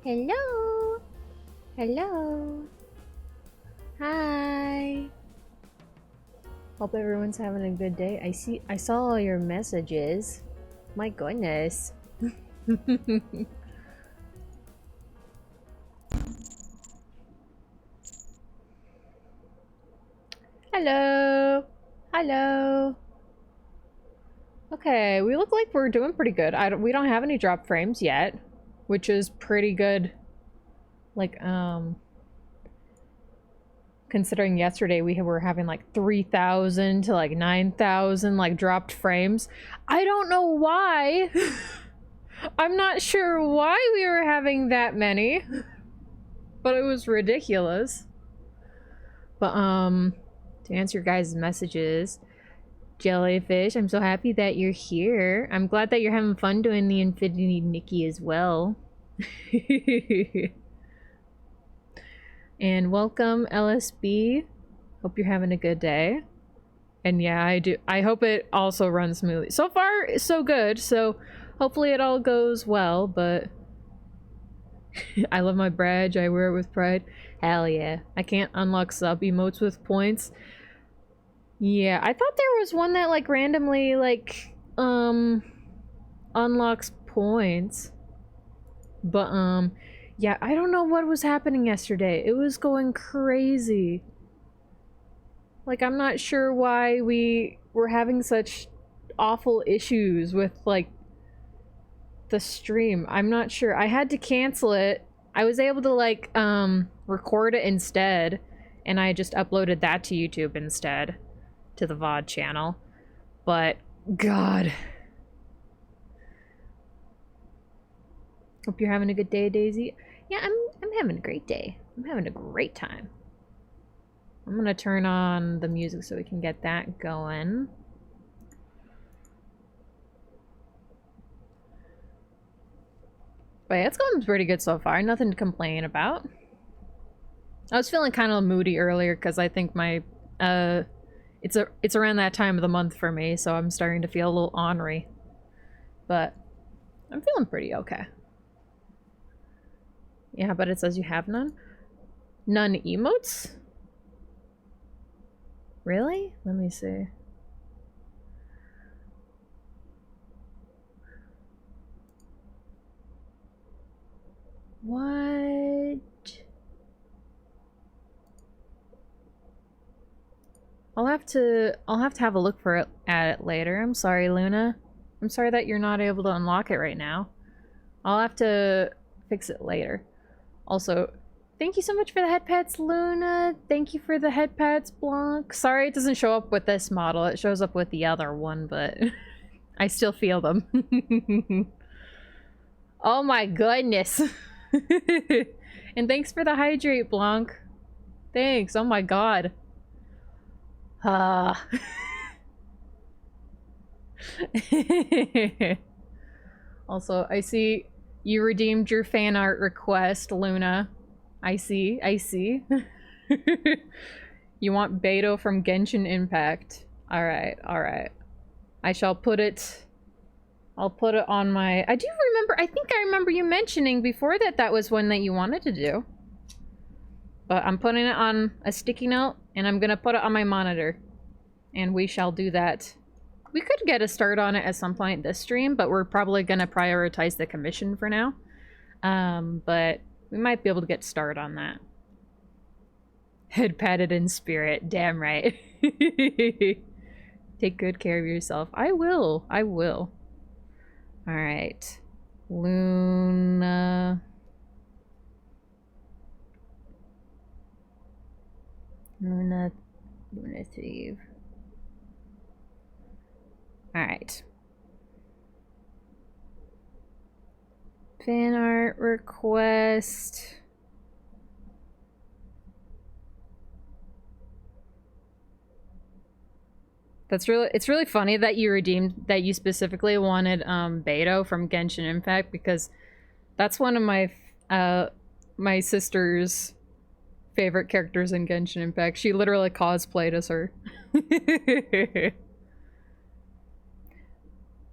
Hello. Hello. Hi. Hope everyone's having a good day. I saw all your messages. My goodness. Hello. Hello. Okay, we look like we're doing pretty good. We don't have any drop frames yet, which is pretty good. Like, considering yesterday we were having like 3,000 to like 9,000 like dropped frames. I don't know why. I'm not sure why we were having that many, but it was ridiculous. But to answer your guys' messages, Jellyfish, I'm so happy that you're here. I'm glad that you're having fun doing the Infinity Nikki as well. And welcome, LSB. Hope you're having a good day. And yeah, I hope it also runs smoothly. So far, so good. So hopefully it all goes well, but I love my badge. I wear it with pride. Hell yeah. I can't unlock sub emotes with points. Yeah, I thought there was one that like randomly like unlocks points. But yeah, I don't know what was happening yesterday. It was going crazy. Like, I'm not sure why we were having such awful issues with like the stream. I'm not sure. I had to cancel it. I was able to like record it instead, and I just uploaded that to YouTube instead, to the VOD channel. But God. Hope you're having a good day, Daisy. Yeah, I'm having a great day. I'm having a great time. I'm gonna turn on the music so we can get that going. But yeah, it's going pretty good so far. Nothing to complain about. I was feeling kind of moody earlier because I think my it's around that time of the month for me, so I'm starting to feel a little ornery. But I'm feeling pretty okay. Yeah, but it says you have none. None emotes? Really? Let me see. What? I'll have to have a look at it later. I'm sorry, Luna. I'm sorry that you're not able to unlock it right now. I'll have to fix it later. Also, thank you so much for the head pats, Luna. Thank you for the head pats, Blanc. Sorry it doesn't show up with this model. It shows up with the other one, but I still feel them. Oh my goodness. And thanks for the hydrate, Blanc. Thanks. Oh my god. Also, I see you redeemed your fan art request, Luna. I see. You want Beto from Genshin Impact. Alright. I shall put it... I'll put it on my... I think I remember you mentioning before that that was one that you wanted to do. But I'm putting it on a sticky note, and I'm gonna put it on my monitor. And we shall do that. We could get a start on it at some point this stream, but we're probably gonna prioritize the commission for now. But we might be able to get started on that. Head patted in spirit, damn right. Take good care of yourself. I will. Alright. Luna 3. Alright. Fan art request. It's really funny that you specifically wanted Beto from Genshin Impact, because that's one of my my sister's favorite characters in Genshin Impact. She literally cosplayed as her.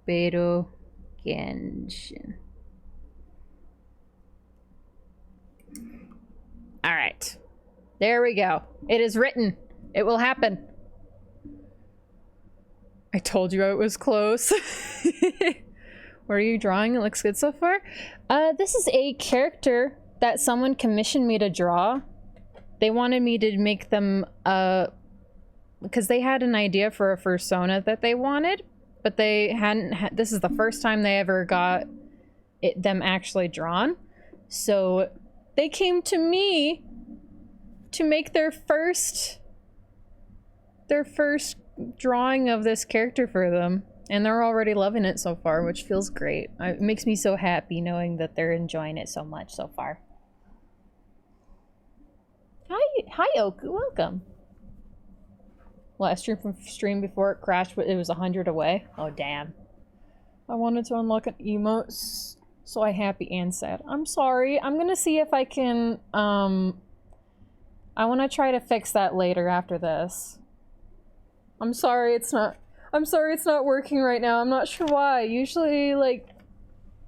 Beto Genshin. All right. There we go. It is written. It will happen. I told you it was close. What are you drawing? It looks good so far. This is a character that someone commissioned me to draw. They wanted me to make them, because they had an idea for a persona that they wanted, but they hadn't, this is the first time they ever got them actually drawn. So they came to me to make their first drawing of this character for them. And they're already loving it so far, which feels great. It makes me so happy knowing that they're enjoying it so much so far. Hi Oku, welcome. Last stream before it crashed, but it was 100 away. Oh damn. I wanted to unlock an emote, so I happy and sad. I'm sorry. I'm gonna see if I can, I wanna try to fix that later after this. I'm sorry it's not working right now. I'm not sure why. Usually, like,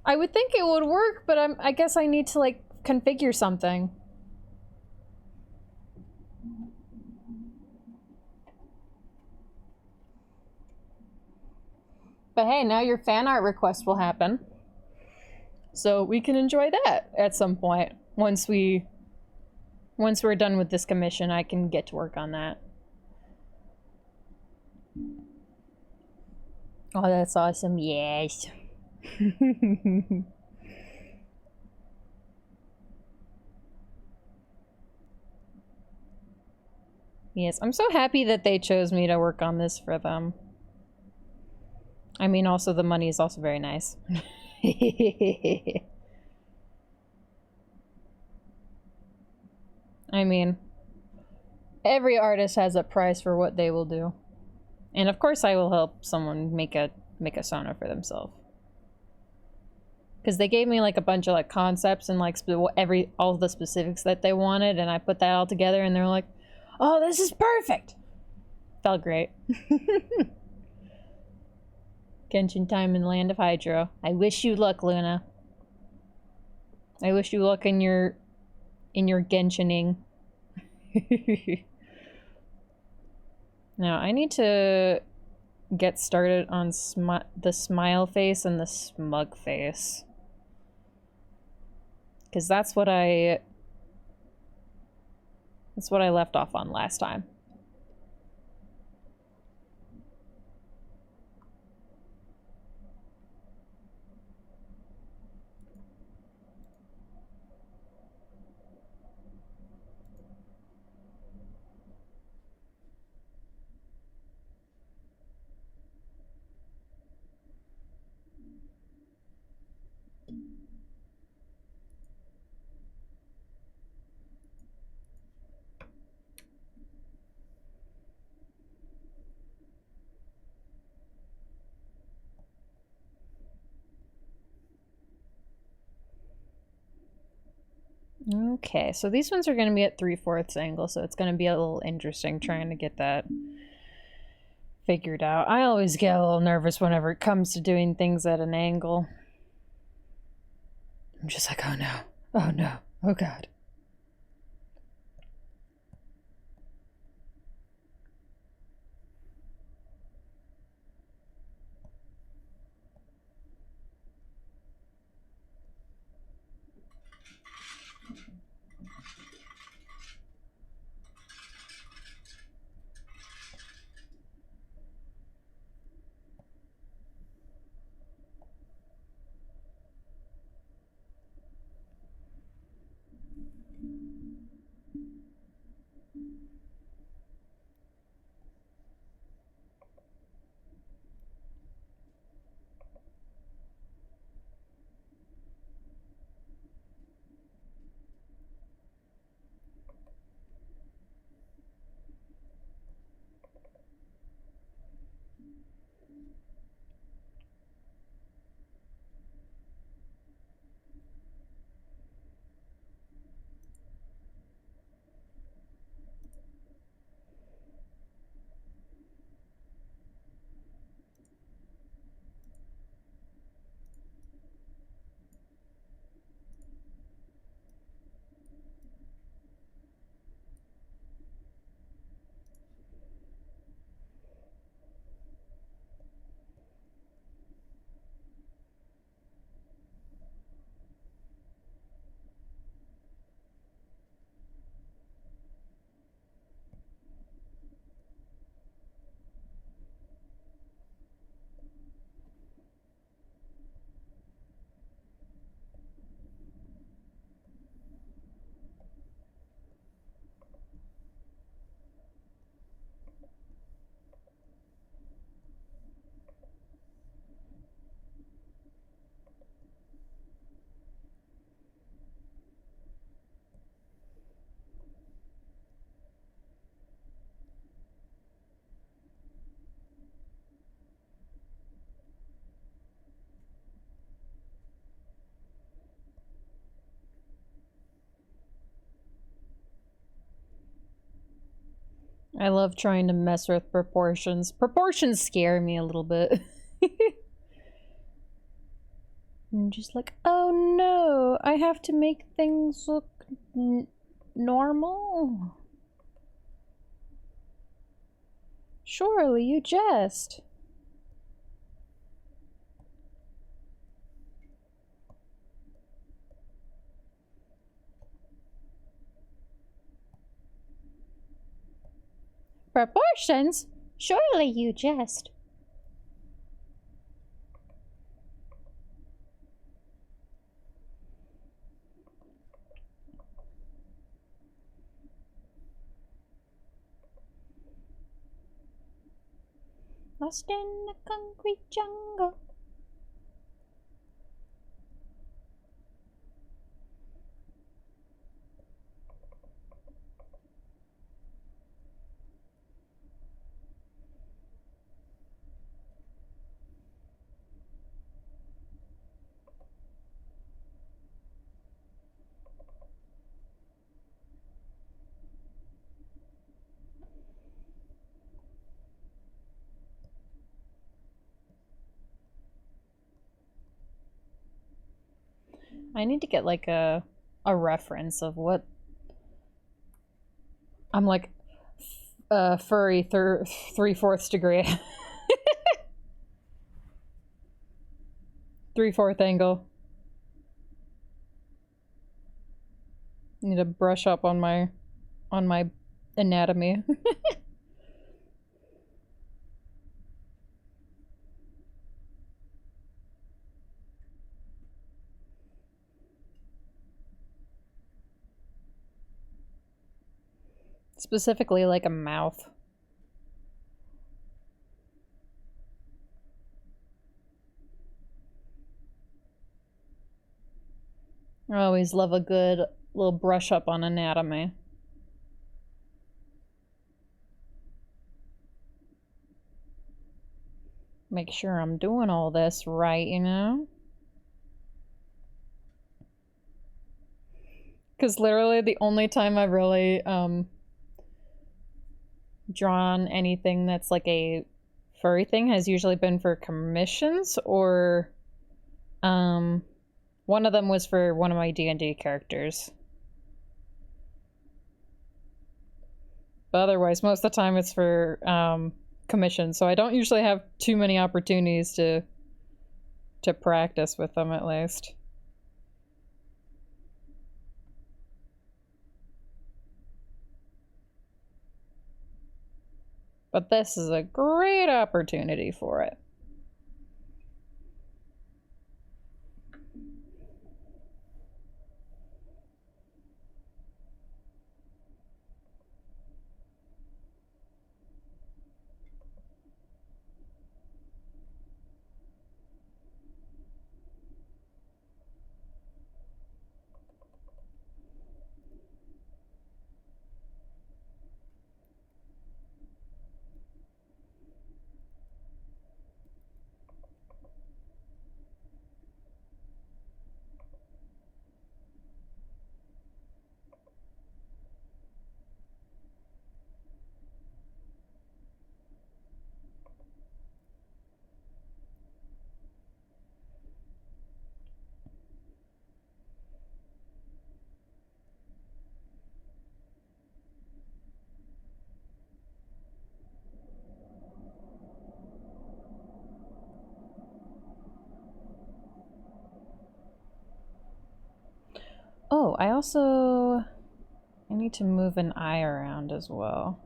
I would think it would work, but I guess I need to, like, configure something. But hey, now your fan art request will happen. So we can enjoy that at some point. Once we're done with this commission, I can get to work on that. Oh, that's awesome. Yes. Yes, I'm so happy that they chose me to work on this for them. I mean, also the money is also very nice. I mean, every artist has a price for what they will do. And of course I will help someone make a sona for themselves. Because they gave me like a bunch of like concepts and like all the specifics that they wanted, and I put that all together and they're like, oh, this is perfect! Felt great. Genshin time in the land of Hydro. I wish you luck, Luna. I wish you luck in your Genshining. Now, I need to get started on the smile face and the smug face. Because that's what I left off on last time. Okay, so these ones are going to be at 3/4 angle, so it's going to be a little interesting trying to get that figured out. I always get a little nervous whenever it comes to doing things at an angle. I'm just like, oh no, oh no, oh god. I love trying to mess with proportions. Proportions scare me a little bit. I'm just like, oh no, I have to make things look normal. Surely you jest. Proportions? Surely you jest. Lost in the concrete jungle. I need to get like a reference of what I'm like furry 3/4 degree. 3/4 angle. Need to brush up on my anatomy. Specifically like a mouth. I always love a good little brush up on anatomy. Make sure I'm doing all this right, you know? Because literally the only time I've really drawn anything that's like a furry thing has usually been for commissions, or one of them was for one of my D&D characters. But otherwise, most of the time it's for commissions, so I don't usually have too many opportunities to practice with them, at least. But this is a great opportunity for it. Oh, I need to move an eye around as well.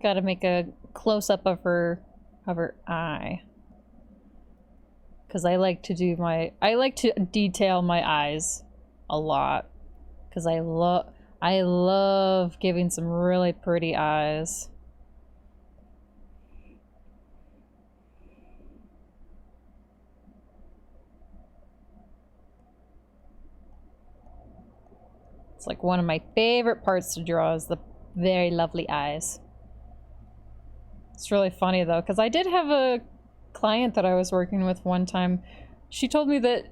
Gotta make a close-up of her eye. Because I like to detail my eyes a lot. Because I love giving some really pretty eyes. It's like one of my favorite parts to draw is the very lovely eyes. It's really funny though, because I did have a client that I was working with one time. She told me that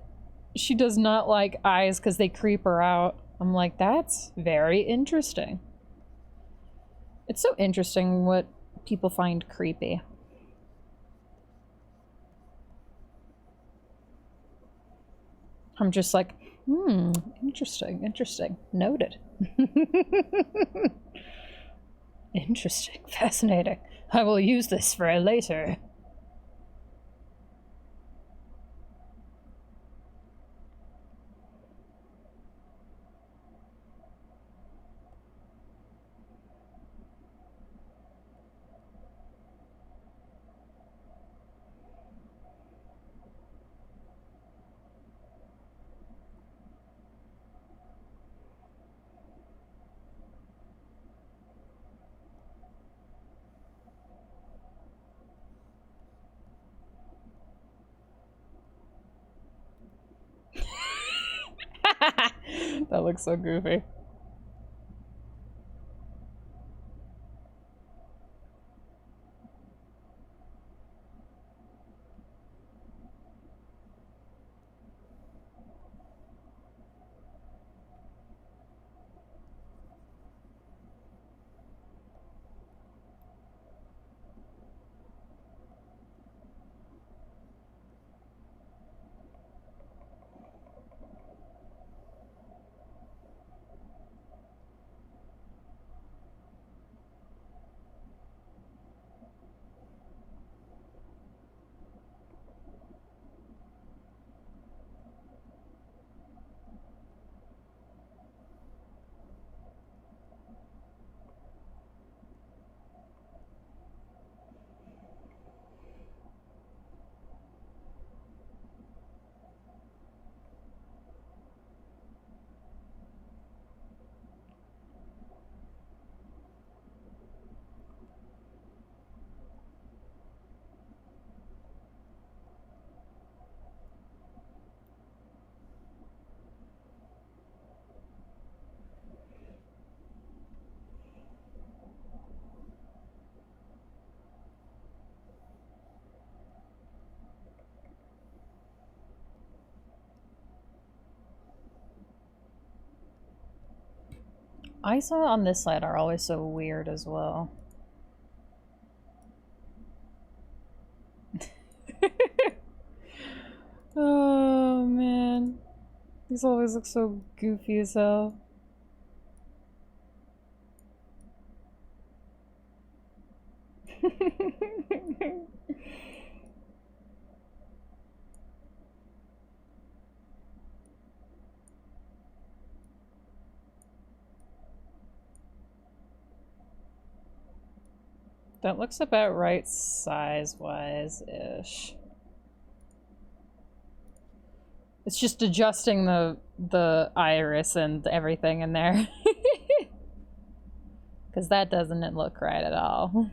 she does not like eyes because they creep her out. I'm like, that's very interesting. It's so interesting what people find creepy. I'm just like, interesting, interesting. Noted. Interesting, fascinating. I will use this for later. That looks so goofy. Eyes on this side are always so weird as well. Oh man. These always look so goofy as hell. That looks about right size-wise-ish. It's just adjusting the iris and everything in there. Because that doesn't look right at all.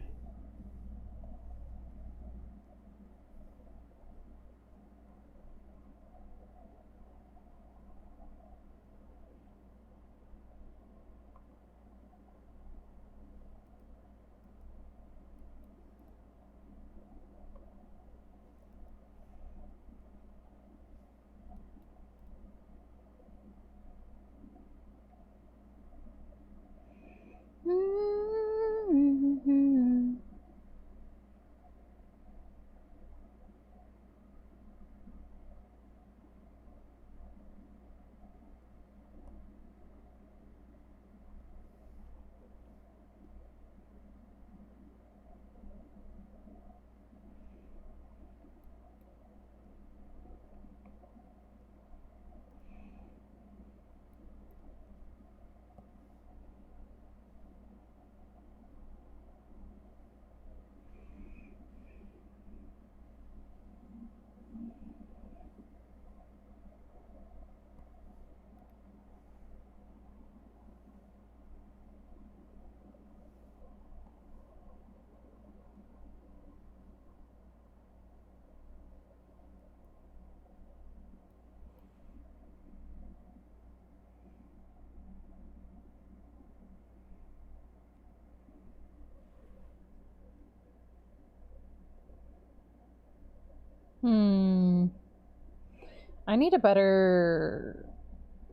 I need a better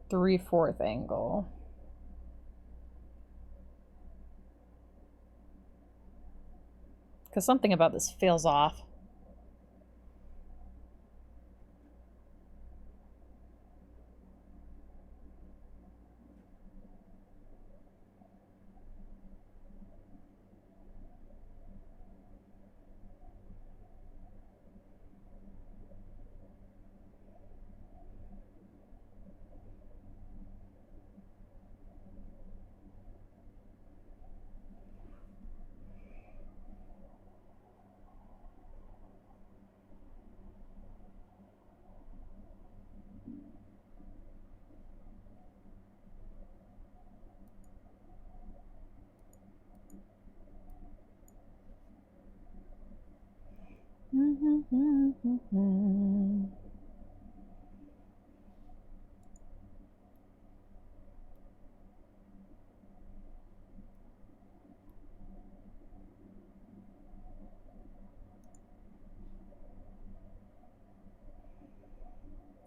3/4 angle. Because something about this feels off.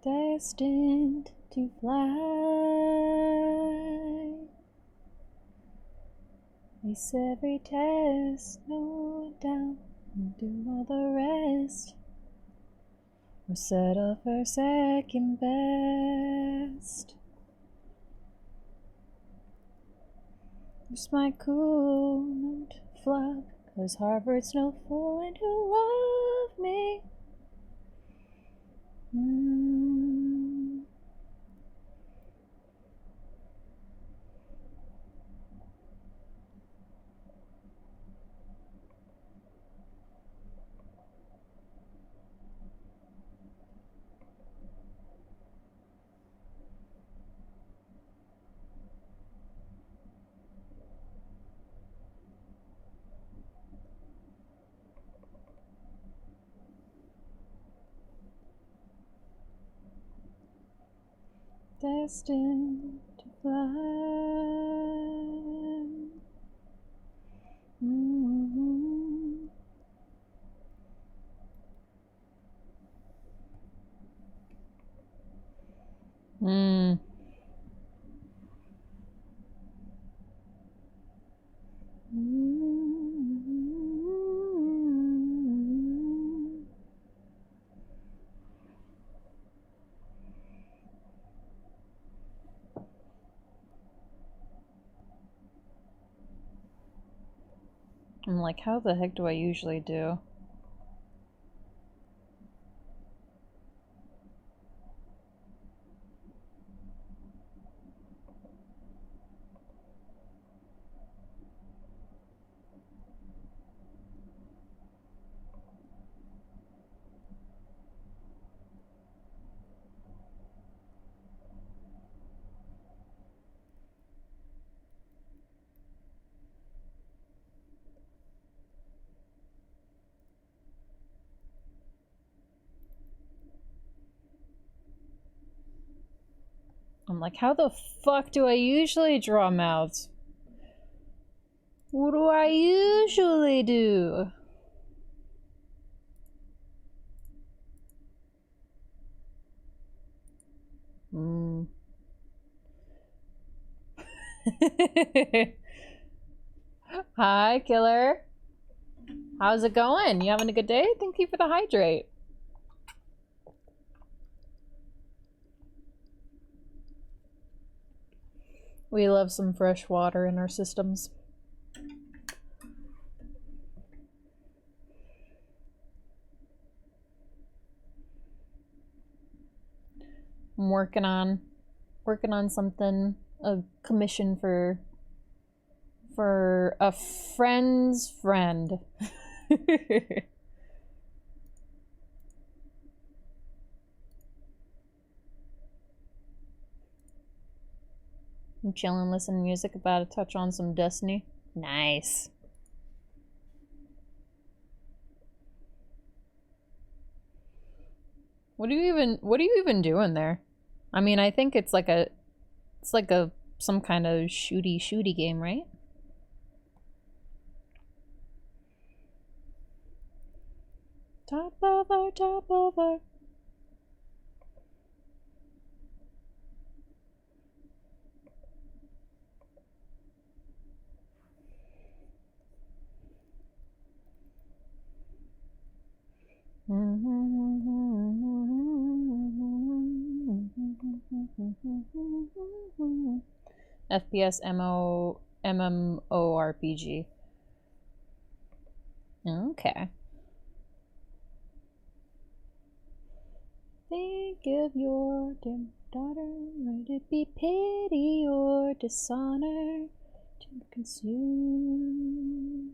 Destined to fly. Ace every test, no doubt, and do all the rest. We're set up for second best. Just my cool note flop, 'cause Harvard's no fool and you love me. Destined to fly. I'm like, how the heck do I usually do? I'm like, how the fuck do I usually draw mouths? What do I usually do? Hi, killer. How's it going? You having a good day? Thank you for the hydrate. We love some fresh water in our systems. I'm working on something, a commission for a friend's friend. I'm chilling, listening to music, about to touch on some Destiny. Nice. What are you even doing there? I mean, I think it's like some kind of shooty game, right? Top over. FPS MMORPG. Okay. Think of your dim daughter, might it be pity or dishonor to consume?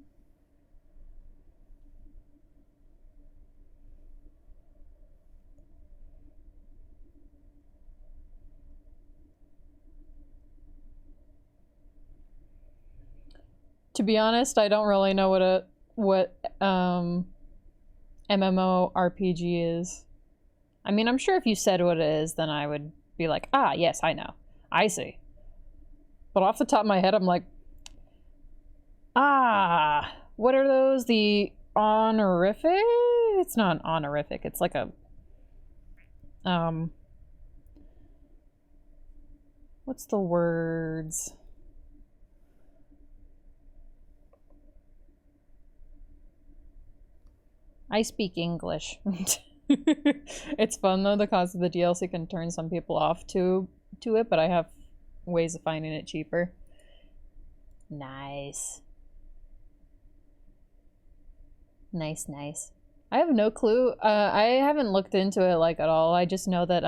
To be honest, I don't really know what MMORPG is. I mean, I'm sure if you said what it is, then I would be like, ah, yes, I know. I see. But off the top of my head, I'm like, ah, what are those? The honorific? It's not an honorific. It's like a, what's the words? I speak English. It's fun though. The cost of the DLC can turn some people off to it, but I have ways of finding it cheaper. Nice. Nice, nice. I have no clue. I haven't looked into it like at all. I just know that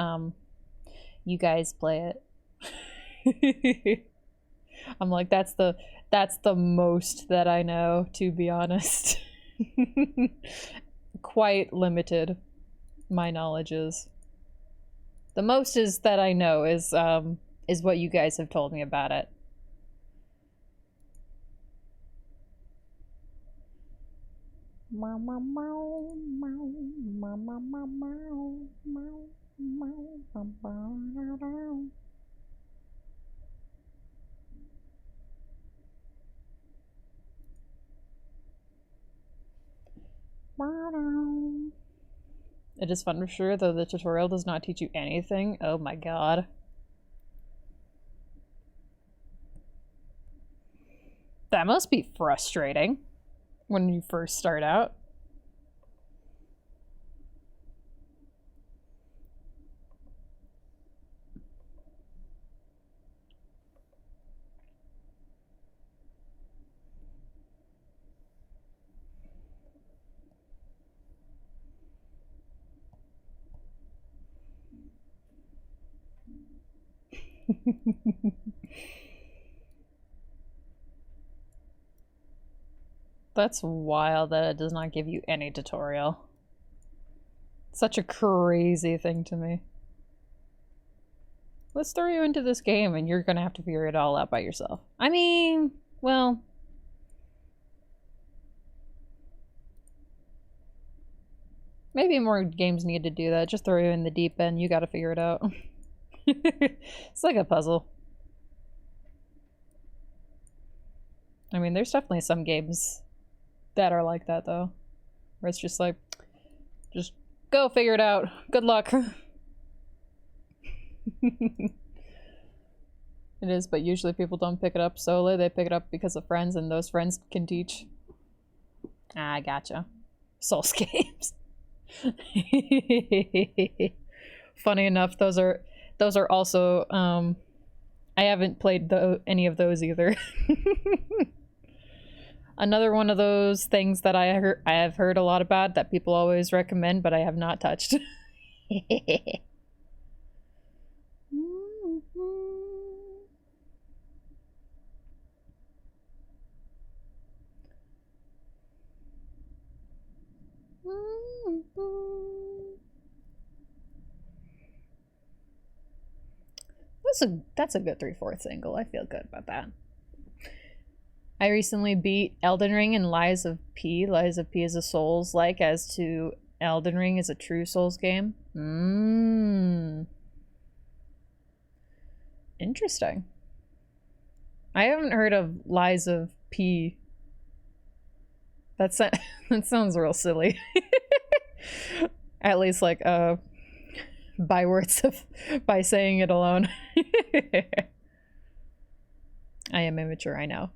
you guys play it. I'm like, that's the most that I know, to be honest. Quite limited, my knowledge is. The most is that I know is what you guys have told me about it. It is fun for sure, though the tutorial does not teach you anything. Oh my god. That must be frustrating when you first start out. That's wild that it does not give you any tutorial. Such a crazy thing to me. Let's throw you into this game and you're gonna have to figure it all out by yourself. I mean, well... maybe more games need to do that. Just throw you in the deep end, you gotta figure it out. It's like a puzzle. I mean, there's definitely some games that are like that, though. Where it's just like, just go figure it out. Good luck. It is, but usually people don't pick it up solo. They pick it up because of friends, and those friends can teach. Ah, I gotcha. Souls games. Funny enough, those are also I haven't played any of those either. Another one of those things that I have heard a lot about that people always recommend, but I have not touched. That's a good 3/4 single. I feel good about that. I recently beat Elden Ring and Lies of P. Lies of P is a Souls-like, as to Elden Ring is a true Souls game. Interesting. I haven't heard of Lies of P. That sounds real silly. At least like by saying it alone. I am immature, I know.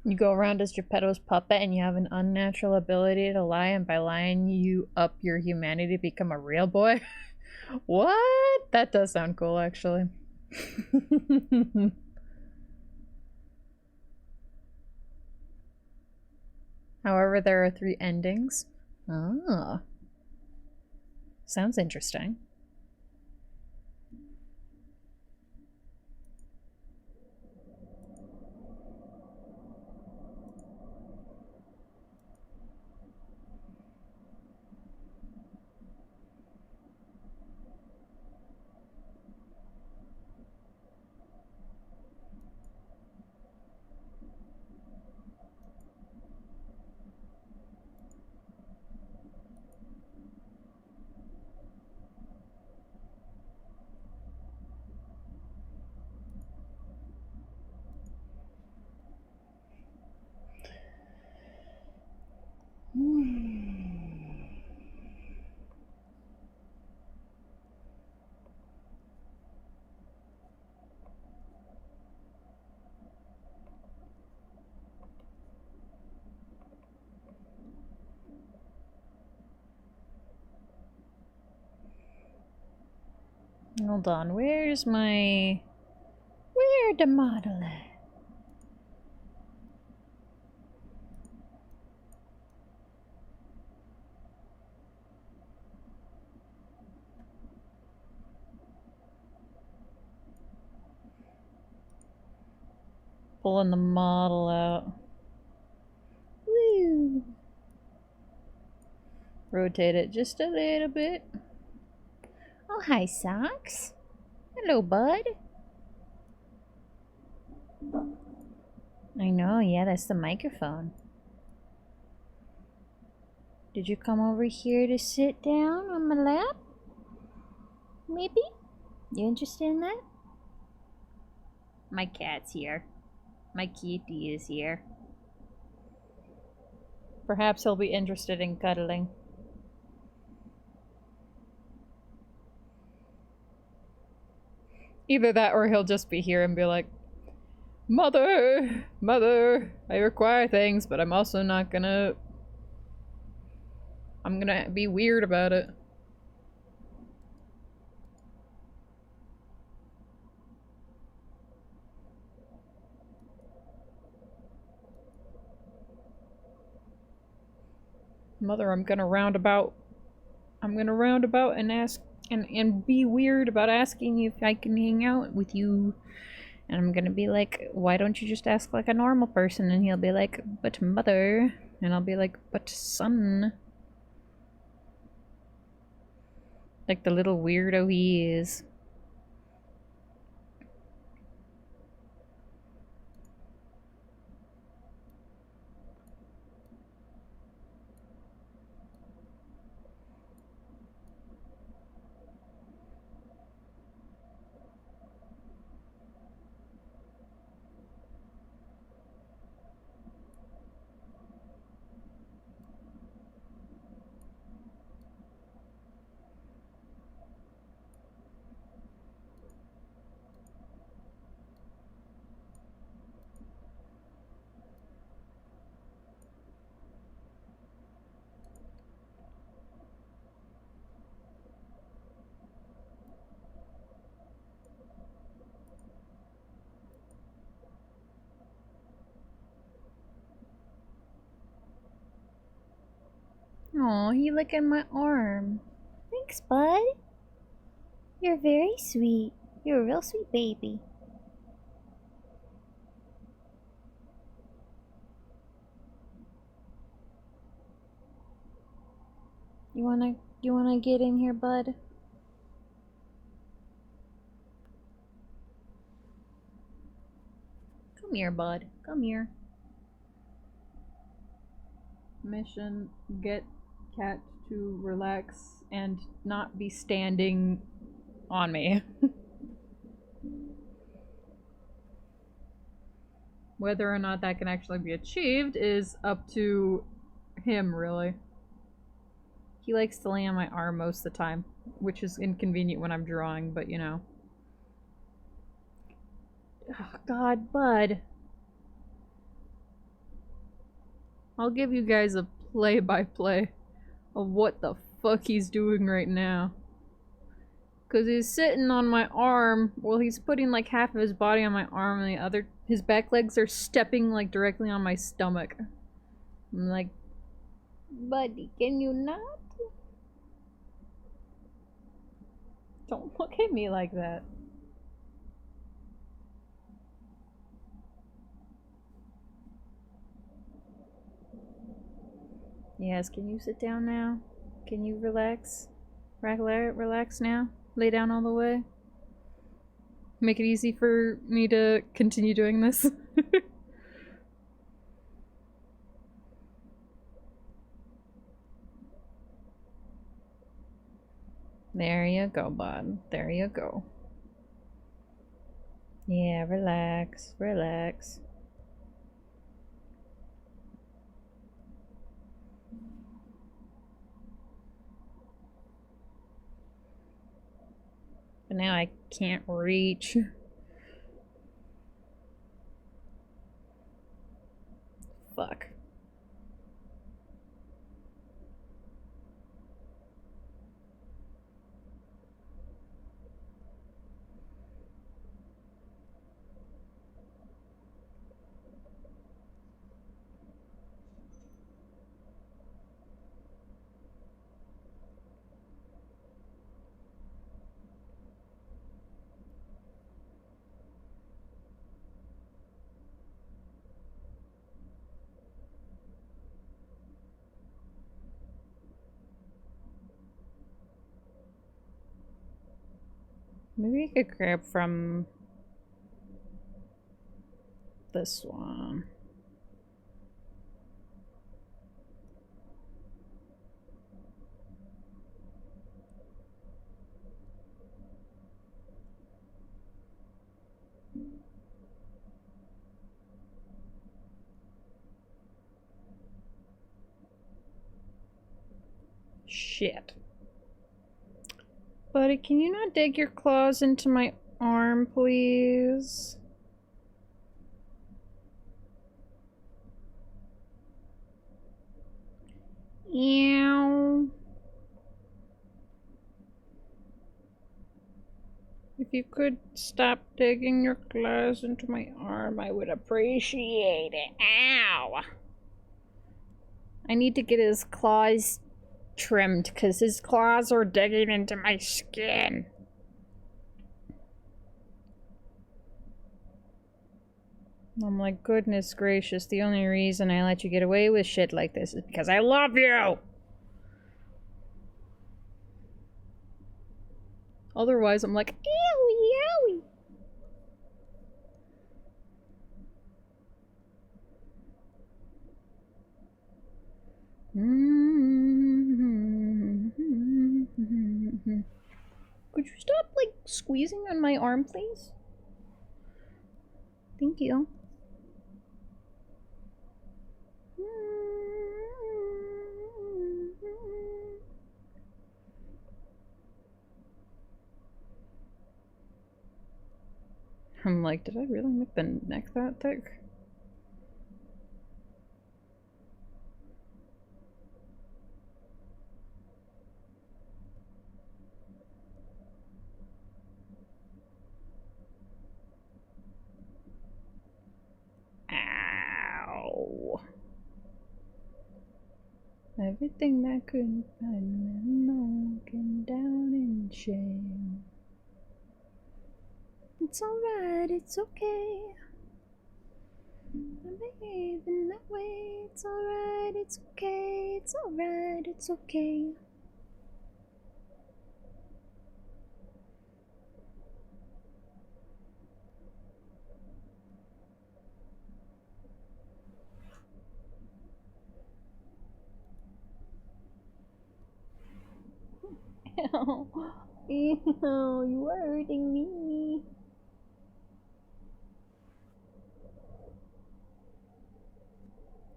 You go around as Geppetto's puppet and you have an unnatural ability to lie, and by lying you up your humanity to become a real boy? What? That does sound cool, actually. However, there are 3 endings. Oh. Sounds interesting. Hold on, where'd the model at? Pulling the model out. Woo! Rotate it just a little bit. Oh, hi, Socks. Hello, bud. I know, yeah, that's the microphone. Did you come over here to sit down on my lap? Maybe? You interested in that? My cat's here. My kitty is here. Perhaps he'll be interested in cuddling. Either that or he'll just be here and be like, Mother! Mother! I require things, but I'm also not gonna... I'm gonna be weird about it. Mother, I'm gonna roundabout and ask and be weird about asking if I can hang out with you. And I'm gonna be like, why don't you just ask like a normal person? And he'll be like, but mother. And I'll be like, but son. Like the little weirdo he is. Aw, he licking my arm. Thanks, bud. You're very sweet. You're a real sweet baby. You wanna get in here, bud? Come here, bud. Come here. Mission: get cat to relax and not be standing on me. Whether or not that can actually be achieved is up to him, really. He likes to lay on my arm most of the time, which is inconvenient when I'm drawing, but you know. Oh, God, bud. I'll give you guys a play-by-play of what the fuck he's doing right now. Cause he's sitting on my arm, well he's putting like half of his body on my arm and the other, his back legs are stepping like directly on my stomach. I'm like, buddy, can you not? Don't look at me like that. Yes, can you sit down now? Can you relax? Relax now? Lay down all the way? Make it easy for me to continue doing this? There you go, bud. There you go. Yeah, relax, relax. But now I can't reach. Fuck. Maybe I could grab from this one. Shit. Buddy, can you not dig your claws into my arm, please? Ew. If you could stop digging your claws into my arm, I would appreciate it. Ow! I need to get his claws trimmed, because his claws are digging into my skin. I'm like, goodness gracious, the only reason I let you get away with shit like this is because I love you! Otherwise, I'm like, owie, owie! Could you stop, like, squeezing on my arm, please? Thank you. I'm like, did I really make the neck that thick? Ow. Everything that couldn't find me broken down in shame. It's alright, it's okay. I'm behaving that way. It's alright, it's okay. It's alright, it's okay. Ew, ew, you are hurting me.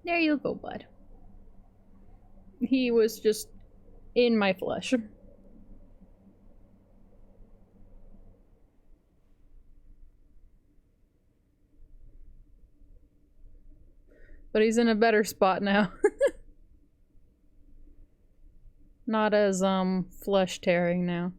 There you go, bud. He was just in my flesh. But he's in a better spot now. Not as, flesh tearing now.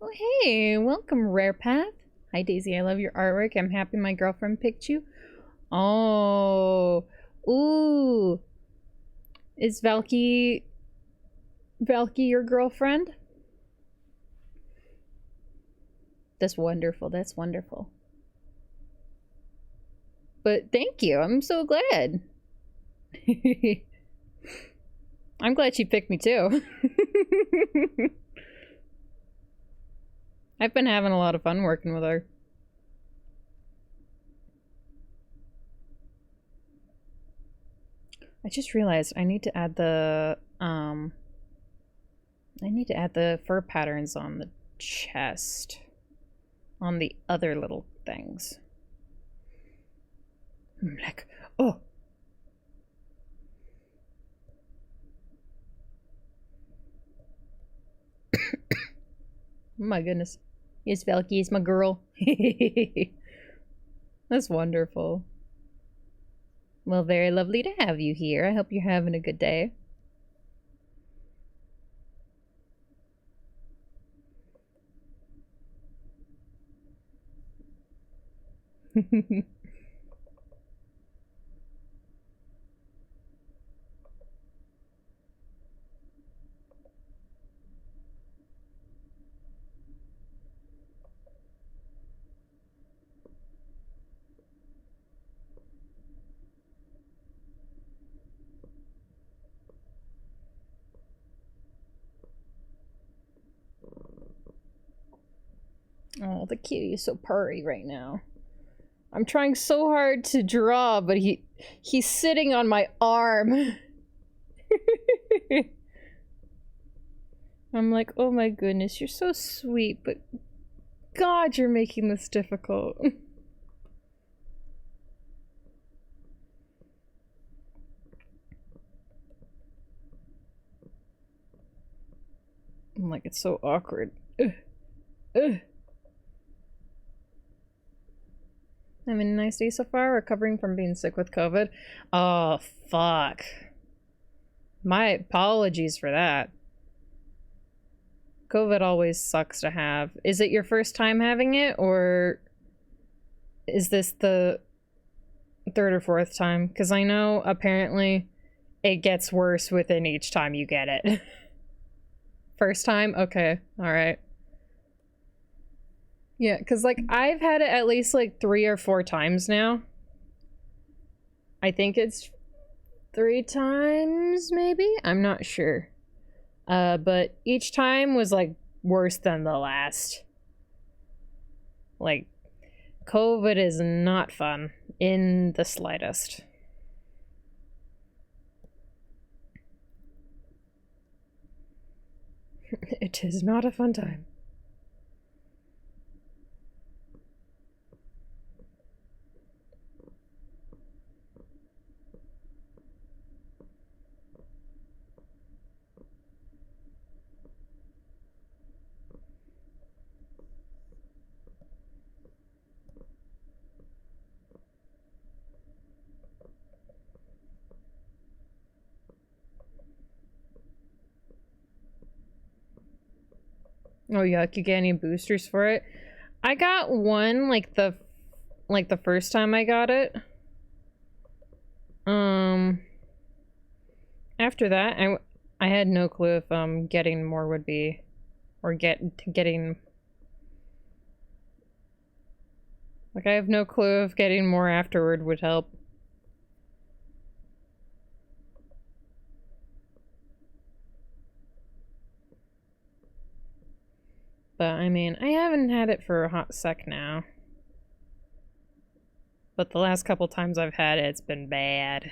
Oh, hey, welcome, Rare Path. Hi, Daisy. I love your artwork. I'm happy my girlfriend picked you. Oh, ooh. Is Valky your girlfriend? That's wonderful. That's wonderful. But thank you. I'm so glad. I'm glad she picked me too. I've been having a lot of fun working with her. I just realized I need to add the fur patterns on the chest. On the other little things. Like, oh. My goodness. Yes, Valky is my girl. That's wonderful. Well, very lovely to have you here. I hope you're having a good day. Oh, the kitty is so purry right now. I'm trying so hard to draw, but he's sitting on my arm. I'm like, oh my goodness, you're so sweet, but God, you're making this difficult. I'm like, it's so awkward. Ugh. Ugh. Having a nice day so far, recovering from being sick with COVID. Oh, fuck. My apologies for that. COVID always sucks to have. Is it your first time having it, or is this the third or fourth time? Because I know apparently it gets worse within each time you get it. First time? Okay, alright. Yeah, because, like, I've had it at least, like, 3 or 4 times now. I think it's 3 times, maybe? I'm not sure. But each time was, like, worse than the last. Like, COVID is not fun in the slightest. It is not a fun time. Oh, yuck, you get any boosters for it? I got one, like the first time I got it. After that, I had no clue if, getting more would be, or getting... Like, I have no clue if getting more afterward would help. But, I mean, I haven't had it for a hot sec now. But the last couple times I've had it, it's been bad.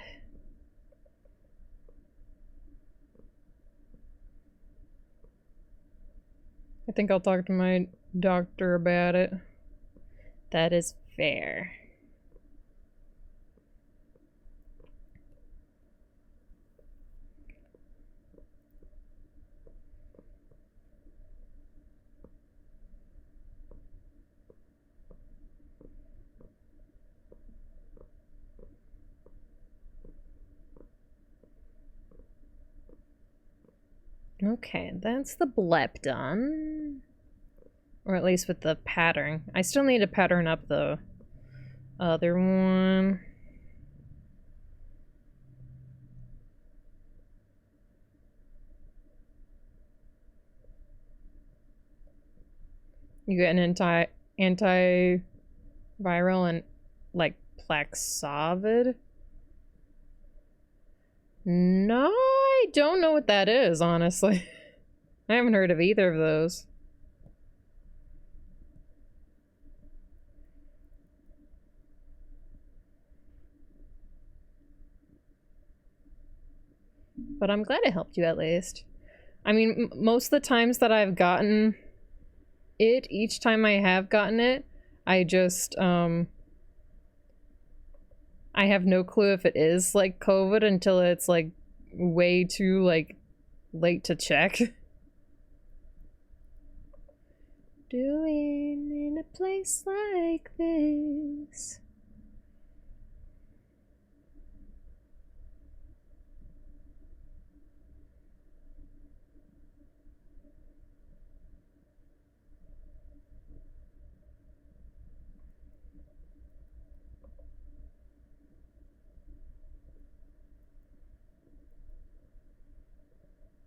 I think I'll talk to my doctor about it. That is fair. Okay, that's the blep done. Or at least with the pattern. I still need to pattern up the other one. You get an antiviral and like Plaxavid? No, I don't know what that is, honestly. I haven't heard of either of those. But I'm glad it helped you at least. I mean, most of the times that I've gotten it, each time I have gotten it, I just, I have no clue if it is, like, COVID until it's, like, way too, like, late to check. Doing in a place like this.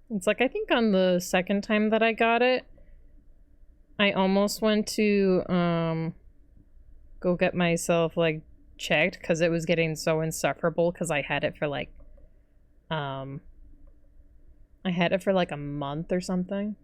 It's like, I think on the second time that I got it, I almost went to, go get myself, like, checked, because it was getting so insufferable, because I had it for, like, I had it for, like, a month or something.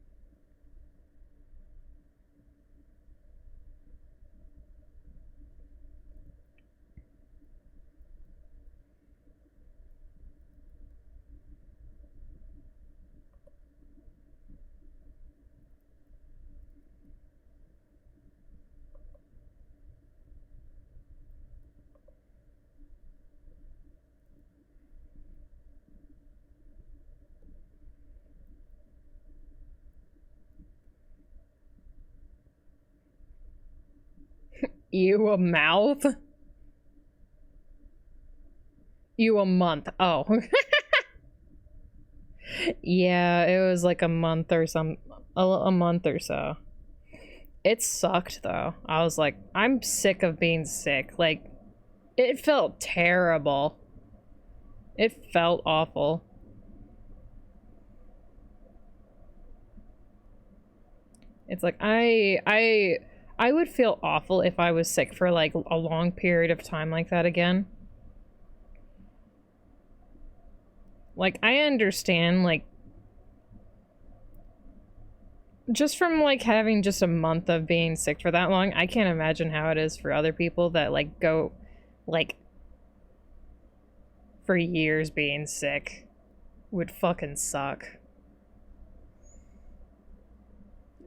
Ew, a mouth? Ew, a month. Oh. Yeah, it was like a month or a month or so. It sucked though. I was like, I'm sick of being sick. Like, it felt terrible. It felt awful. It's like, I would feel awful if I was sick for like a long period of time like that again. Like, I understand, like, just from like having just a month of being sick for that long, I can't imagine how it is for other people that like go like for years being sick. Would fucking suck.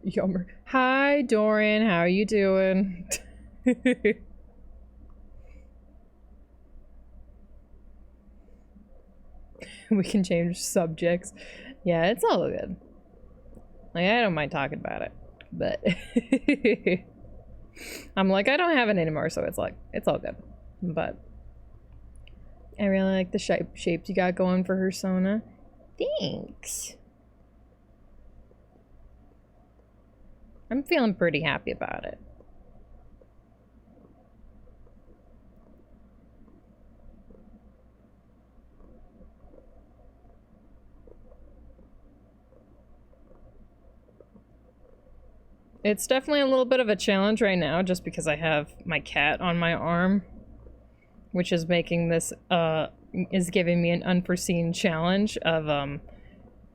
Yummer. Hi, Dorian. How are you doing? We can change subjects. Yeah, it's all good. Like, I don't mind talking about it, but I'm like, I don't have it anymore, so it's like, it's all good. But I really like the shapes you got going for Persona. Thanks. I'm feeling pretty happy about it. It's definitely a little bit of a challenge right now, just because I have my cat on my arm, which is making this, is giving me an unforeseen challenge of,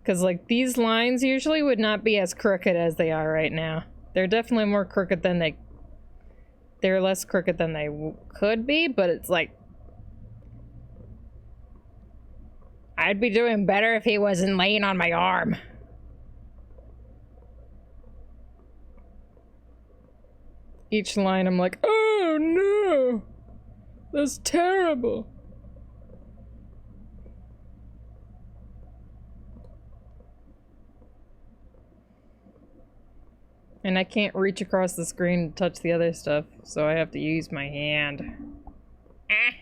because, like, these lines usually would not be as crooked as they are right now. They're definitely more crooked than they're less crooked than they could be, but it's like, I'd be doing better if he wasn't laying on my arm. Each line I'm like, oh no! That's terrible! And I can't reach across the screen to touch the other stuff, so I have to use my hand. Ah.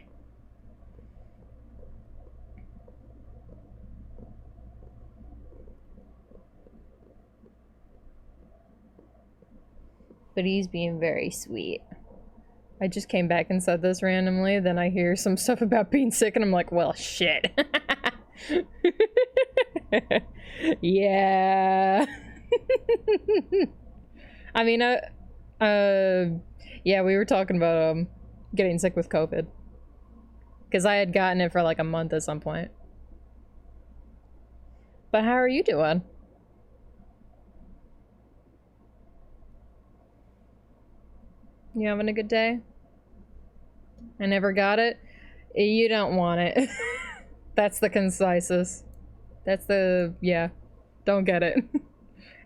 But he's being very sweet. I just came back and said this randomly, then I hear some stuff about being sick and I'm like, well, shit. Yeah. I mean, yeah, we were talking about, getting sick with COVID. Because I had gotten it for like a month at some point. But how are you doing? You having a good day? I never got it? You don't want it. That's the conciseness. That's the, yeah. Don't get it.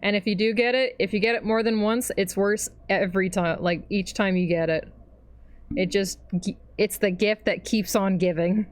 And if you do get it, if you get it more than once, it's worse every time, like each time you get it. It just, it's the gift that keeps on giving.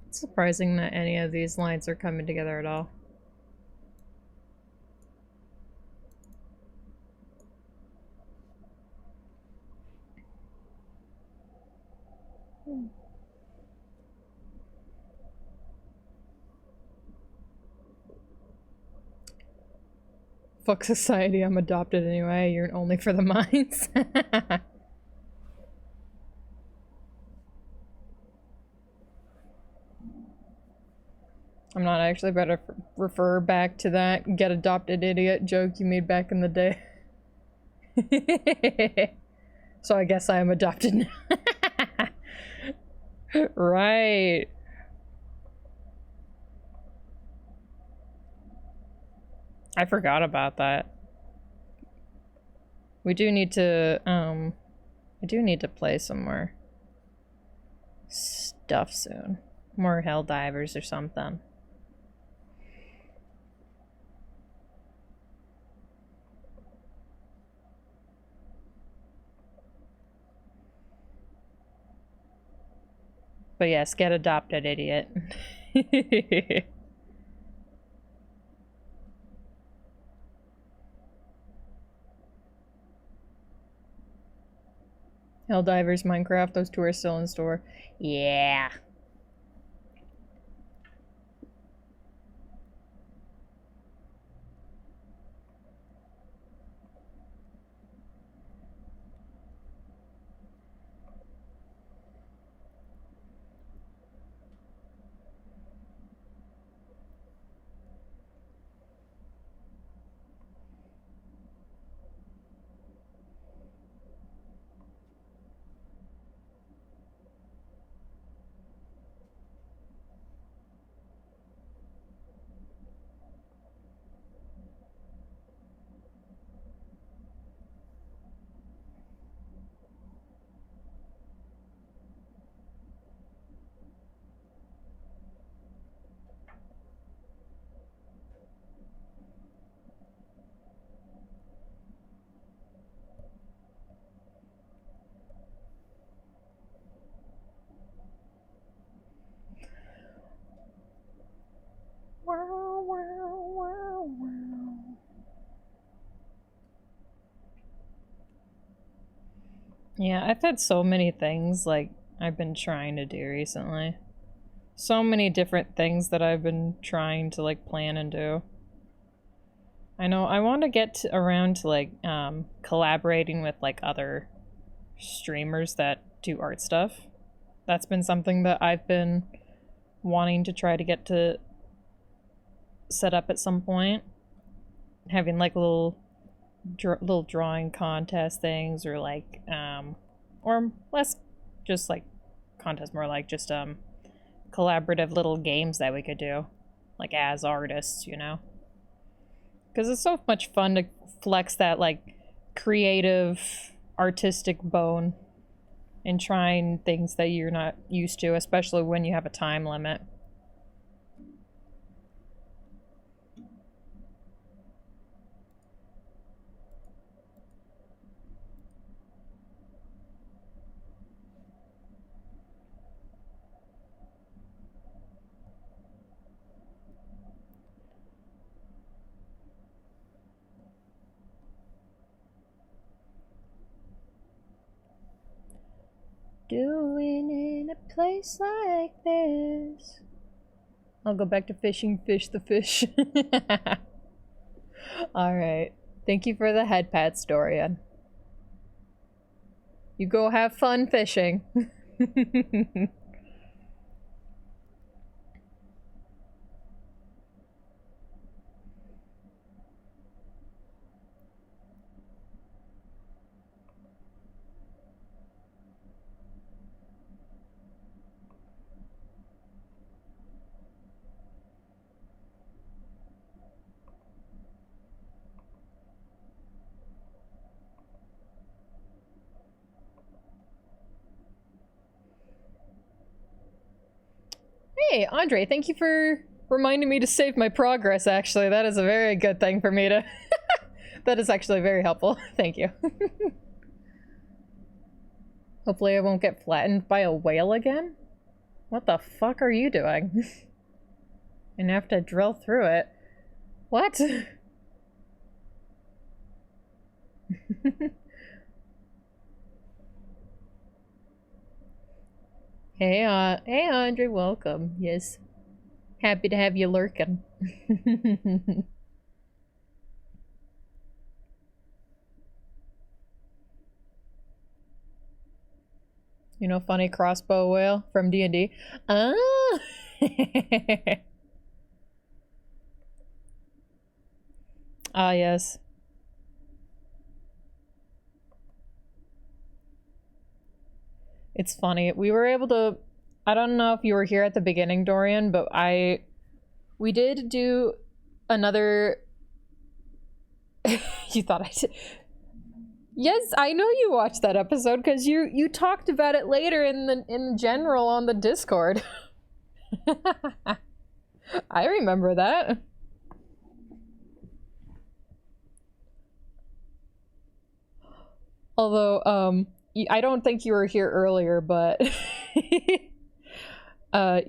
It's surprising that any of these lines are coming together at all. Fuck society, I'm adopted anyway, you're only for the minds. I'm not actually better refer back to that get adopted idiot joke you made back in the day. So I guess I am adopted now. Right. I forgot about that. We do need to, I do need to play some more stuff soon. More Helldivers or something. But yes, get adopted, idiot. Helldivers, Minecraft, those two are still in store. Yeah. Yeah, I've had so many things, like, I've been trying to do recently. So many different things that I've been trying to, like, plan and do. I know I want to get around to, like, collaborating with, like, other streamers that do art stuff. That's been something that I've been wanting to try to get to set up at some point. Having, like, little drawing contest things, or like or less just like contest, more like just collaborative little games that we could do, like as artists, you know, because it's so much fun to flex that like creative artistic bone and trying things that you're not used to, especially when you have a time limit. Doing in a place like this. I'll go back to fishing, fish the fish. Alright. Thank you for the head pats, Dorian. You go have fun fishing. Hey, Andre, thank you for reminding me to save my progress, actually. That is a very good thing for me to... That is actually very helpful. Thank you. Hopefully I won't get flattened by a whale again. What the fuck are you doing? And have to drill through it. What? Hey Andre, welcome. Yes. Happy to have you lurking. You know, funny crossbow whale from D&D? Ah! Ah, yes. It's funny. We were able to... I don't know if you were here at the beginning, Dorian, but we did do another... You thought I did... Yes, I know you watched that episode because you talked about it later in general on the Discord. I remember that. Although, I don't think you were here earlier, but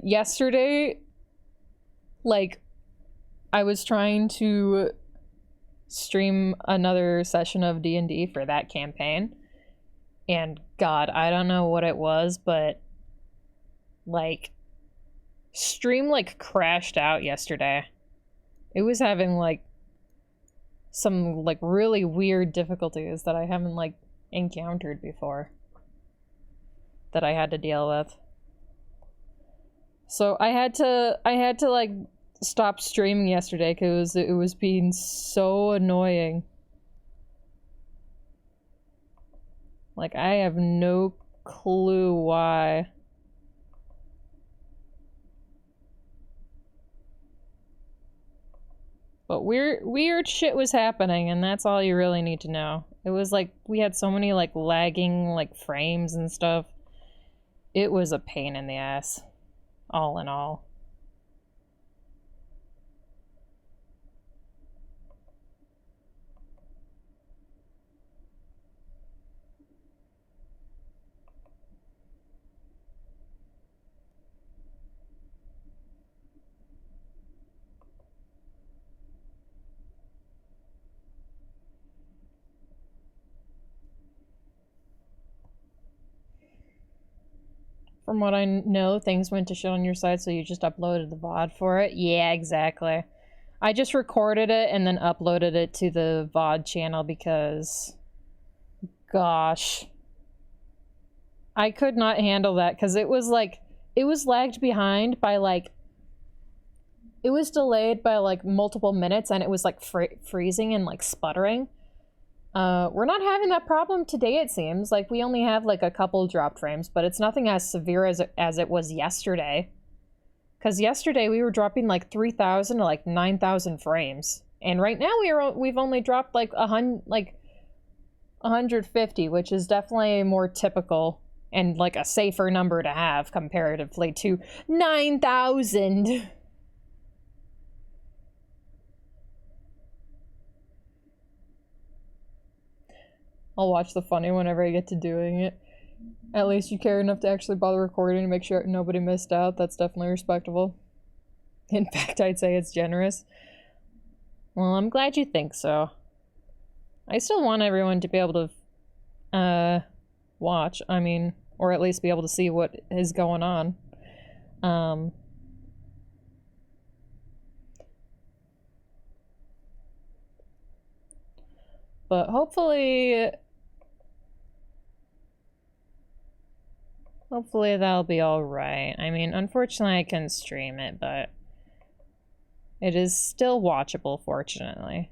yesterday, like, I was trying to stream another session of D&D for that campaign, and God, I don't know what it was, but like, stream like crashed out yesterday. It was having like some like really weird difficulties that I haven't like encountered before, that I had to deal with. So I had to like stop streaming yesterday because it was being so annoying. Like, I have no clue why. But weird shit was happening, and that's all you really need to know. It was like, we had so many like lagging like frames and stuff. It was a pain in the ass, all in all. From what I know, things went to shit on your side, so you just uploaded the VOD for it? Yeah, exactly. I just recorded it and then uploaded it to the VOD channel because... Gosh. I could not handle that, because it was, like... It was lagged behind by, like... It was delayed by, like, multiple minutes, and it was, like, freezing and, like, sputtering. We're not having that problem today, it seems. Like, we only have, like, a couple dropped frames, but it's nothing as severe as it was yesterday. Because yesterday we were dropping, like, 3,000 to, like, 9,000 frames. And right now we've only dropped, like, 150, which is definitely more typical and, like, a safer number to have comparatively to 9,000. I'll watch the funny whenever I get to doing it. At least you care enough to actually bother recording and make sure nobody missed out. That's definitely respectable. In fact, I'd say it's generous. Well, I'm glad you think so. I still want everyone to be able to, watch. I mean, or at least be able to see what is going on. But hopefully that'll be alright. I mean, unfortunately I can stream it, but it is still watchable, fortunately.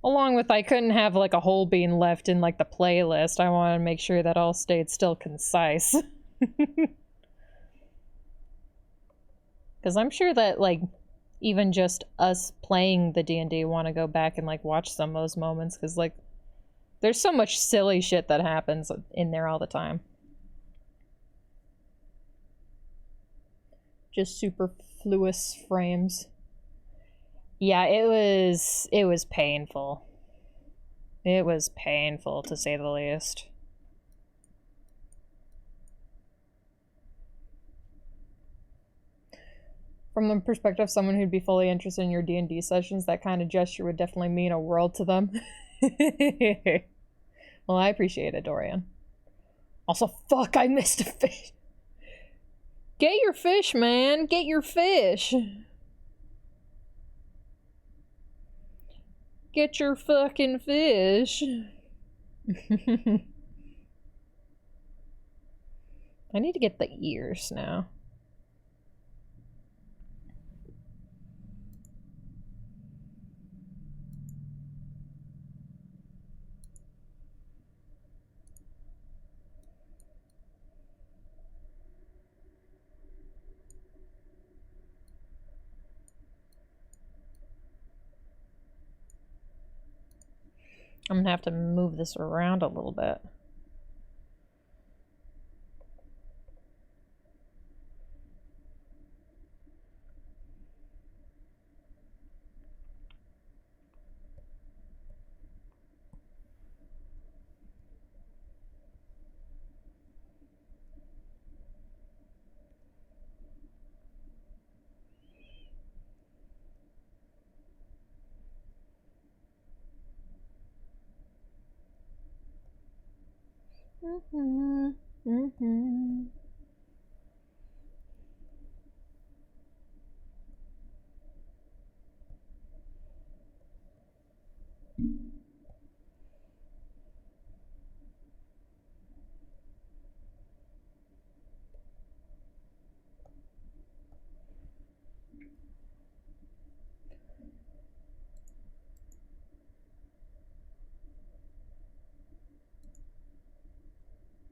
Along with, I couldn't have, like, a hole being left in, like, the playlist. I wanted to make sure that all stayed still concise. Because I'm sure that, like, even just us playing the D&D want to go back and, like, watch some of those moments, because, like, there's so much silly shit that happens in there all the time. Just superfluous frames. Yeah, it was painful. It was painful, to say the least. From the perspective of someone who'd be fully interested in your D&D sessions, that kind of gesture would definitely mean a world to them. Well, I appreciate it, Dorian. Also, fuck, I missed a fish. Get your fish, man. Get your fish. Get your fucking fish. I need to get the ears now. I'm gonna have to move this around a little bit.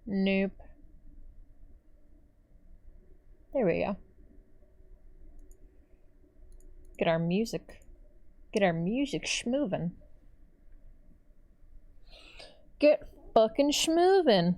Nope. There we go. Get our music schmovin'. Get fucking schmovin'.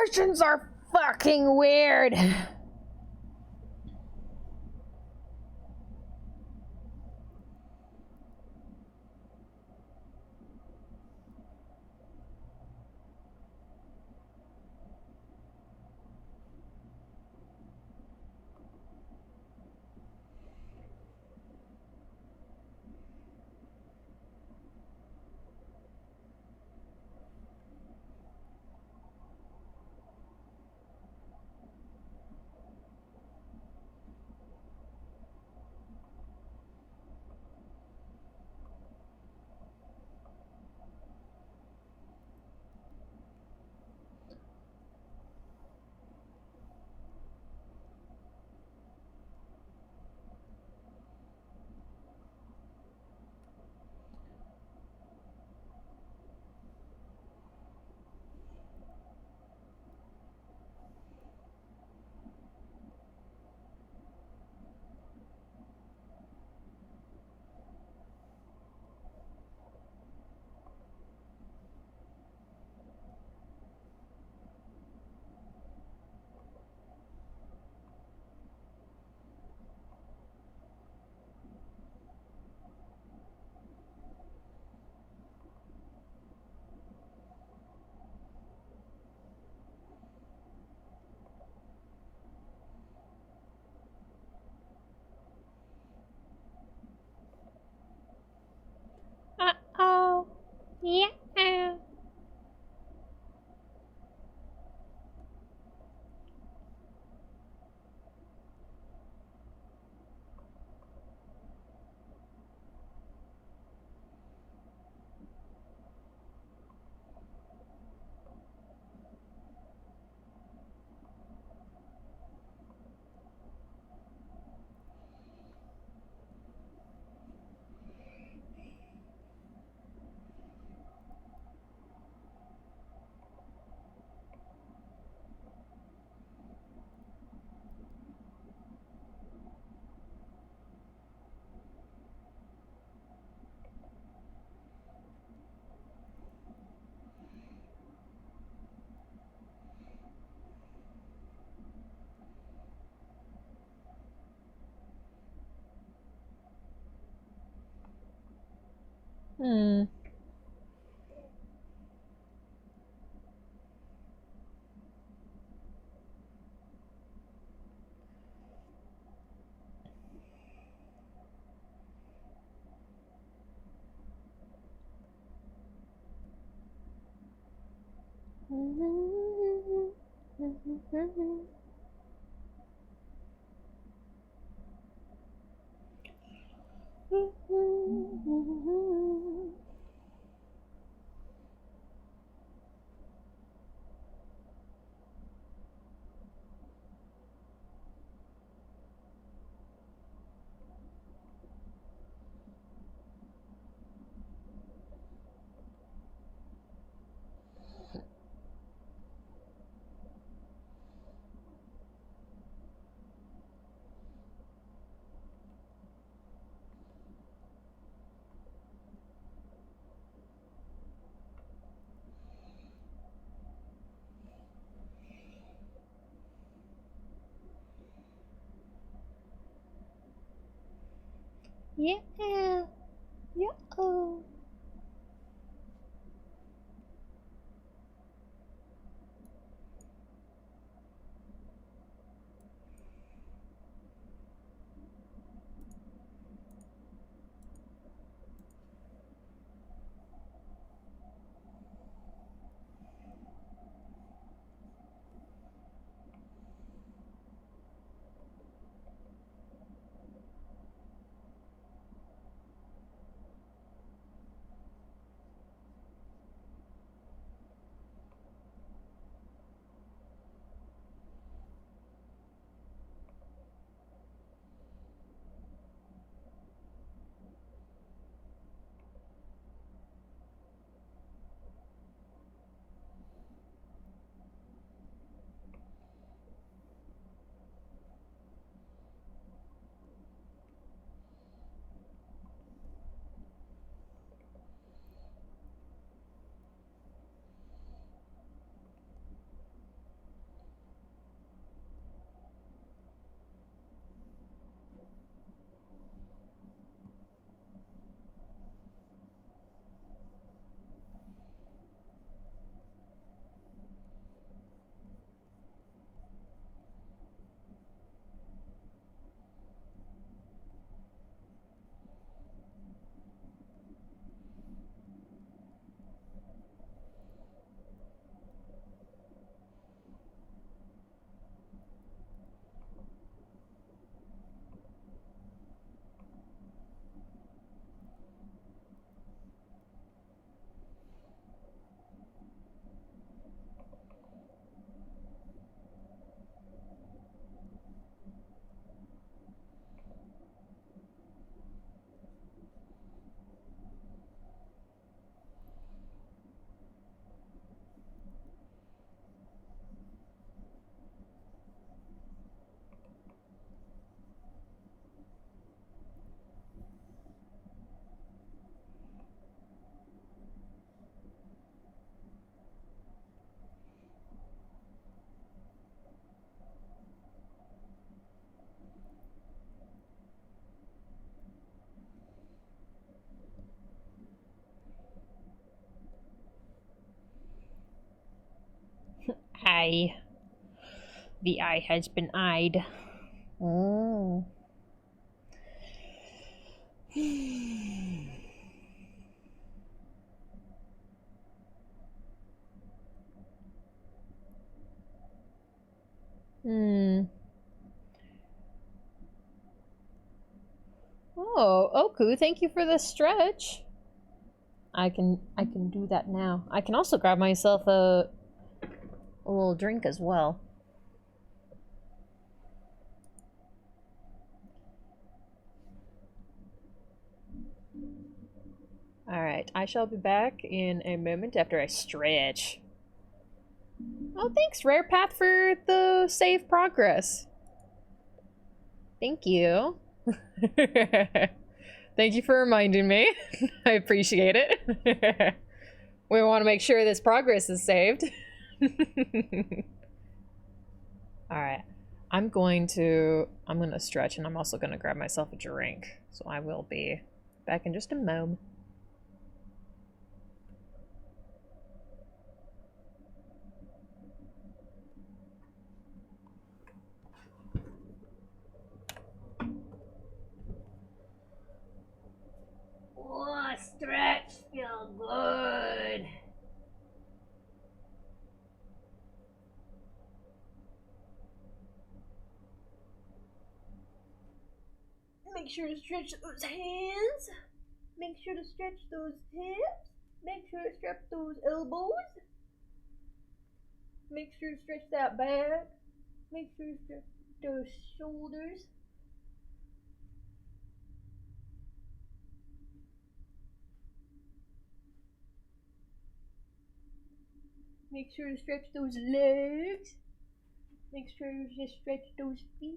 Martians are fucking weird. Uh-oh. Yeah. Hmm. Yeah. Yeah. Oh. Eye. The eye has been eyed. Oh. Hmm. Oh, Oku, thank you for the stretch. I can do that now. I can also grab myself a little drink as well. Alright, I shall be back in a moment after I stretch. Oh, thanks, Rare Path, for the save progress. Thank you. Thank you for reminding me. I appreciate it. We want to make sure this progress is saved. Alright. I'm gonna stretch, and I'm also gonna grab myself a drink. So I will be back in just a moment. Oh, stretch feel good. Make sure to stretch those hands. Make sure to stretch those hips. Make sure to stretch those elbows. Make sure to stretch that back. Make sure to stretch those shoulders. Make sure to stretch those legs. Make sure to stretch those feet.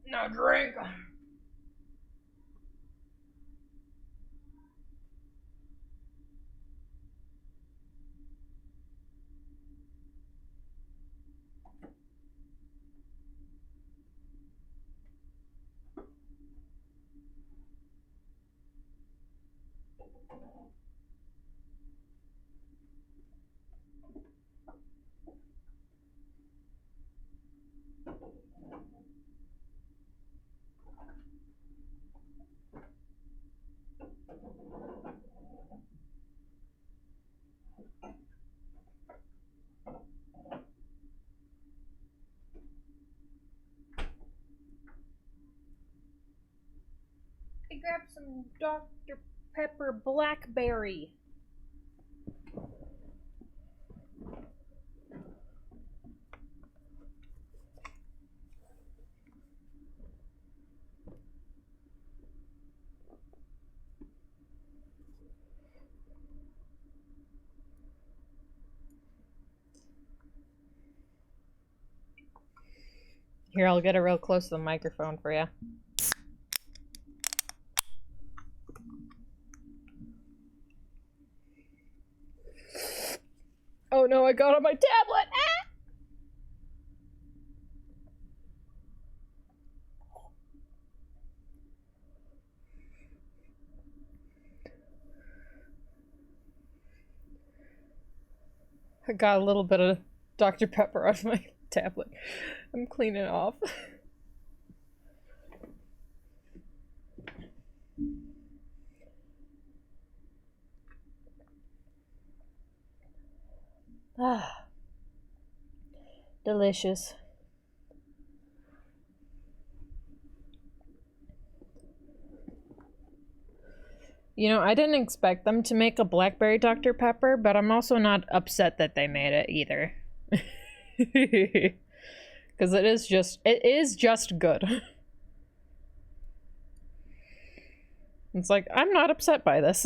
Now drink. I grabbed some Dr. Pepper Blackberry. Here, I'll get it real close to the microphone for you. Oh no, I got on my tablet! Ah! I got a little bit of Dr. Pepper on my tablet. I'm cleaning it off. Ah. Delicious. You know, I didn't expect them to make a blackberry Dr. Pepper, but I'm also not upset that they made it either. Because it is just good. It's like, I'm not upset by this.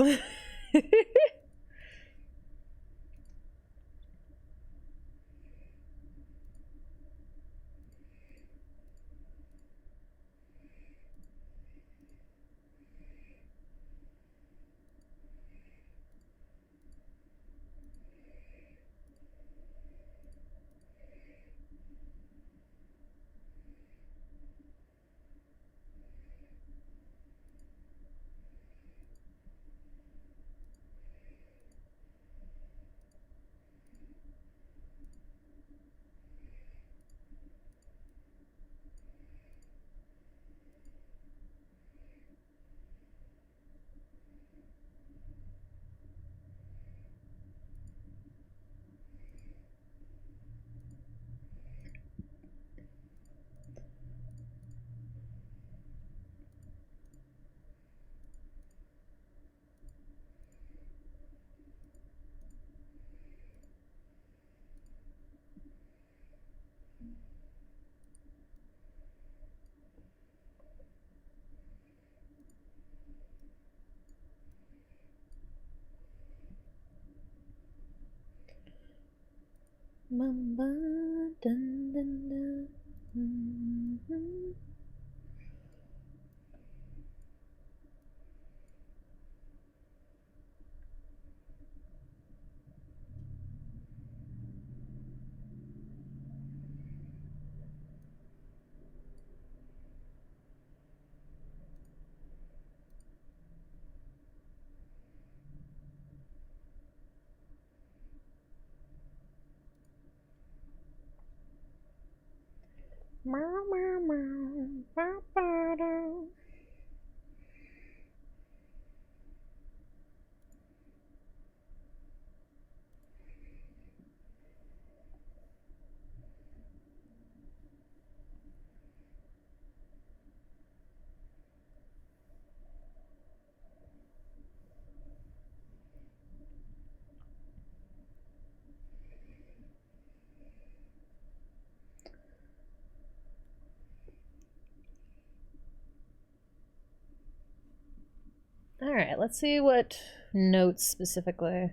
Alright, let's see what notes specifically.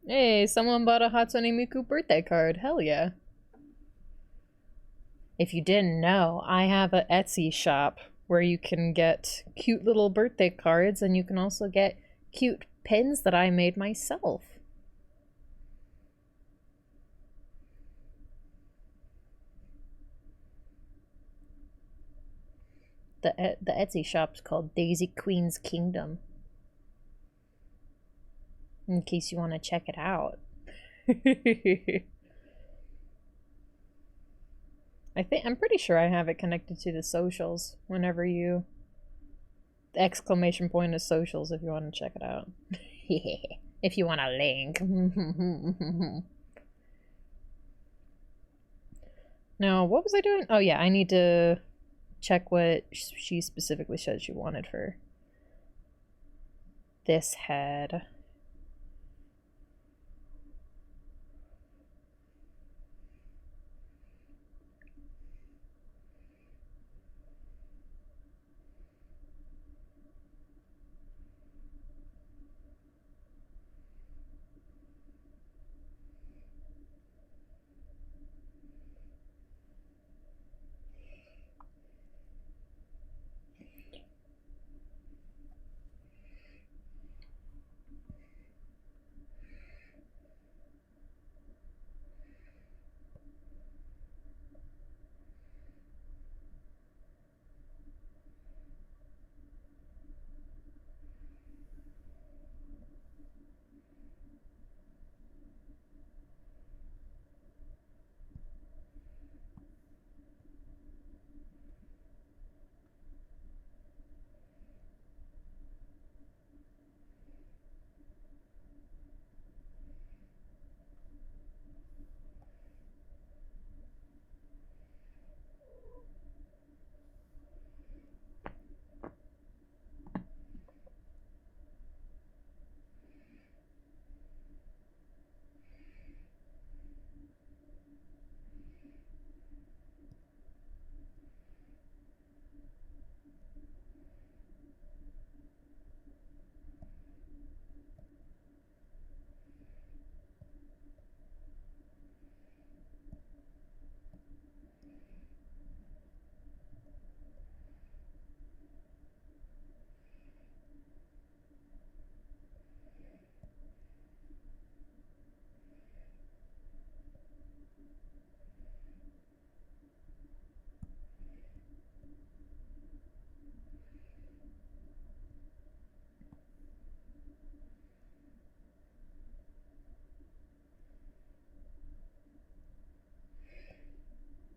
Hey, someone bought a Hatsune Miku birthday card. Hell yeah. If you didn't know, I have an Etsy shop where you can get cute little birthday cards, and you can also get cute pins that I made myself. The Etsy shop's called Daisy Queen's Kingdom. In case you want to check it out. I'm pretty sure I have it connected to the socials whenever you... The exclamation point is socials if you want to check it out. If you want a link. Now, what was I doing? Oh yeah, I need to check what she specifically said she wanted for this head.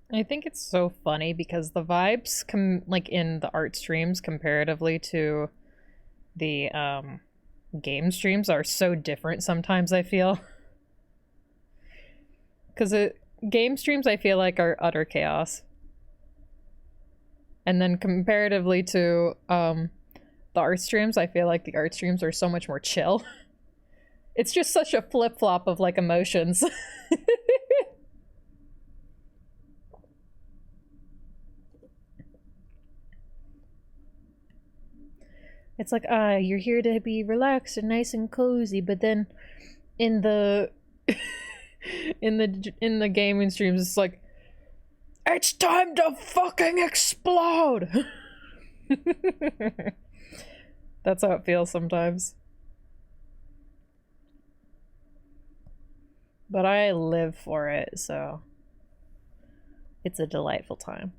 I think it's so funny because the vibes like in the art streams comparatively to the game streams are so different sometimes, I feel. Because game streams I feel like are utter chaos. And then comparatively to the art streams, I feel like the art streams are so much more chill. It's just such a flip-flop of like emotions. It's like, you're here to be relaxed and nice and cozy, but then in the in the gaming streams it's like, it's time to fucking explode. That's how it feels sometimes. But I live for it, so it's a delightful time.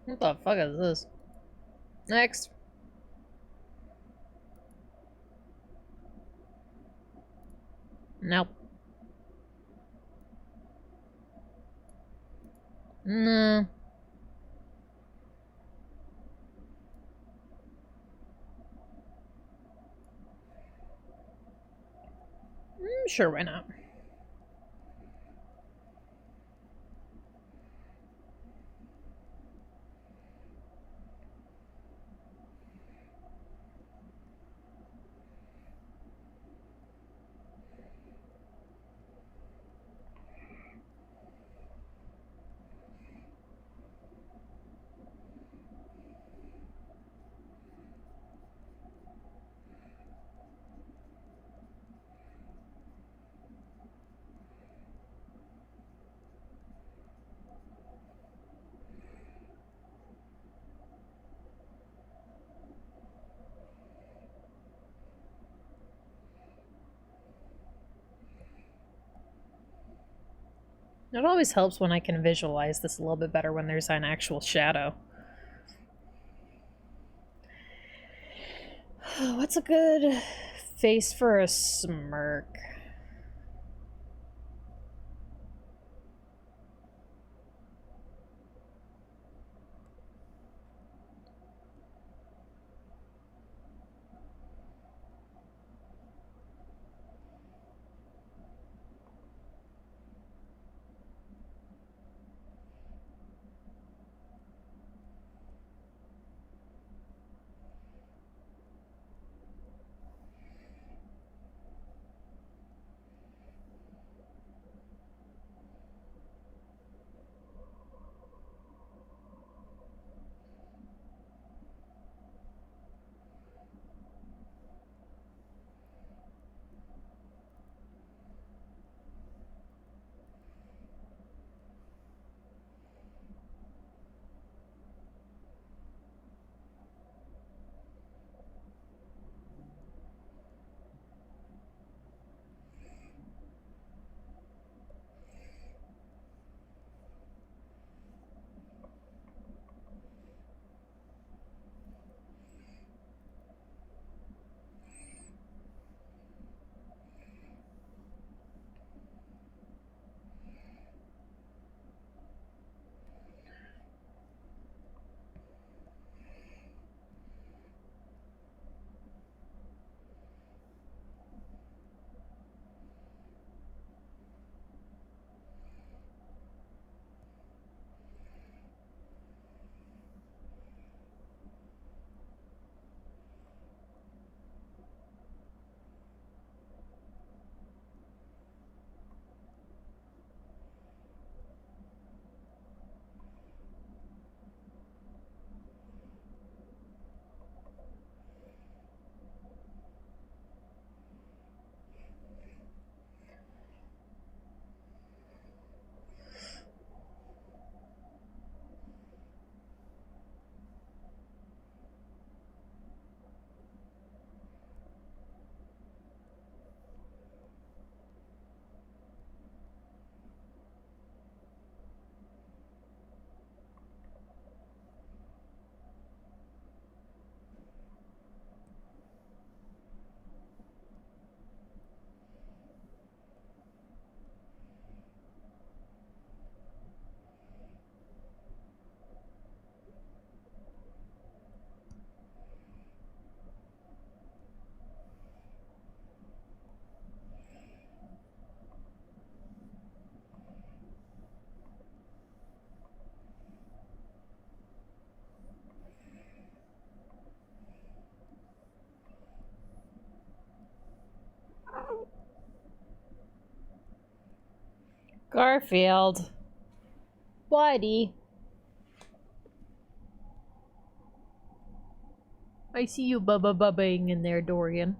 What the fuck is this? Next. Nope. No. Sure, why not? It always helps when I can visualize this a little bit better when there's an actual shadow. What's a good face for a smirk? Garfield. Buddy. I see you bubba-bubbing in there, Dorian.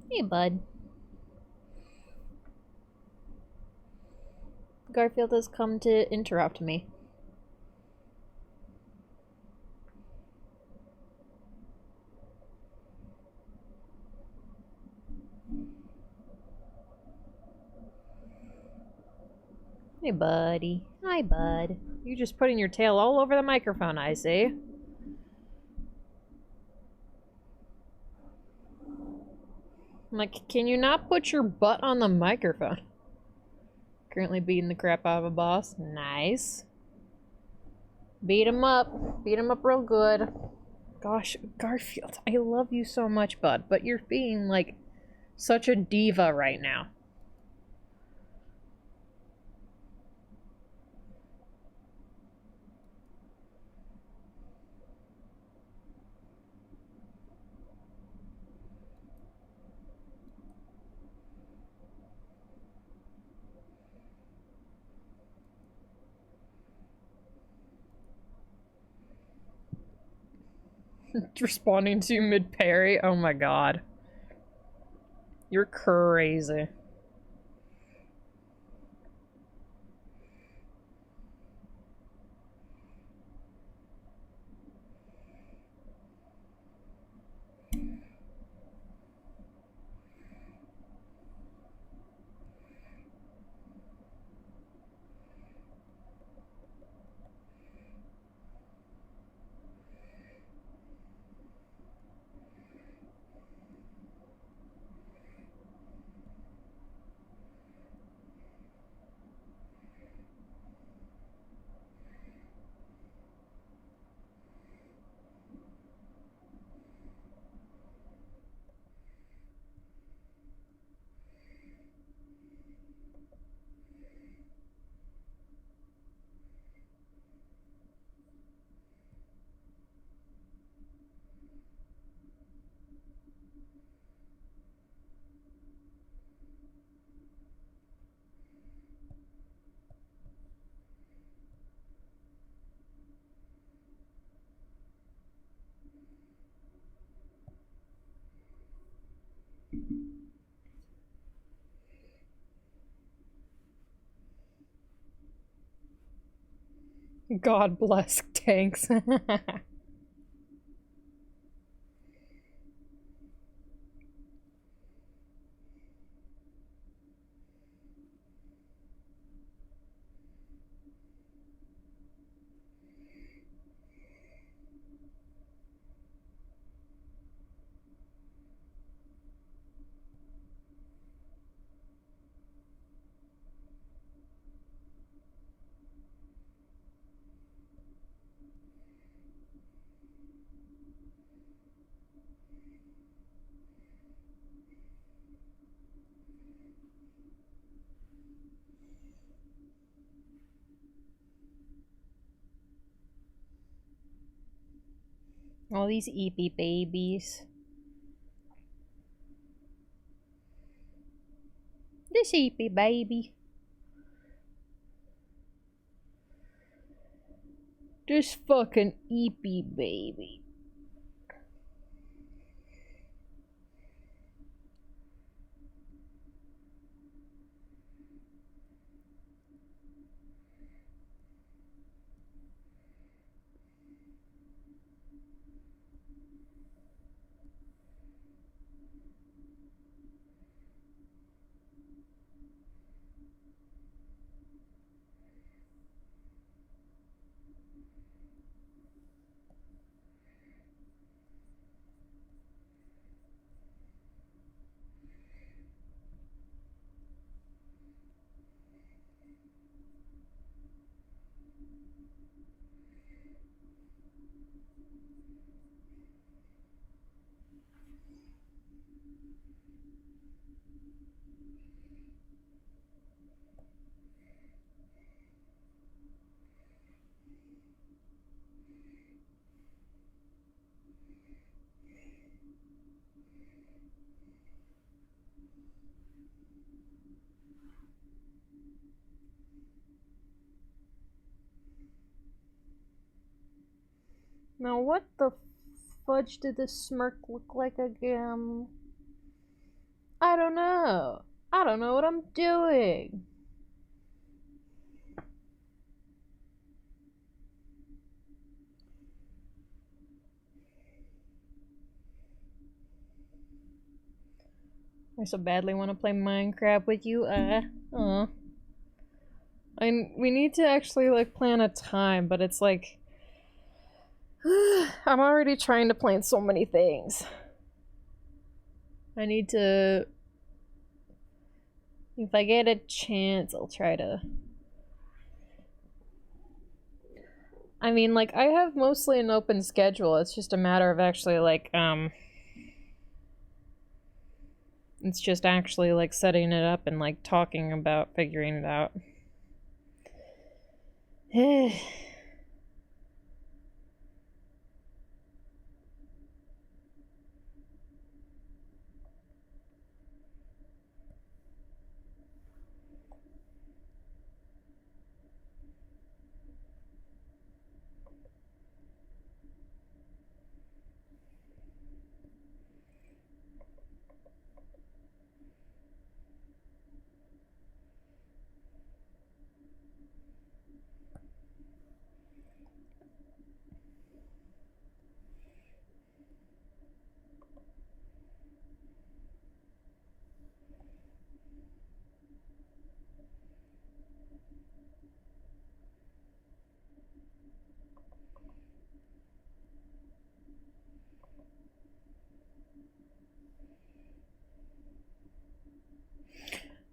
Hey, bud. Garfield has come to interrupt me. Hey, buddy. Hi, bud. You're just putting your tail all over the microphone, I see. I'm like, can you not put your butt on the microphone? Currently beating the crap out of a boss. Nice. Beat him up. Beat him up real good. Gosh, Garfield, I love you so much, bud, but you're being, like, such a diva right now. Responding to mid-parry? Oh my god. You're crazy. God bless tanks. All these eepy babies. This eepy baby. This fucking eepy baby. Now what the fudge did this smirk look like again? I don't know. I don't know what I'm doing. I so badly want to play Minecraft with you. We need to actually like plan a time, but it's like I'm already trying to plan so many things. I need to. If I get a chance, I'll try to. I mean, like, I have mostly an open schedule. It's just a matter of actually, like, it's just actually, like, setting it up and, like, talking about figuring it out.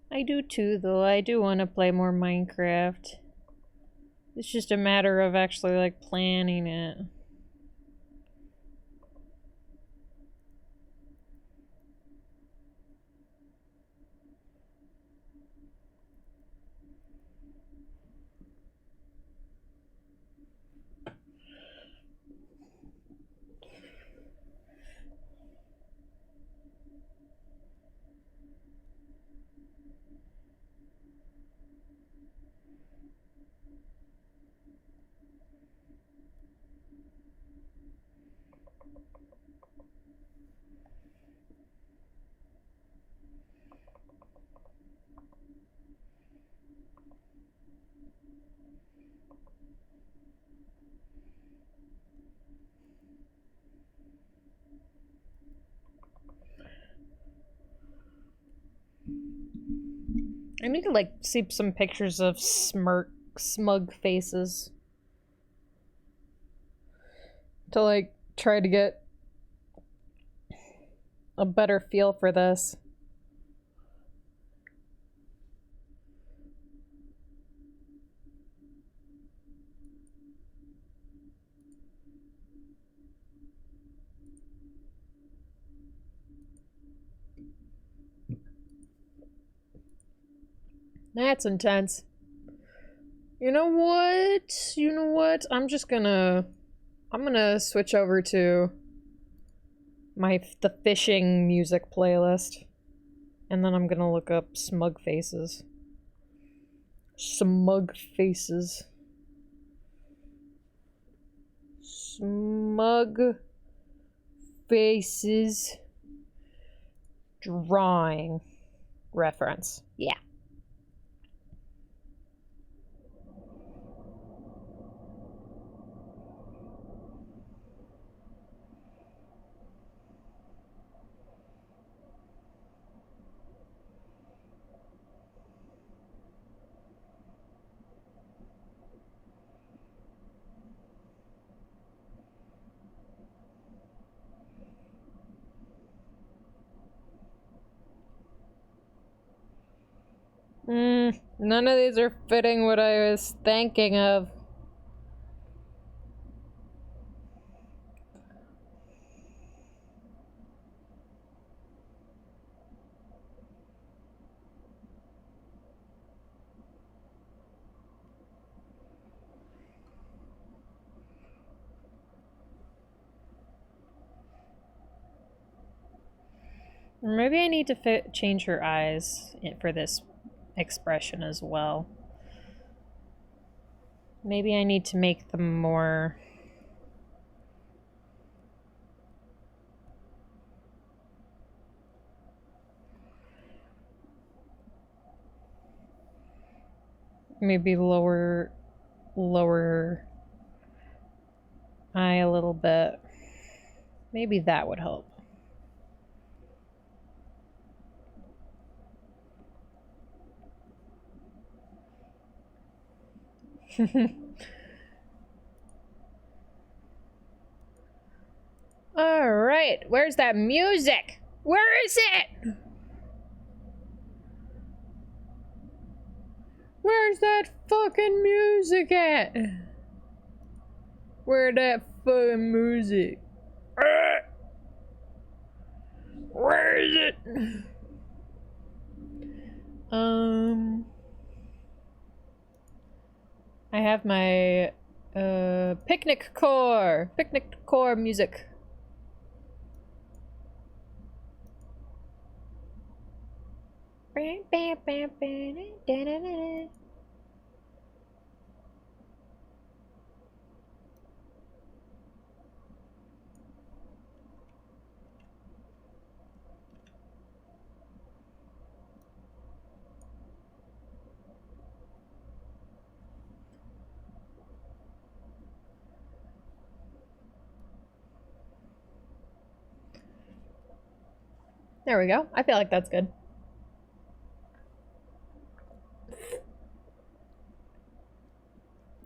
I do too, though. I do want to play more Minecraft. It's just a matter of actually, like, planning it. I need to, like, see some pictures of smug faces. To, like, try to get a better feel for this. That's intense. You know what? You know what? I'm gonna switch over to the fishing music playlist. And then I'm gonna look up smug faces. Smug faces. Smug faces. Drawing reference. Yeah. None of these are fitting what I was thinking of. Maybe I need to change her eyes for this expression as well. Maybe I need to make them more... Maybe lower eye a little bit. Maybe that would help. All right, where's that music? Where is it? Where's that fucking music at? Where that fucking music? Where is it? I have my picnic core music. There we go. I feel like that's good.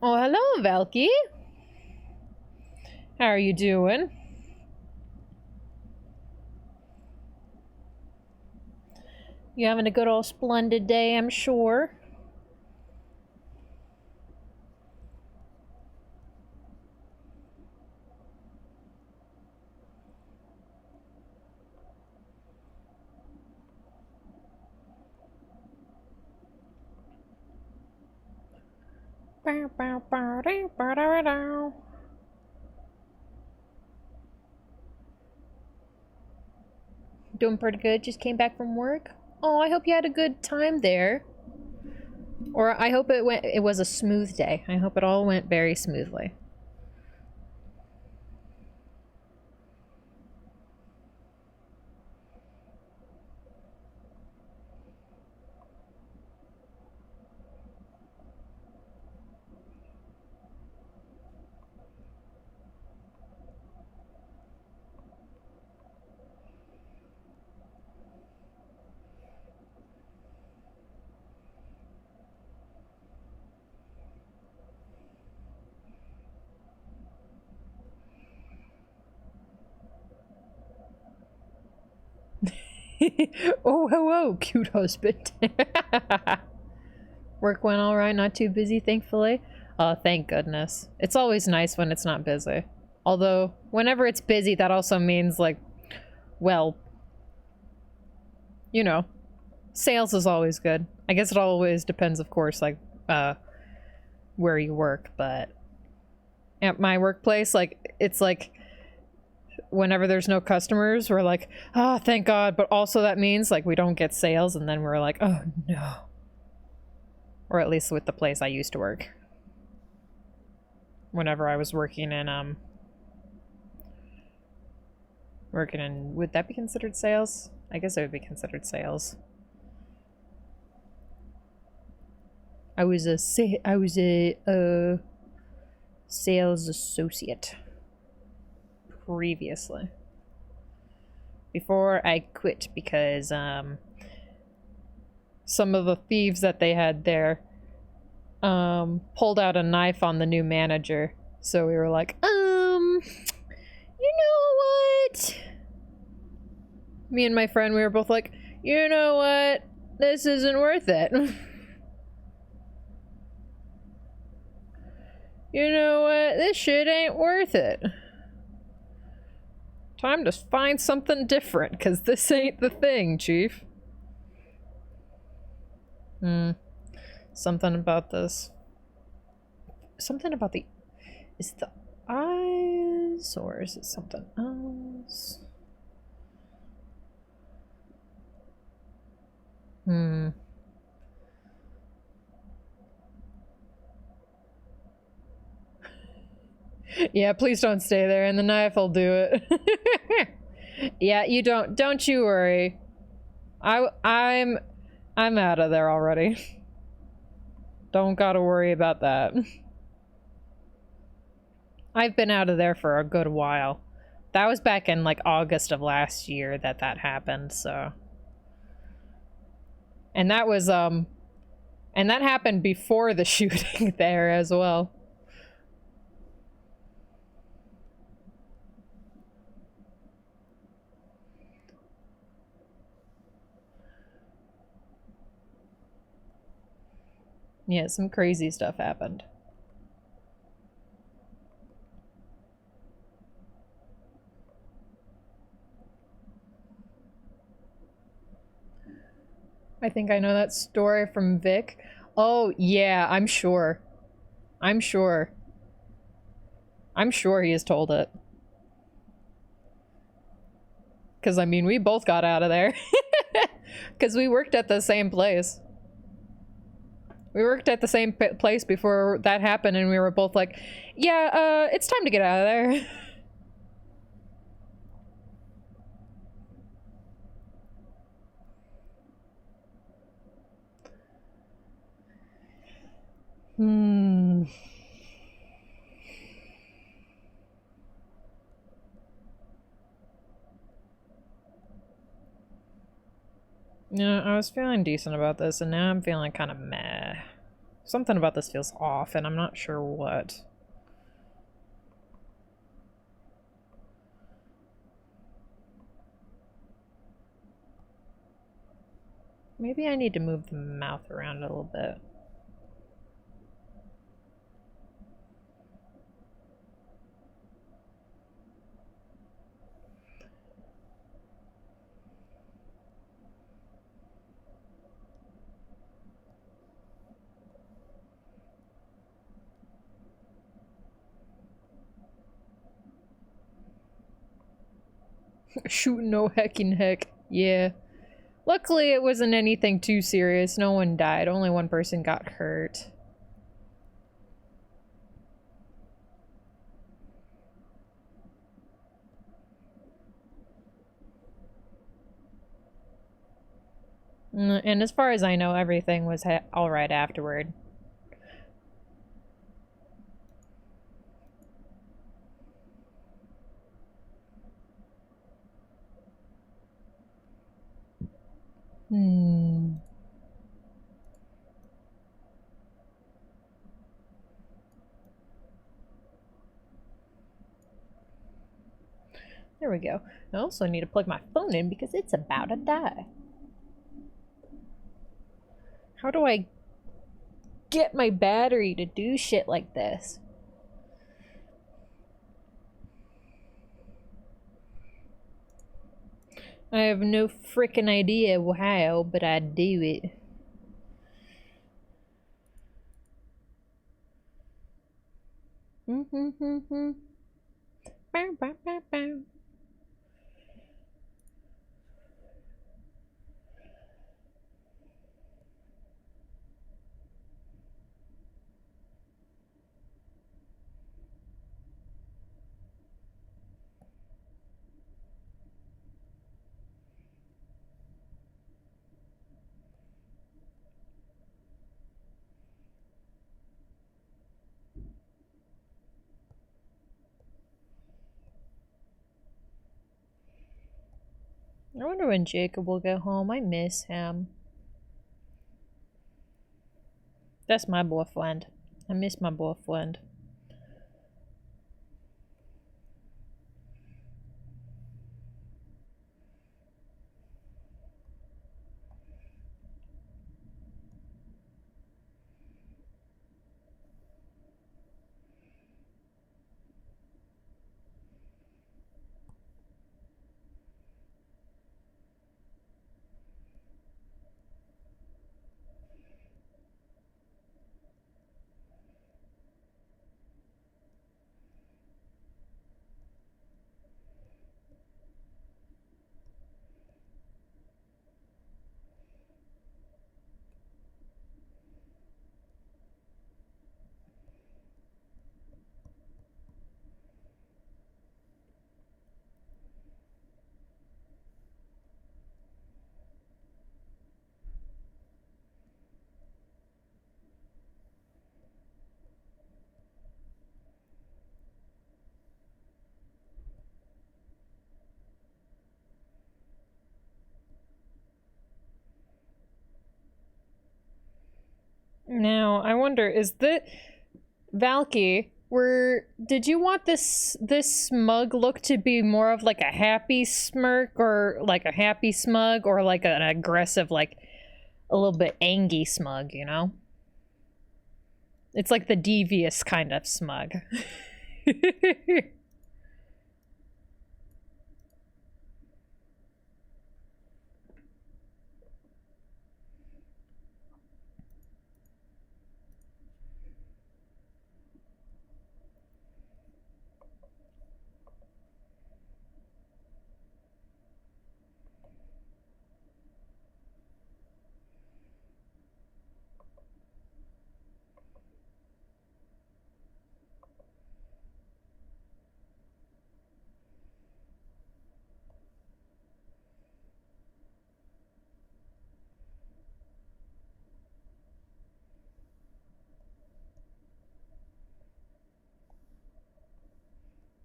Oh, hello, Velky. How are you doing? You having a good old splendid day, I'm sure. Doing pretty good. Just came back from work. Oh, I hope you had a good time there. Or I hope it was a smooth day. I hope it all went very smoothly. Oh, hello, cute husband. Work went all right, not too busy, thankfully. Oh, thank goodness. It's always nice when it's not busy. Although, whenever it's busy, that also means, like, well, you know, sales is always good. I guess it always depends, of course, like, where you work, but at my workplace, like, it's like, whenever there's no customers, we're like, oh, thank God, but also that means, like, we don't get sales, and then we're like, oh, no. Or at least with the place I used to work. Whenever I was working in, would that be considered sales? I guess it would be considered sales. I was a sales associate previously. Before I quit because, some of the thieves that they had there, pulled out a knife on the new manager. So we were like, you know what? Me and my friend, we were both like, you know what? This isn't worth it. You know what? This shit ain't worth it. Time to find something different, because this ain't the thing, Chief. Something about this. Something about the... Is it the eyes, or is it something else? Yeah, please don't stay there, and the knife will do it. Yeah, you don't you worry. I'm out of there already. Don't gotta worry about that. I've been out of there for a good while. That was back in like August of last year that happened, so. And that was and that happened before the shooting there as well. Yeah, some crazy stuff happened. I think I know that story from Vic. Oh, yeah, I'm sure. I'm sure. I'm sure he has told it. Because, I mean, we both got out of there. Because we worked at the same place. We worked at the same place before that happened, and we were both like, yeah, it's time to get out of there. Hmm. Yeah, I was feeling decent about this, and now I'm feeling kind of meh. Something about this feels off, and I'm not sure what. Maybe I need to move the mouth around a little bit. Shoot no heckin' heck. Yeah. Luckily, it wasn't anything too serious. No one died. Only one person got hurt. And as far as I know, everything was alright afterward. Hmm. There we go. I also need to plug my phone in because it's about to die. How do I get my battery to do shit like this? I have no freaking idea how, but I do it. Bow, bow, bow, bow. I wonder when Jacob will get home. I miss him. That's my boyfriend. I miss my boyfriend. Now, I wonder, is the Valky, did you want this smug look to be more of like a happy smirk, or like a happy smug, or like an aggressive, like a little bit angy smug, you know? It's like the devious kind of smug.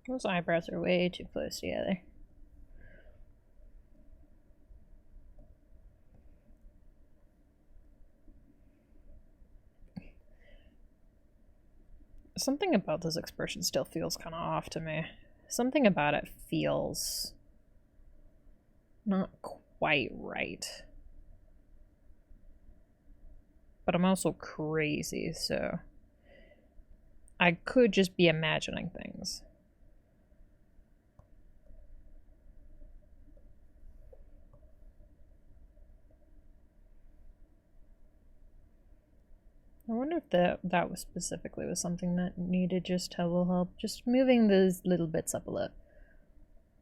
Those eyebrows are way too close together. Something about this expression still feels kind of off to me. Something about it feels not quite right. But I'm also crazy, so I could just be imagining things. I wonder if that was specifically something that needed just a little help. Just moving those little bits up a little.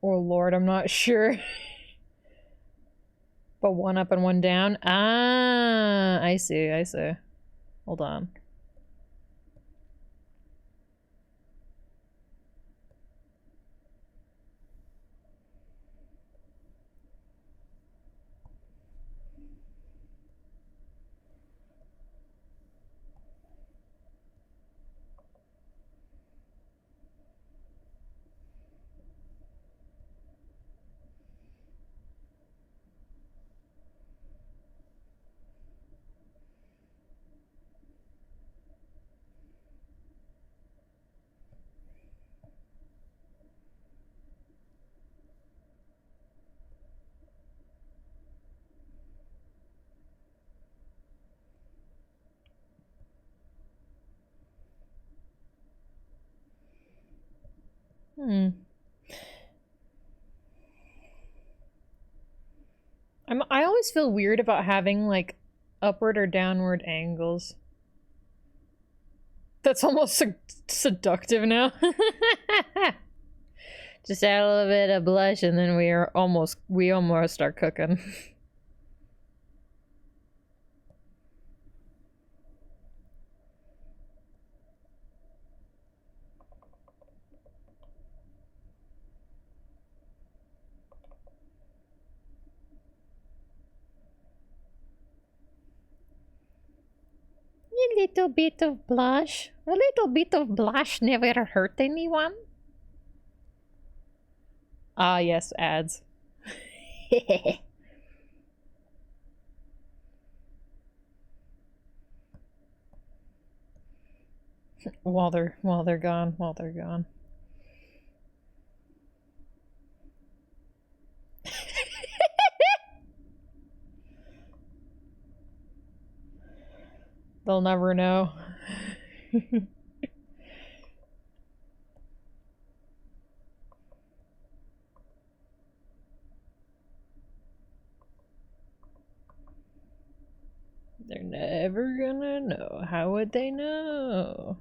Oh Lord, I'm not sure. But one up and one down? Ah, I see, I see. Hold on. I always feel weird about having, like, upward or downward angles. That's almost seductive now. Just add a little bit of blush and then we almost are cooking. A little bit of blush. A little bit of blush never hurt anyone. Ah, yes, ads. while they're gone. They'll never know. They're never gonna know. How would they know?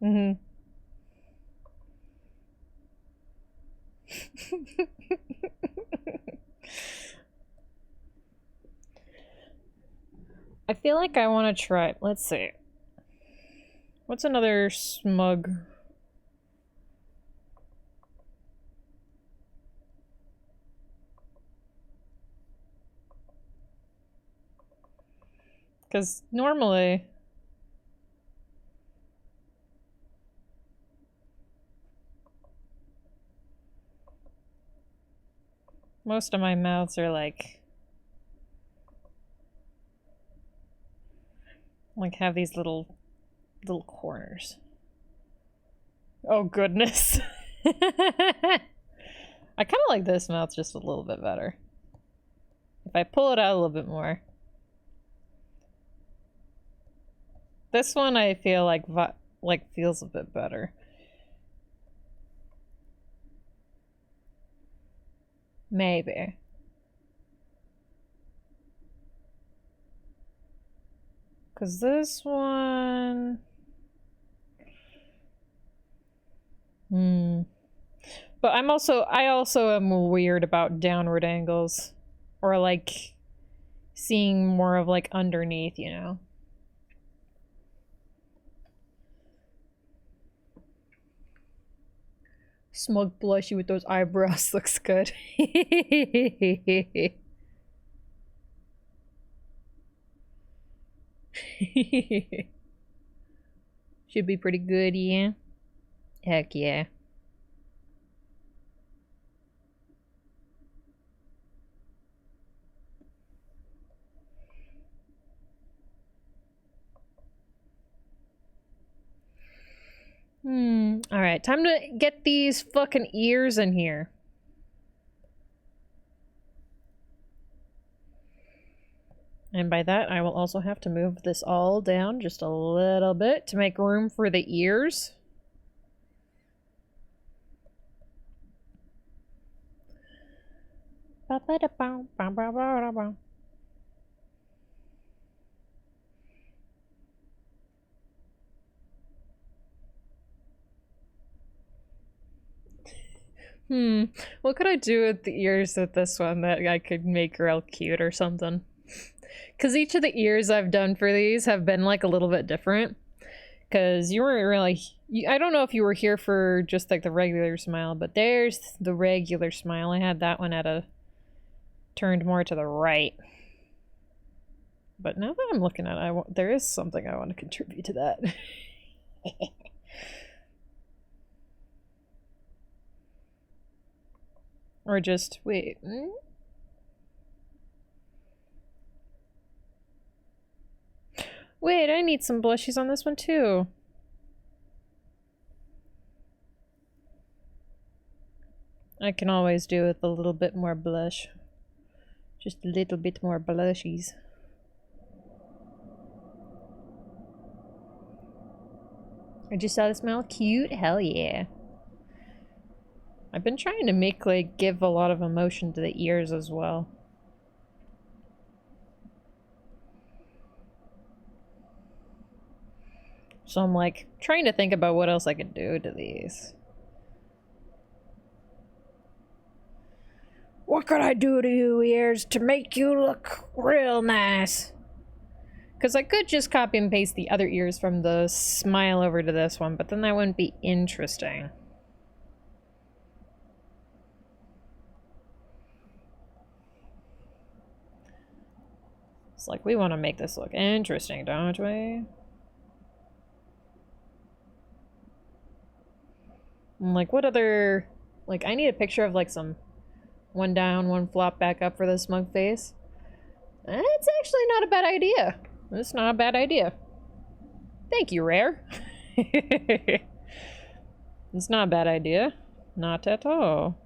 Mm-hmm. I feel like I want to try. Let's see. What's another smug? Because normally... most of my mouths are like have these little corners. Oh goodness. I kind of like this mouth just a little bit better. If I pull it out a little bit more. This one I feel like feels a bit better. Maybe. Cause this one... But I also am weird about downward angles. Or like seeing more of like underneath, you know? Smug blushy with those eyebrows looks good. Should be pretty good, yeah? Heck yeah. Alright, time to get these fucking ears in here. And by that, I will also have to move this all down just a little bit to make room for the ears. What could I do with the ears with this one that I could make real cute or something? Because each of the ears I've done for these have been like a little bit different. Because you weren't really... I don't know if you were here for just like the regular smile, but there's the regular smile. I had that one at a... turned more to the right. But now that I'm looking at it, there is something I want to contribute to that. Or just... wait... Wait, I need some blushies on this one too. I can always do with a little bit more blush. Just a little bit more blushies. I just saw this smell cute. Hell yeah. I've been trying to make, like, give a lot of emotion to the ears as well. So I'm, like, trying to think about what else I could do to these. What could I do to you, ears, to make you look real nice? Because I could just copy and paste the other ears from the smile over to this one, but then that wouldn't be interesting. It's like, we want to make this look interesting, don't we? And like, what other... like, I need a picture of, like, some... one down, one flop back up for the smug face. It's actually not a bad idea. It's not a bad idea. Thank you, Rare. It's not a bad idea. Not at all.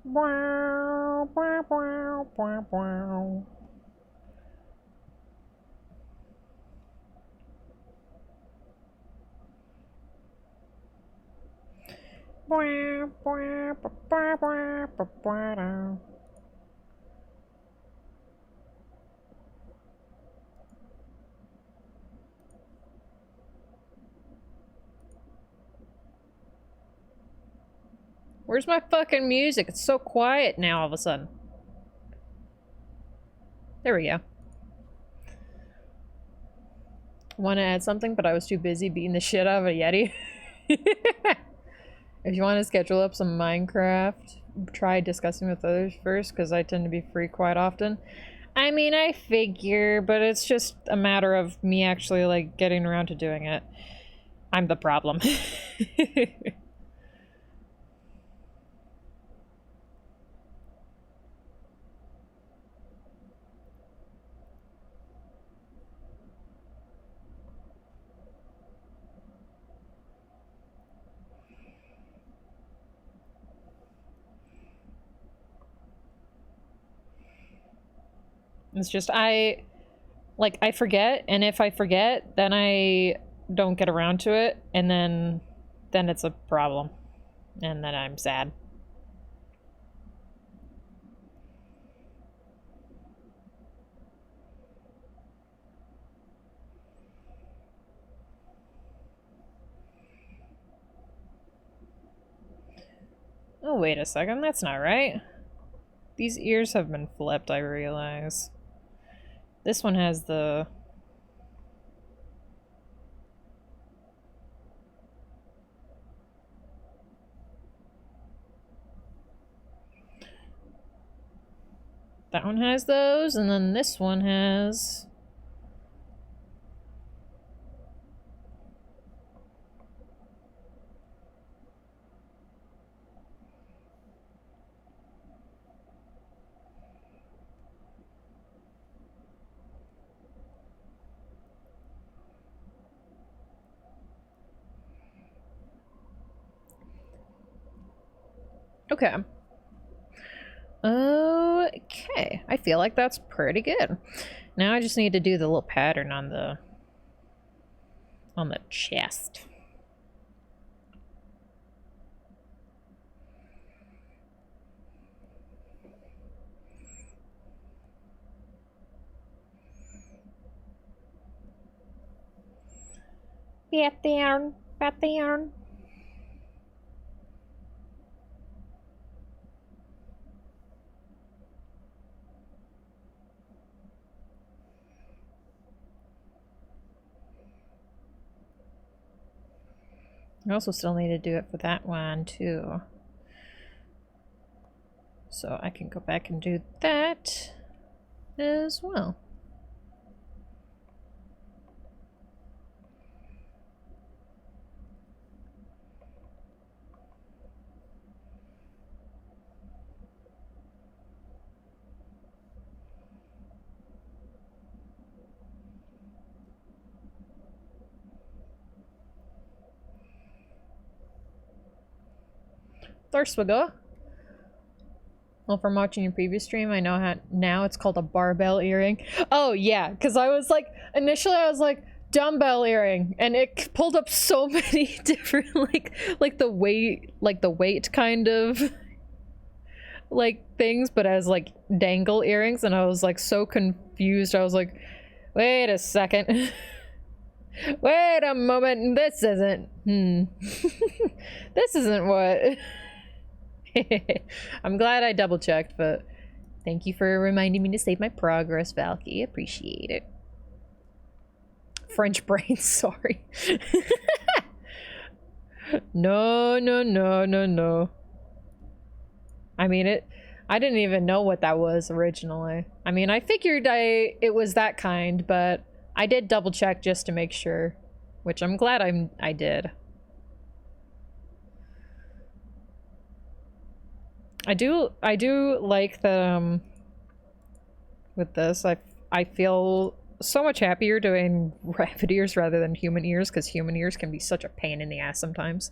Wow, wow, wow, wow, wow. Where's my fucking music? It's so quiet now all of a sudden. There we go. want to add something, but I was too busy beating the shit out of a Yeti. If you want to schedule up some Minecraft, try discussing with others first, because I tend to be free quite often. I mean, I figure, but it's just a matter of me actually, like, getting around to doing it. I'm the problem. It's just, I forget, and if I forget, then I don't get around to it, and then it's a problem. And then I'm sad. Oh, wait a second, that's not right. These ears have been flipped, I realize. This one has the... That one has those, and then this one has... Okay. Okay. I feel like that's pretty good. Now I just need to do the little pattern on the chest. Pattern. I also still need to do it for that one, too. So I can go back and do that as well. Thirstwiggle. Well, from watching your previous stream, I know how now it's called a barbell earring. Oh yeah, because I was like, initially I was like, dumbbell earring, and it pulled up so many different like the weight kind of like things, but as like dangle earrings, and I was like so confused. I was like, wait a second. Wait a moment, this isn't this isn't what. I'm glad I double checked, but thank you for reminding me to save my progress, Valky. Appreciate it. French brains, sorry. No. I mean, I didn't even know what that was originally. I mean, I figured it was that kind, but I did double check just to make sure, which I'm glad I did. I do like that, with this, I feel so much happier doing rabbit ears rather than human ears, because human ears can be such a pain in the ass sometimes.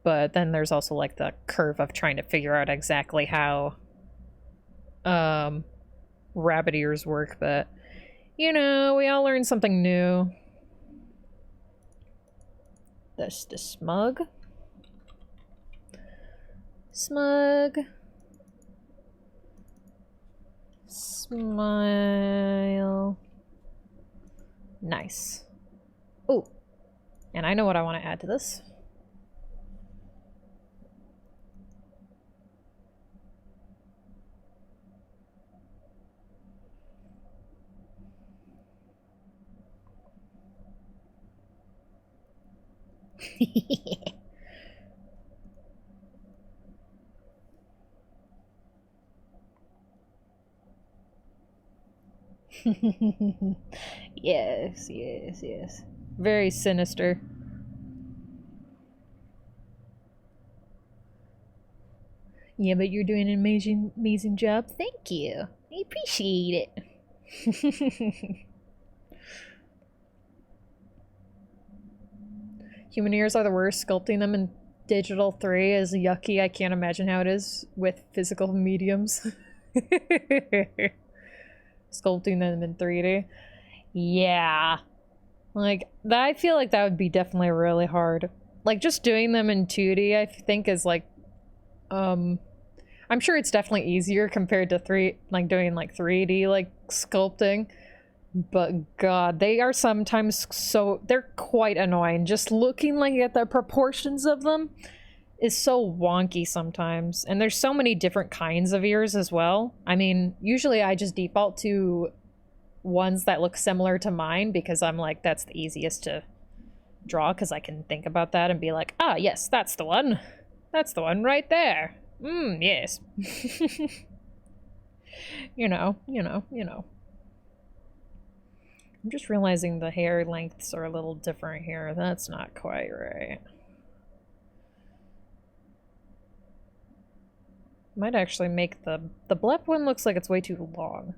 But then there's also, like, the curve of trying to figure out exactly how, rabbit ears work, but, you know, we all learn something new. That's the smug. Smile. Nice. Oh, and I know what I want to add to this. Yes, yes, yes. Very sinister. Yeah, but you're doing an amazing job. Thank you. I appreciate it. Human ears are the worst. Sculpting them in digital 3 is yucky. I can't imagine how it is with physical mediums. Sculpting them in 3D. Yeah. Like, I feel like that would be definitely really hard. Like, just doing them in 2D, I think, is like, I'm sure it's definitely easier compared to doing like 3D, like, sculpting. But God, they are sometimes they're quite annoying. Just looking like at the proportions of them is so wonky sometimes. And there's so many different kinds of ears as well. I mean, usually I just default to ones that look similar to mine because I'm like, that's the easiest to draw because I can think about that and be like, ah, yes, that's the one. That's the one right there. Yes. You know. I'm just realizing the hair lengths are a little different here. That's not quite right. Might actually make the blep one looks like it's way too long.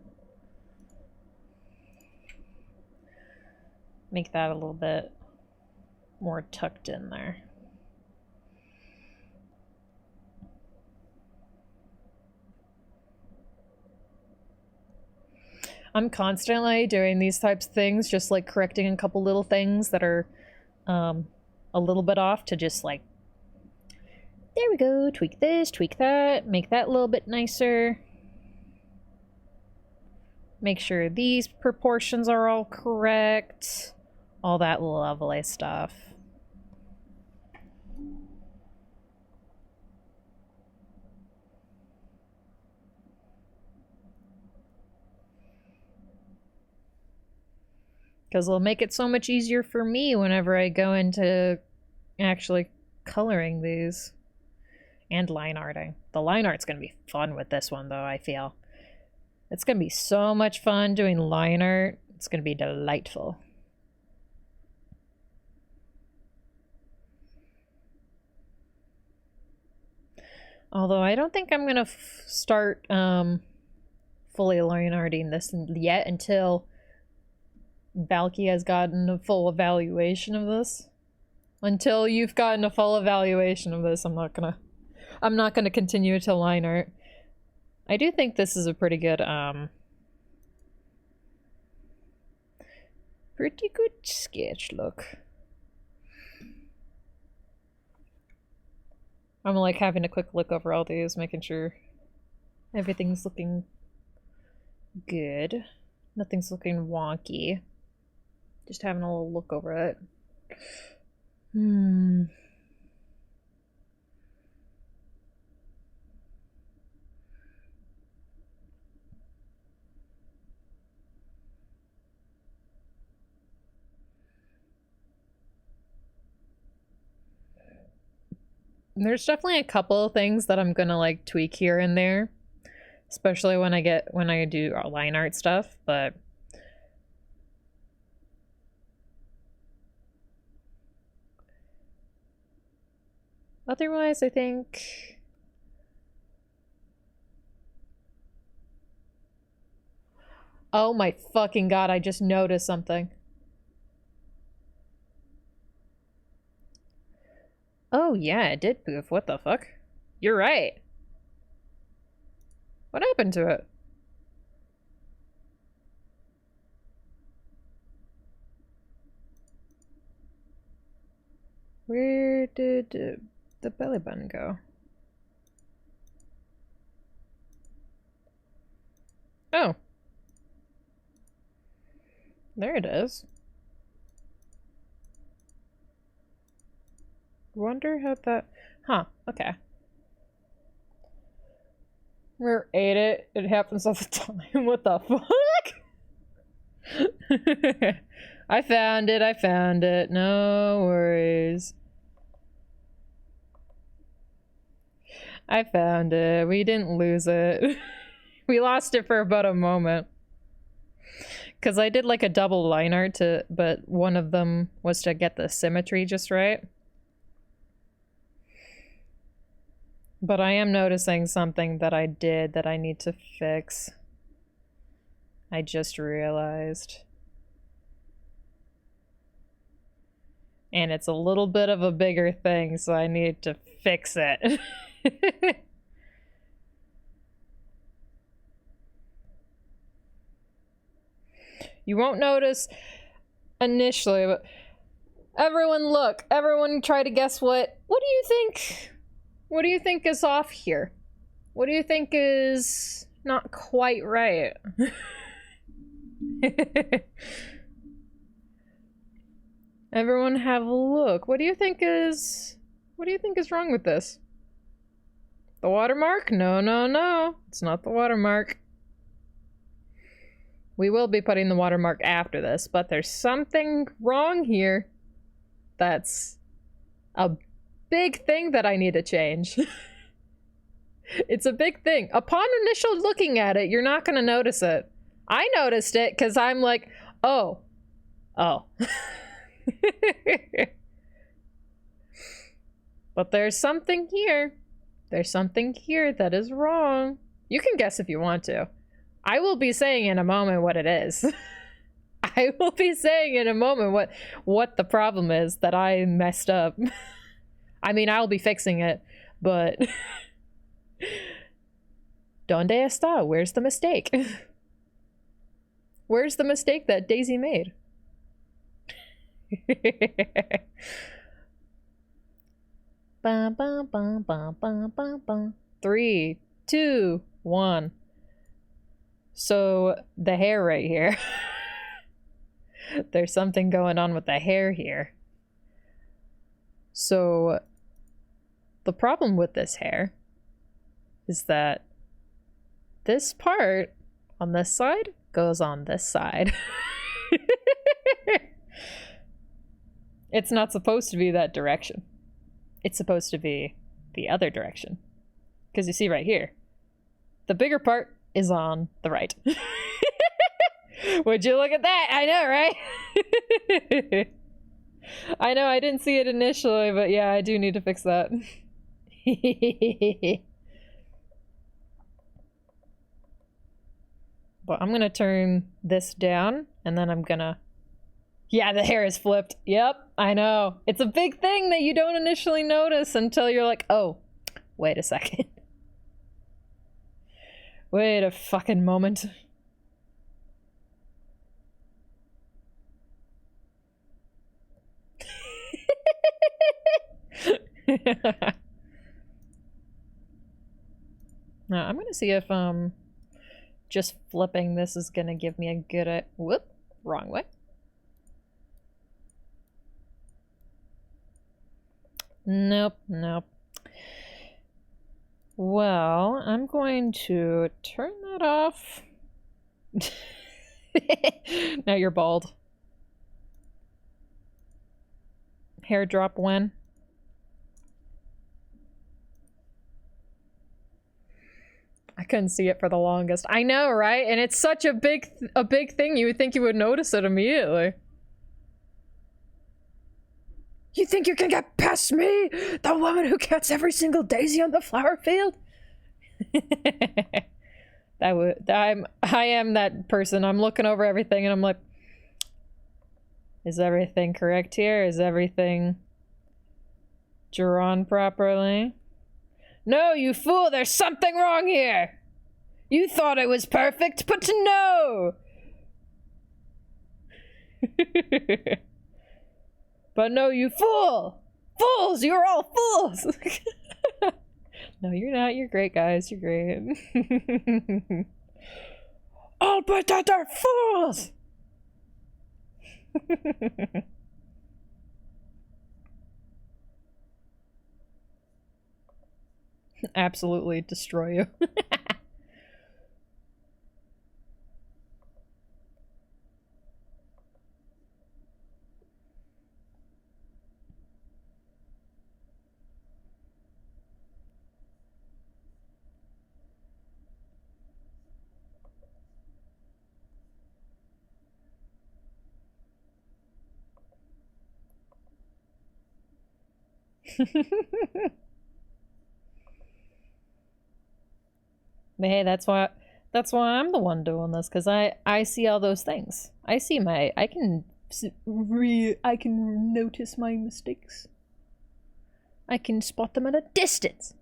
Make that a little bit more tucked in there. I'm constantly doing these types of things, just like correcting a couple little things that are a little bit off to just like, there we go, tweak this, tweak that, make that a little bit nicer. Make sure these proportions are all correct. All that lovely stuff. Because it'll make it so much easier for me whenever I go into actually coloring these. And line arting. The line art's going to be fun with this one, though, I feel. It's going to be so much fun doing line art. It's going to be delightful. Although I don't think I'm going to start fully line arting this yet until Valky has gotten a full evaluation of this. Until you've gotten a full evaluation of this, I'm not gonna continue to line art. I do think this is a pretty good sketch look. I'm like having a quick look over all these, making sure everything's looking good. Nothing's looking wonky. Just having a little look over it. There's definitely a couple of things that I'm gonna like tweak here and there, especially when I do line art stuff, but otherwise I think oh my fucking God, I just noticed something. Oh yeah, it did poof. What the fuck? You're right. What happened to it? Where did the belly button go? Oh. There it is. Wonder how that... Huh, okay. Where ate it? It happens all the time. What the fuck? I found it. No worries. I found it. We didn't lose it. We lost it for about a moment. Because I did like a double line art but one of them was to get the symmetry just right. But I am noticing something that I did that I need to fix. I just realized. And it's a little bit of a bigger thing, so I need to fix it. You won't notice initially, but everyone look. Everyone try to guess what do you think? What do you think is off here? What do you think is not quite right? Everyone have a look. What do you think is wrong with this? The watermark? No, no, no. It's not the watermark. We will be putting the watermark after this, but there's something wrong here. That's a big thing that I need to change. It's a big thing. Upon initial looking at it, you're not going to notice it. I noticed it because I'm like, oh. But there's something here. There's something here that is wrong. You can guess if you want to. I will be saying in a moment what it is. I will be saying in a moment what the problem is that I messed up. I mean, I'll be fixing it, but... Donde está? Where's the mistake? Where's the mistake that Daisy made? Ba, ba, ba, ba, ba, ba, ba. 3, 2, 1. So, the hair right here. There's something going on with the hair here. So, the problem with this hair is that this part on this side goes on this side. It's not supposed to be that direction. It's supposed to be the other direction. Because you see right here, the bigger part is on the right. Would you look at that? I know, right? I know, I didn't see it initially, but yeah, I do need to fix that. But I'm gonna turn this down, and then I'm gonna... Yeah, the hair is flipped. Yep, I know. It's a big thing that you don't initially notice until you're like, oh, wait a second. Wait a fucking moment. Now, I'm gonna see if just flipping this is gonna give me a good whoop, wrong way. Nope, nope. Well, I'm going to turn that off. Now you're bald. Hair drop when? I couldn't see it for the longest. I know, right? And it's such a big thing. You would think you would notice it immediately. You think you can get past me? The woman who counts every single daisy on the flower field? I am that person. I'm looking over everything and I'm like, is everything correct here? Is everything drawn properly? No, you fool, there's something wrong here. You thought it was perfect, but no. But no, you fool! Fools! You're all fools! No, you're not. You're great, guys. You're great. All but that are fools! Absolutely destroy you. But hey, that's why I'm the one doing this, because I see all those things. I can notice my mistakes. I can spot them at a distance.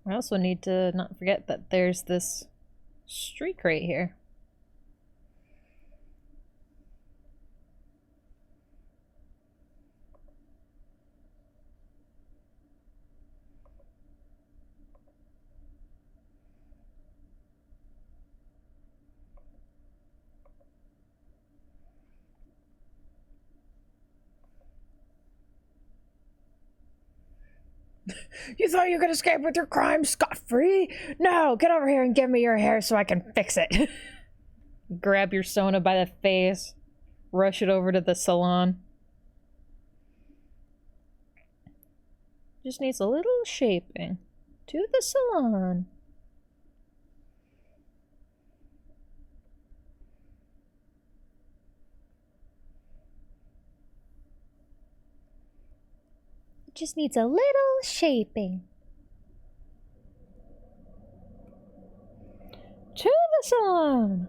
I also need to not forget that there's this streak right here. You thought you could escape with your crime scot-free? No, get over here and give me your hair so I can fix it. Grab your Sona by the face, rush it over to the salon. Just needs a little shaping. To the salon. It just needs a little shaping. To the salon.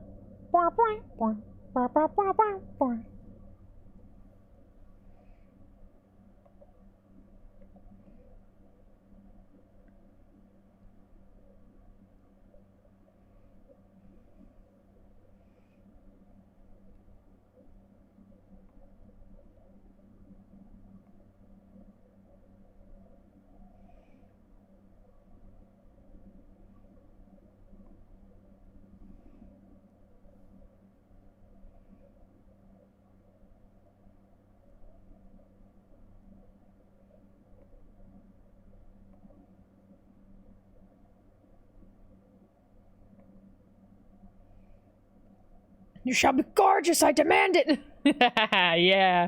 You shall be gorgeous, I demand it! Yeah.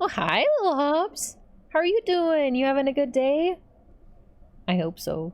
Oh, hi, little Hobbs. How are you doing? You having a good day? I hope so.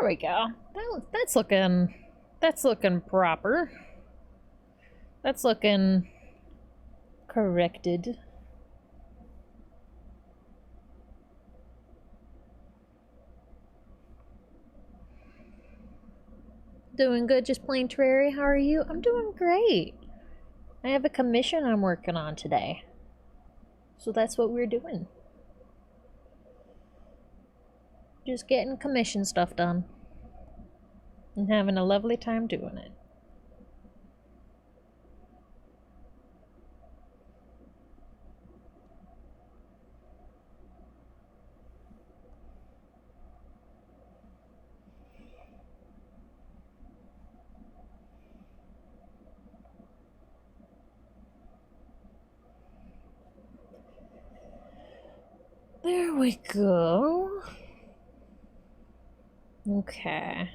There we go. That's looking proper. That's looking corrected. Doing good, just plain Terraria. How are you? I'm doing great. I have a commission I'm working on today. So that's what we're doing. Just getting commission stuff done. And having a lovely time doing it. There we go. Okay.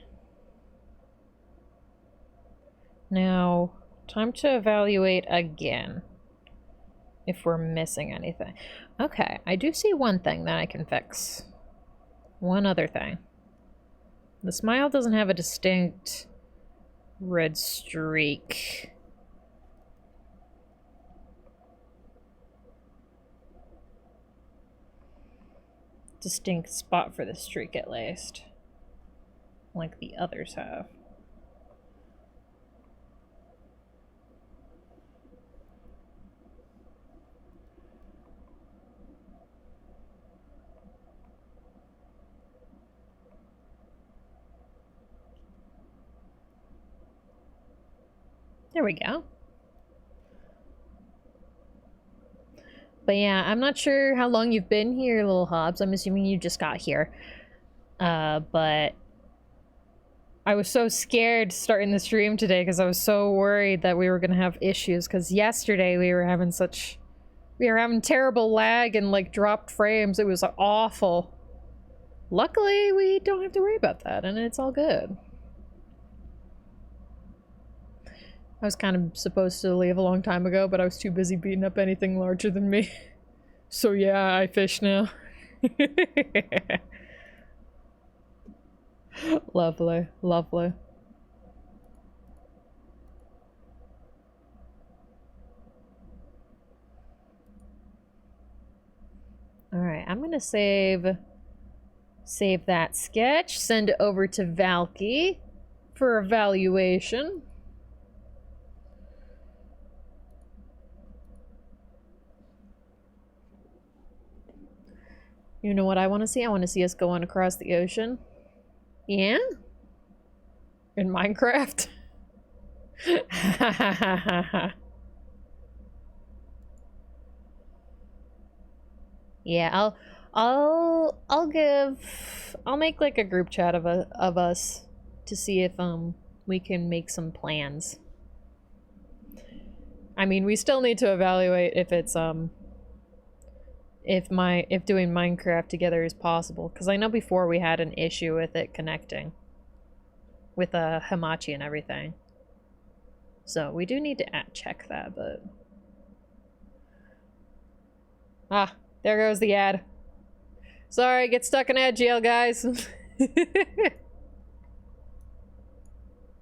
Now, time to evaluate again. If we're missing anything. Okay, I do see one thing that I can fix. One other thing. The smile doesn't have a distinct red streak. Distinct spot for the streak, at least. Like the others have. There we go. But yeah, I'm not sure how long you've been here, little Hobbs. I'm assuming you just got here. But I was so scared starting the stream today because I was so worried that we were gonna have issues. Because yesterday we were having terrible lag and like dropped frames. It was awful. Luckily, we don't have to worry about that, and it's all good. I was kind of supposed to leave a long time ago, but I was too busy beating up anything larger than me. So yeah, I fish now. Lovely, lovely. Alright, I'm gonna save that sketch, send it over to Valky for evaluation. You know what I want to see? I want to see us going across the ocean. Yeah? In Minecraft? Yeah, I'll make like a group chat of us to see if we can make some plans. I mean, we still need to evaluate if it's if doing Minecraft together is possible, because I know before we had an issue with it connecting with Hamachi and everything. So we do need to check that, but ah, there goes the ad. Sorry, get stuck in ad jail, guys.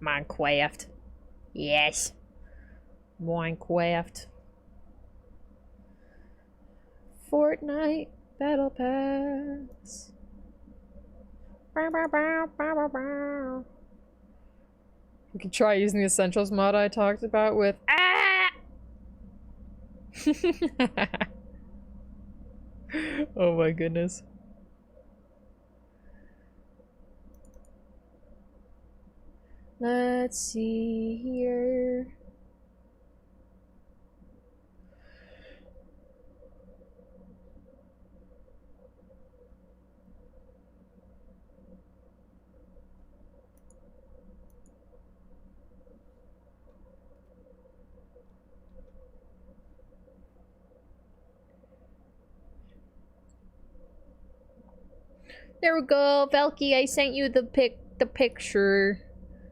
Minecraft. Yes. Minecraft. Fortnite Battle Pass. We could try using the Essentials mod I talked about with Oh my goodness. Let's see here. There we go, Valky, I sent you the picture.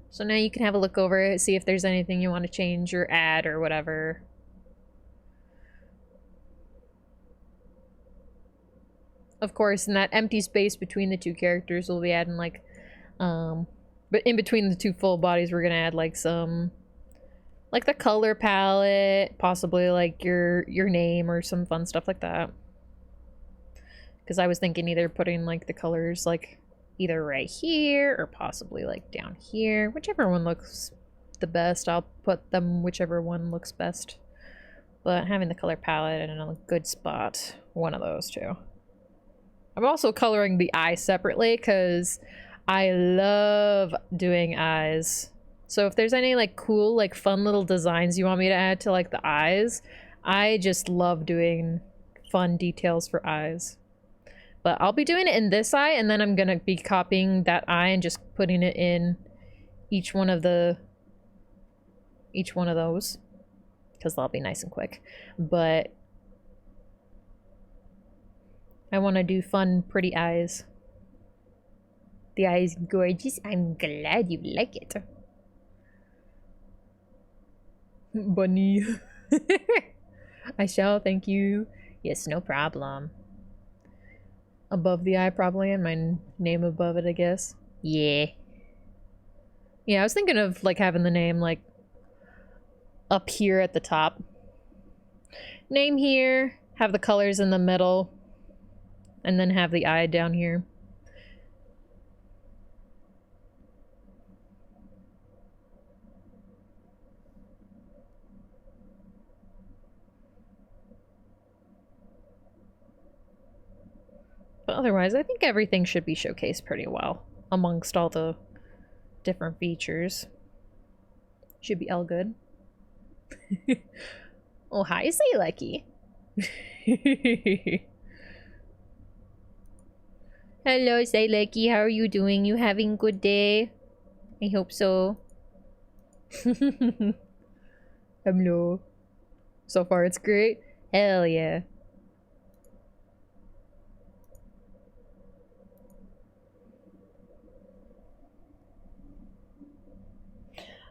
So now you can have a look over it, see if there's anything you want to change or add or whatever. Of course, in that empty space between the two characters, we'll be adding like, but in between the two full bodies, we're gonna add like some, like the color palette, possibly like your name or some fun stuff like that. Because I was thinking either putting like the colors like either right here or possibly like down here, whichever one looks the best. I'll put them whichever one looks best, but having the color palette in a good spot, one of those two. I'm also coloring the eyes separately because I love doing eyes. So if there's any like cool, like fun little designs you want me to add to like the eyes, I just love doing fun details for eyes. But I'll be doing it in this eye, and then I'm gonna be copying that eye and just putting it in each one of those, because that'll be nice and quick. But I want to do fun, pretty eyes. The eye is gorgeous. I'm glad you like it. Bunny. I shall, thank you. Yes, no problem. Above the eye, probably, and my name above it, I guess. Yeah. Yeah, I was thinking of, like, having the name, like, up here at the top. Name here, have the colors in the middle, and then have the eye down here. But otherwise, I think everything should be showcased pretty well amongst all the different features. Should be all good. Oh, hi, say Lucky. Hello, say Lucky. How are you doing? You having a good day? I hope so. Hello. So far, it's great. Hell yeah.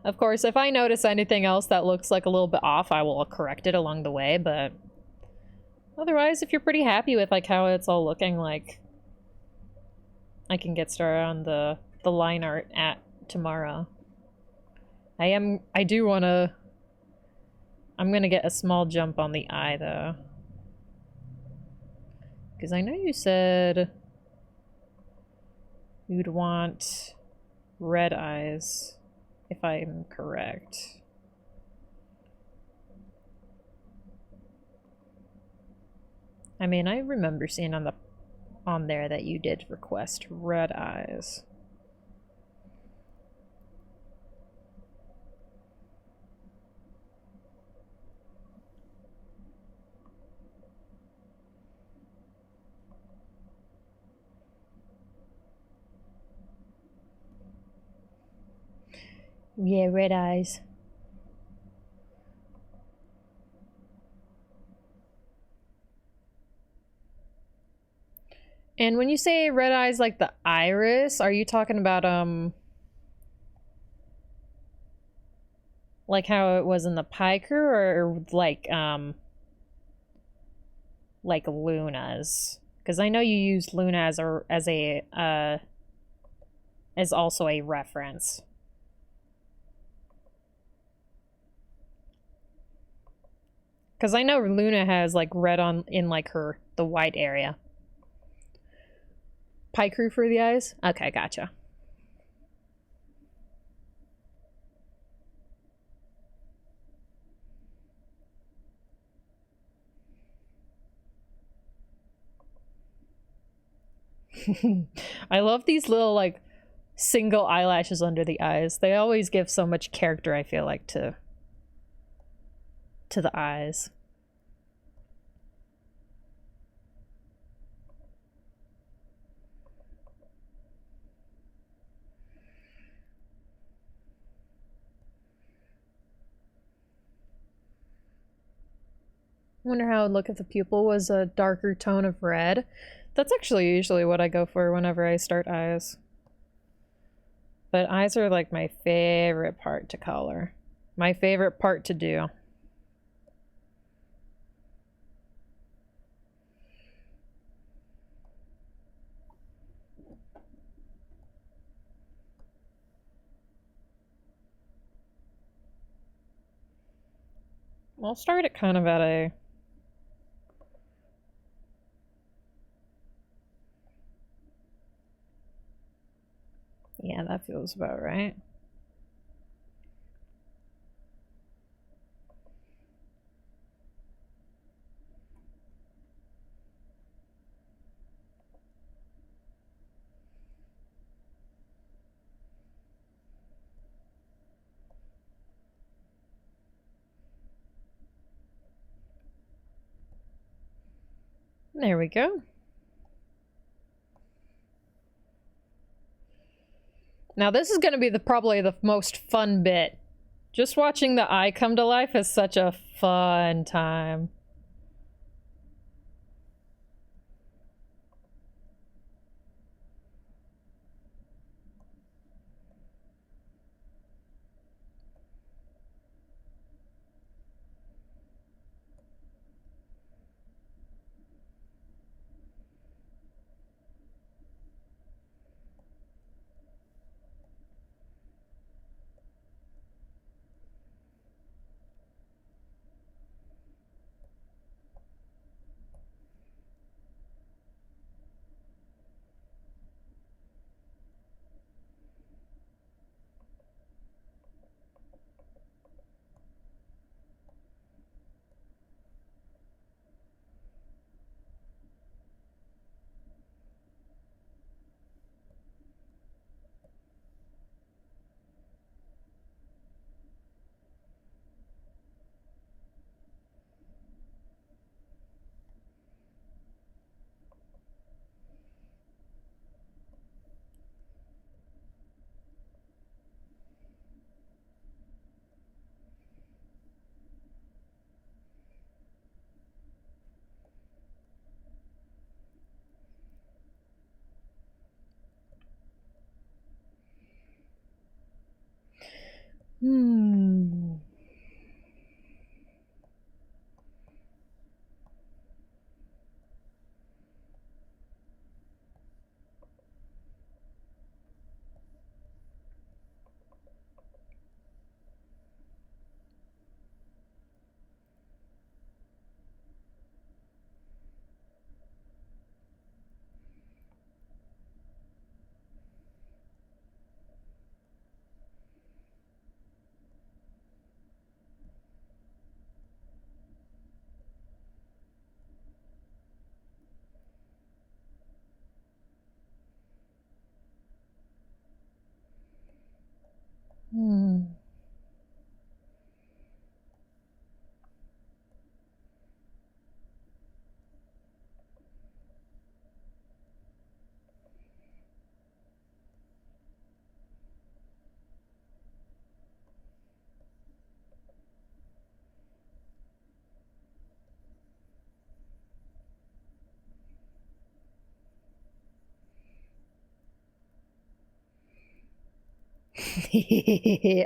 Of course, if I notice anything else that looks like a little bit off, I will correct it along the way, but otherwise, if you're pretty happy with like how it's all looking, like I can get started on the line art at tomorrow. I'm gonna get a small jump on the eye though. Because I know you said you'd want red eyes. If I'm correct. I mean, I remember seeing on there that you did request red eyes. Yeah, red eyes. And when you say red eyes like the iris, are you talking about, like how it was in the Piker, or like Luna's? Because I know you used Luna as also a reference. Because I know Luna has, like, red in, like, the white area. Pie crew for the eyes? Okay, gotcha. I love these little, like, single eyelashes under the eyes. They always give so much character, I feel like, to the eyes. Wonder how it would look if the pupil was a darker tone of red. That's actually usually what I go for whenever I start eyes. But eyes are like my favorite part to color. My favorite part to do. I'll start it kind of at a... Yeah, that feels about right. There we go. Now this is going to be probably the most fun bit. Just watching the eye come to life is such a fun time.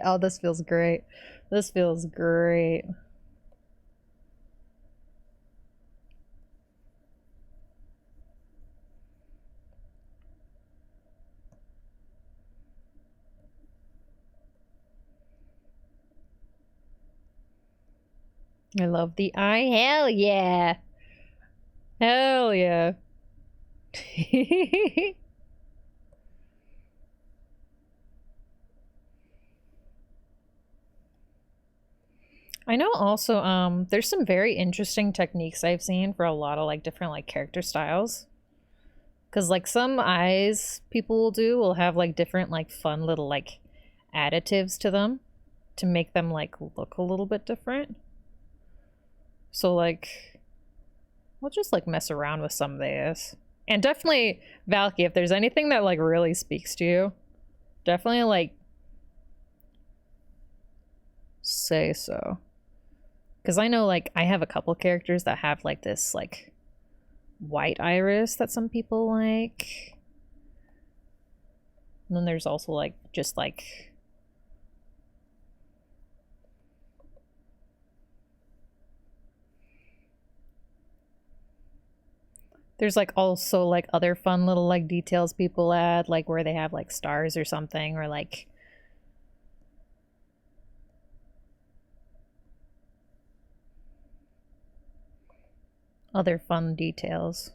Oh, this feels great. This feels great. I love the eye. Hell yeah. Hell yeah. I know also there's some very interesting techniques I've seen for a lot of like different like character styles. Cause like some eyes people will have like different like fun little like additives to them to make them like look a little bit different. So like we'll just like mess around with some of these. And definitely Valky, if there's anything that like really speaks to you, definitely like say so. Cause I know like I have a couple characters that have like this like white iris that some people like. And then there's also like just like there's like also like other fun little like details people add, like where they have like stars or something, or like other fun details.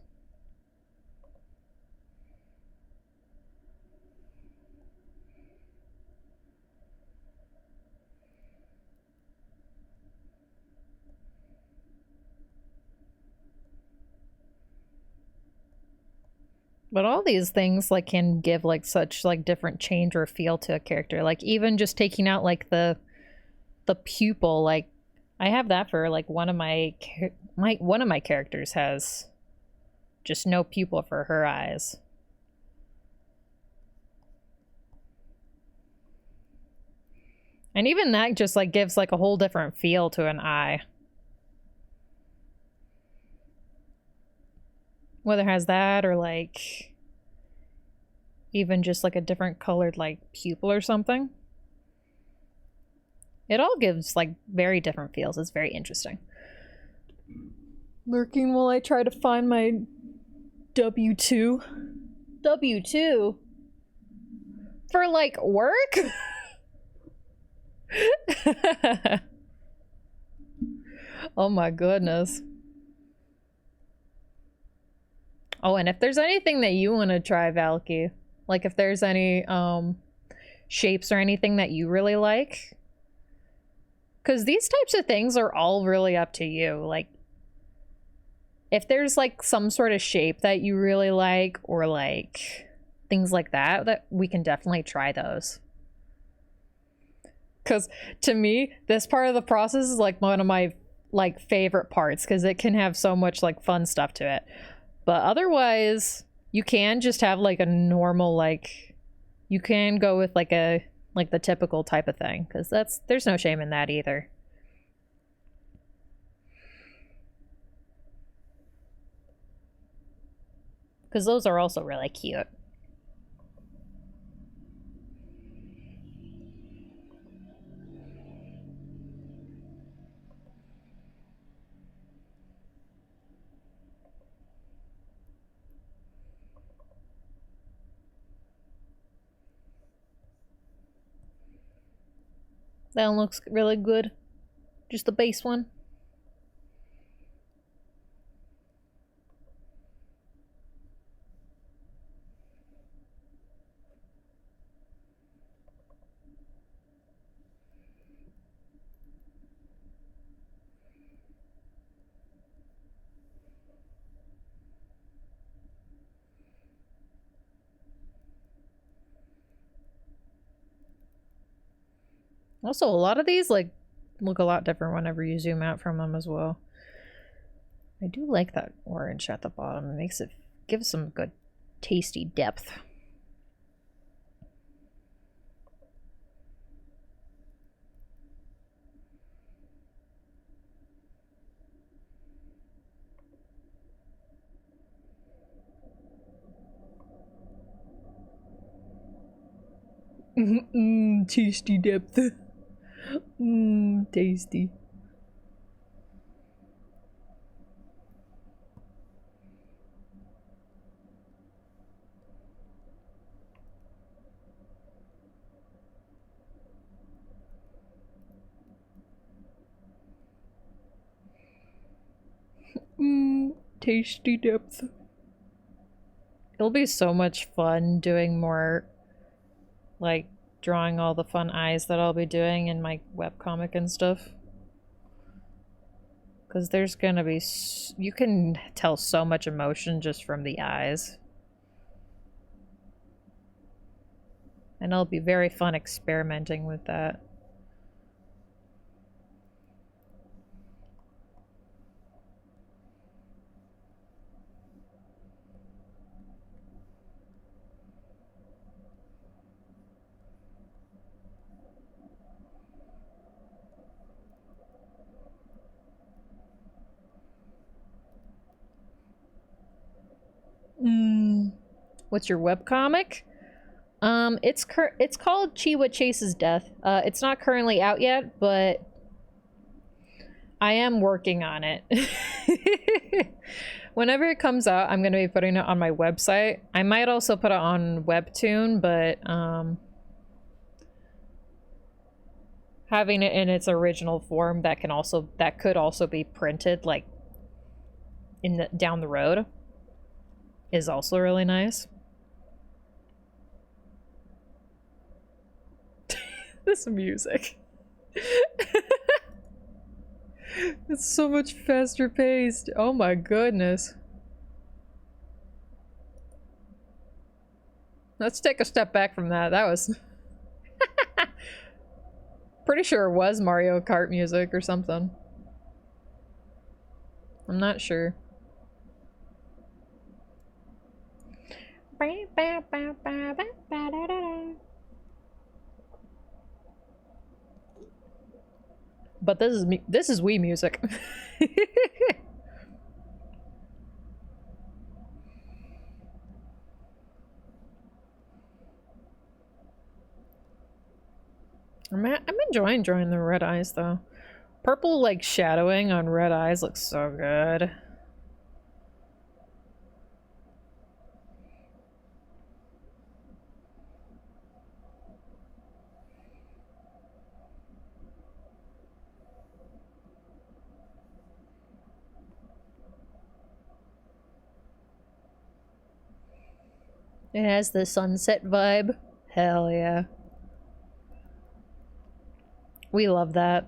But all these things like can give like such like different change or feel to a character. Like even just taking out like the pupil, like I have that for like one of my one of my characters has just no pupil for her eyes. And even that just like gives like a whole different feel to an eye. Whether it has that or like even just like a different colored like pupil or something. It all gives like very different feels. It's very interesting. Lurking while I try to find my W2. W2? For like work? Oh my goodness. Oh, and if there's anything that you want to try, Valky, like if there's any shapes or anything that you really like, because these types of things are all really up to you. Like if there's like some sort of shape that you really like or like things like that, that we can definitely try those. Because to me, this part of the process is like one of my like favorite parts because it can have so much like fun stuff to it. But otherwise, you can just have like a normal like you can go with like a like the typical type of thing because there's no shame in that either. Because those are also really cute. That one looks really good. Just the base one. Also, a lot of these like look a lot different whenever you zoom out from them as well. I do like that orange at the bottom. It makes it give some good tasty depth. Tasty depth. Tasty. Tasty depth. It'll be so much fun doing more, like, drawing all the fun eyes that I'll be doing in my webcomic and stuff. Because there's gonna be... you can tell so much emotion just from the eyes. And it'll be very fun experimenting with that. What's your webcomic? It's called Chiwa Chases Death. It's not currently out yet, but I am working on it. Whenever it comes out, I'm gonna be putting it on my website. I might also put it on Webtoon, but having it in its original form that could also be printed, like, down the road is also really nice. This music. It's so much faster paced. Oh my goodness. Let's take a step back from that. That was... Pretty sure it was Mario Kart music or something. I'm not sure. But this is Wii music. I'm enjoying drawing the red eyes though. Purple, like, shadowing on red eyes looks so good. It has the sunset vibe. Hell yeah. We love that.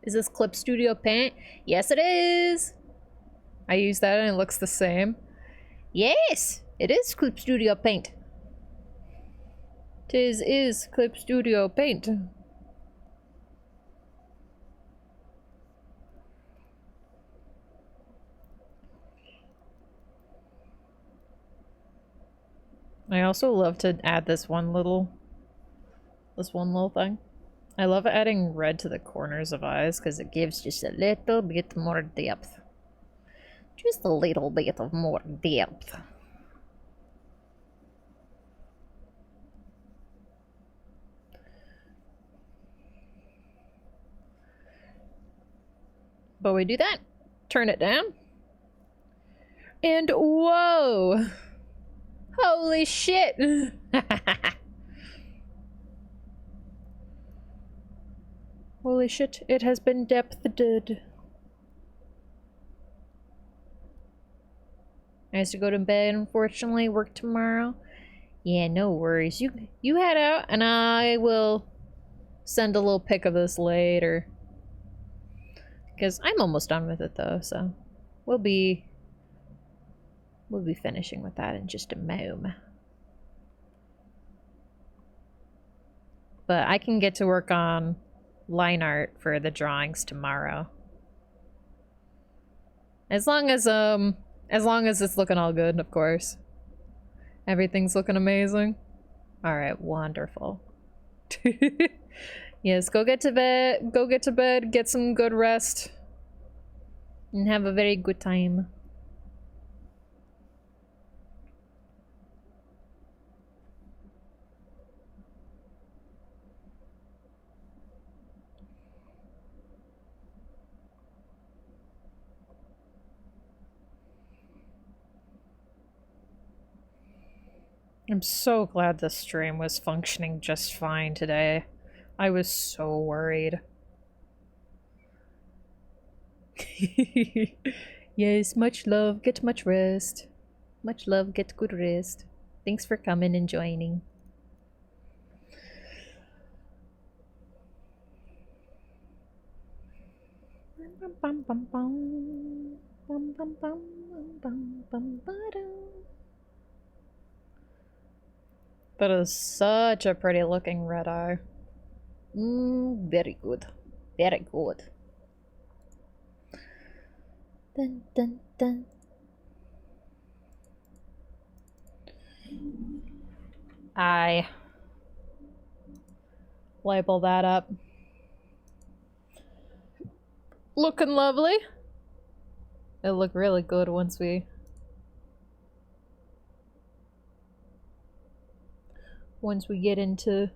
Is this Clip Studio Paint? Yes, it is! I use that and it looks the same. Yes! It is Clip Studio Paint. Tis is Clip Studio Paint. I also love to add this one little thing. I love adding red to the corners of eyes because it gives just a little bit more depth. Just a little bit of more depth. But we do that, turn it down, and whoa! Holy shit! Holy shit, it has been depthed. I have to go to bed, unfortunately. Work tomorrow. Yeah, no worries. You head out, and I will send a little pic of this later. Because I'm almost done with it, though, so... We'll be finishing with that in just a moment. But I can get to work on line art for the drawings tomorrow. As long as it's looking all good, of course. Everything's looking amazing. Alright, wonderful. Yes, go get to bed, get some good rest. And have a very good time. I'm so glad the stream was functioning just fine today. I was so worried. Yes, much love, get much rest. Much love, get good rest. Thanks for coming and joining. That is such a pretty looking red eye. Very good. Very good. Dun dun dun. I label that up. Looking lovely. It'll look really good once we get into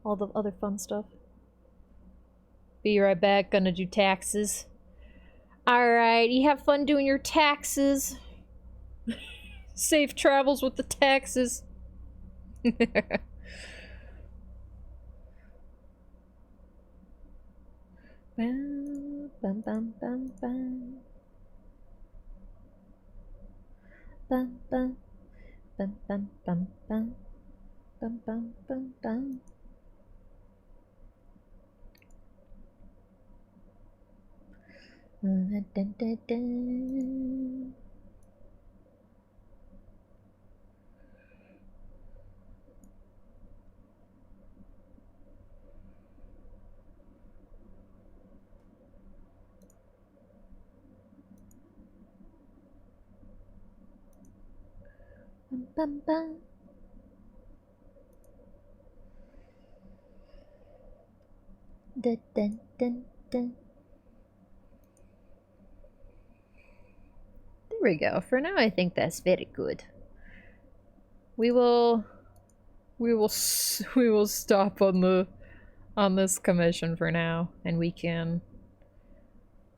all the other fun stuff. Be right back, gonna do taxes. Alright, you have fun doing your taxes. Safe travels with the taxes. Bum, bum, bum, bum, bum. Bum, bum, bum, bum, bum, bum. Bum, bum, bum, bum. Dun, dun, dun, dun. Bum, bum, bum. Dun, dun, dun, dun. There we go. For now, I think that's very good. We will stop on this commission for now, and we can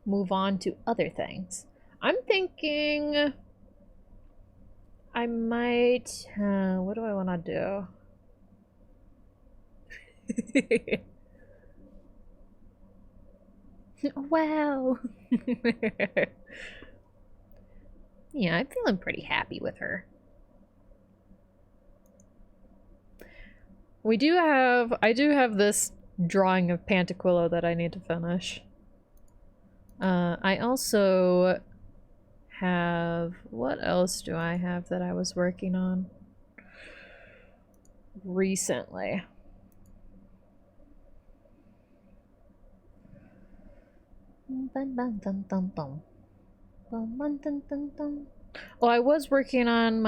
move on to other things. I'm thinking I might what do I want to do? Wow. Yeah, I'm feeling pretty happy with her. I do have this drawing of Pantaquillo that I need to finish. I also have... What else do I have that I was working on recently? Oh, I was working on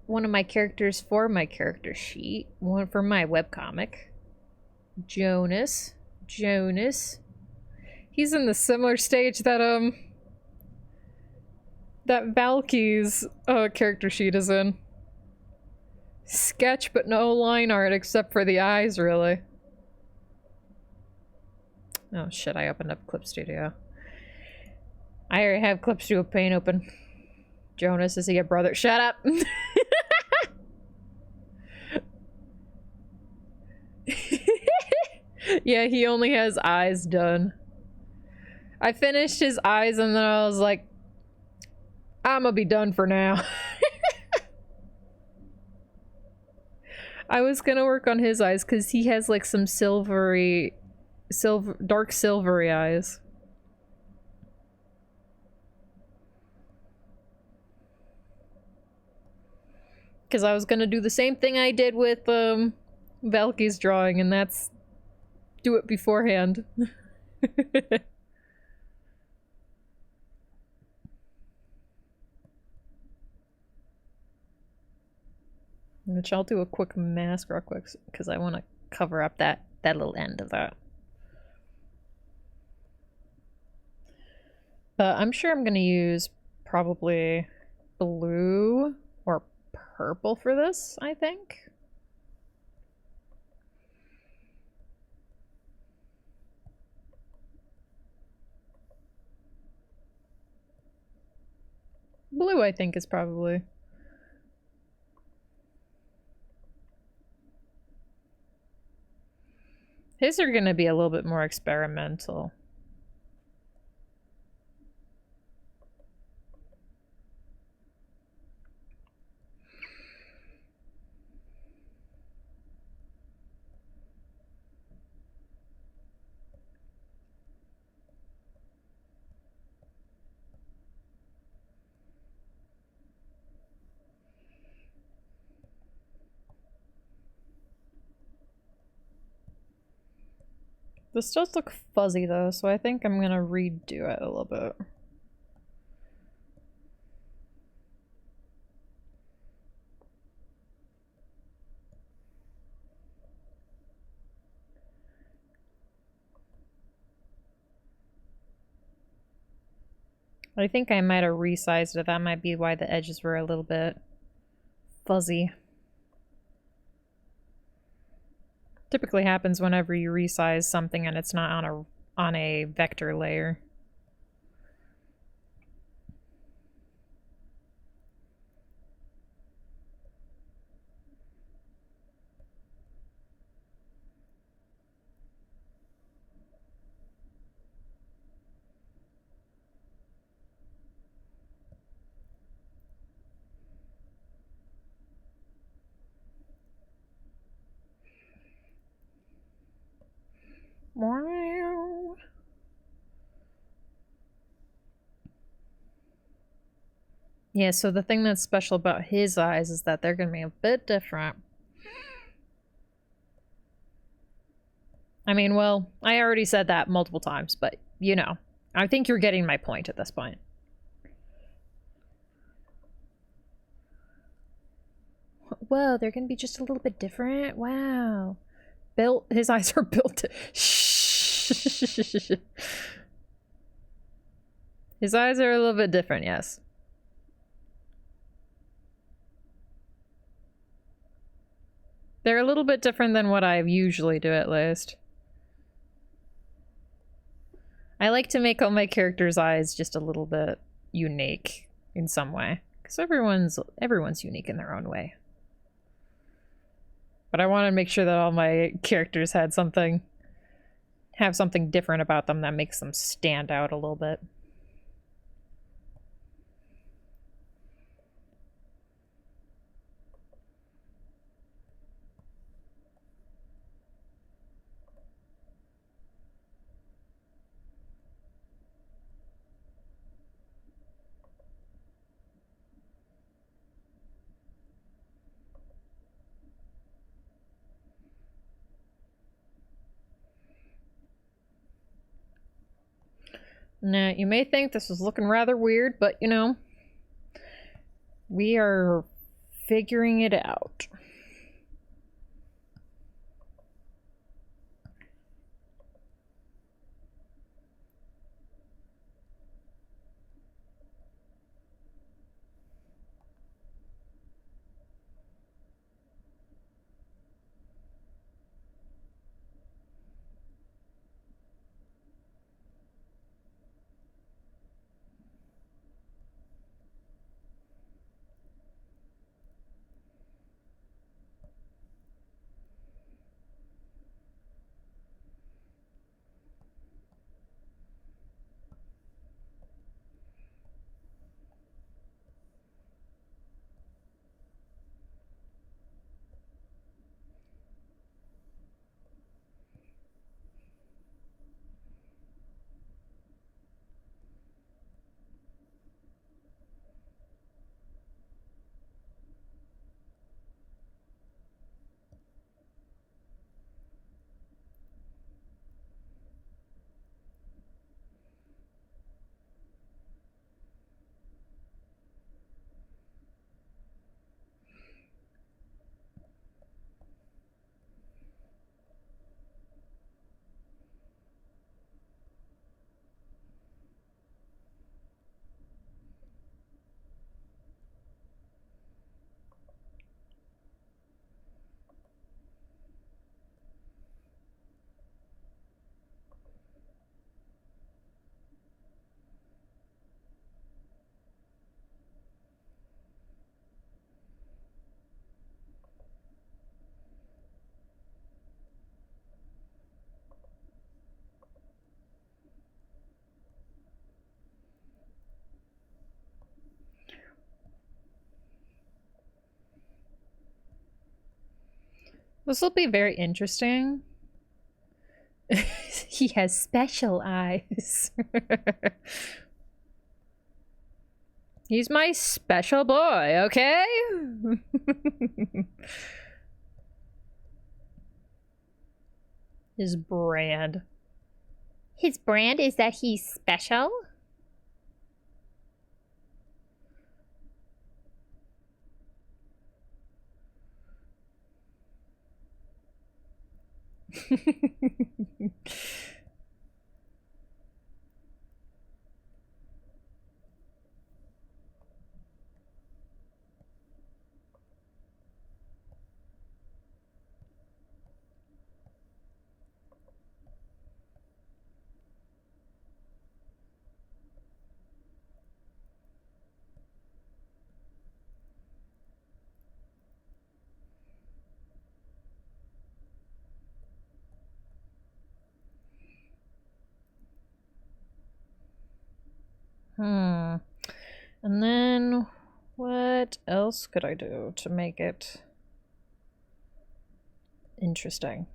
one of my characters for my character sheet, one for my webcomic. Jonas. He's in the similar stage that Valky's character sheet is in. Sketch, but no line art except for the eyes, really. Oh shit, I opened up Clip Studio. I already have Clip Studio Paint open. Jonas, is he a brother? Shut up! Yeah, he only has eyes done. I finished his eyes and then I was like, I'm gonna be done for now. I was gonna work on his eyes because he has like some dark silvery eyes. Because I was gonna do the same thing I did with Valky's drawing, and that's do it beforehand. Which I'll do a quick mask real quick because I want to cover up that little end of that. I'm sure I'm gonna use probably blue or purple for this, I think. Blue, I think, is probably... His are gonna be a little bit more experimental. This does look fuzzy though, so I think I'm gonna redo it a little bit. I think I might have resized it. That might be why the edges were a little bit fuzzy. Typically happens whenever you resize something and it's not on a vector layer. Wow. Yeah, so the thing that's special about his eyes is that they're gonna be a bit different. I mean, well, I already said that multiple times, but you know, I think you're getting my point at this point. Whoa, they're gonna be just a little bit different? Wow. His eyes are built. Shh. His eyes are a little bit different, yes. They're a little bit different than what I usually do, at least. I like to make all my characters' eyes just a little bit unique in some way. Because everyone's unique in their own way. But I want to make sure that all my characters have something different about them that makes them stand out a little bit. Now, you may think this is looking rather weird, but you know, we are figuring it out. This will be very interesting. He has special eyes. He's my special boy, okay? His brand. His brand is that he's special? And then what else could I do to make it interesting?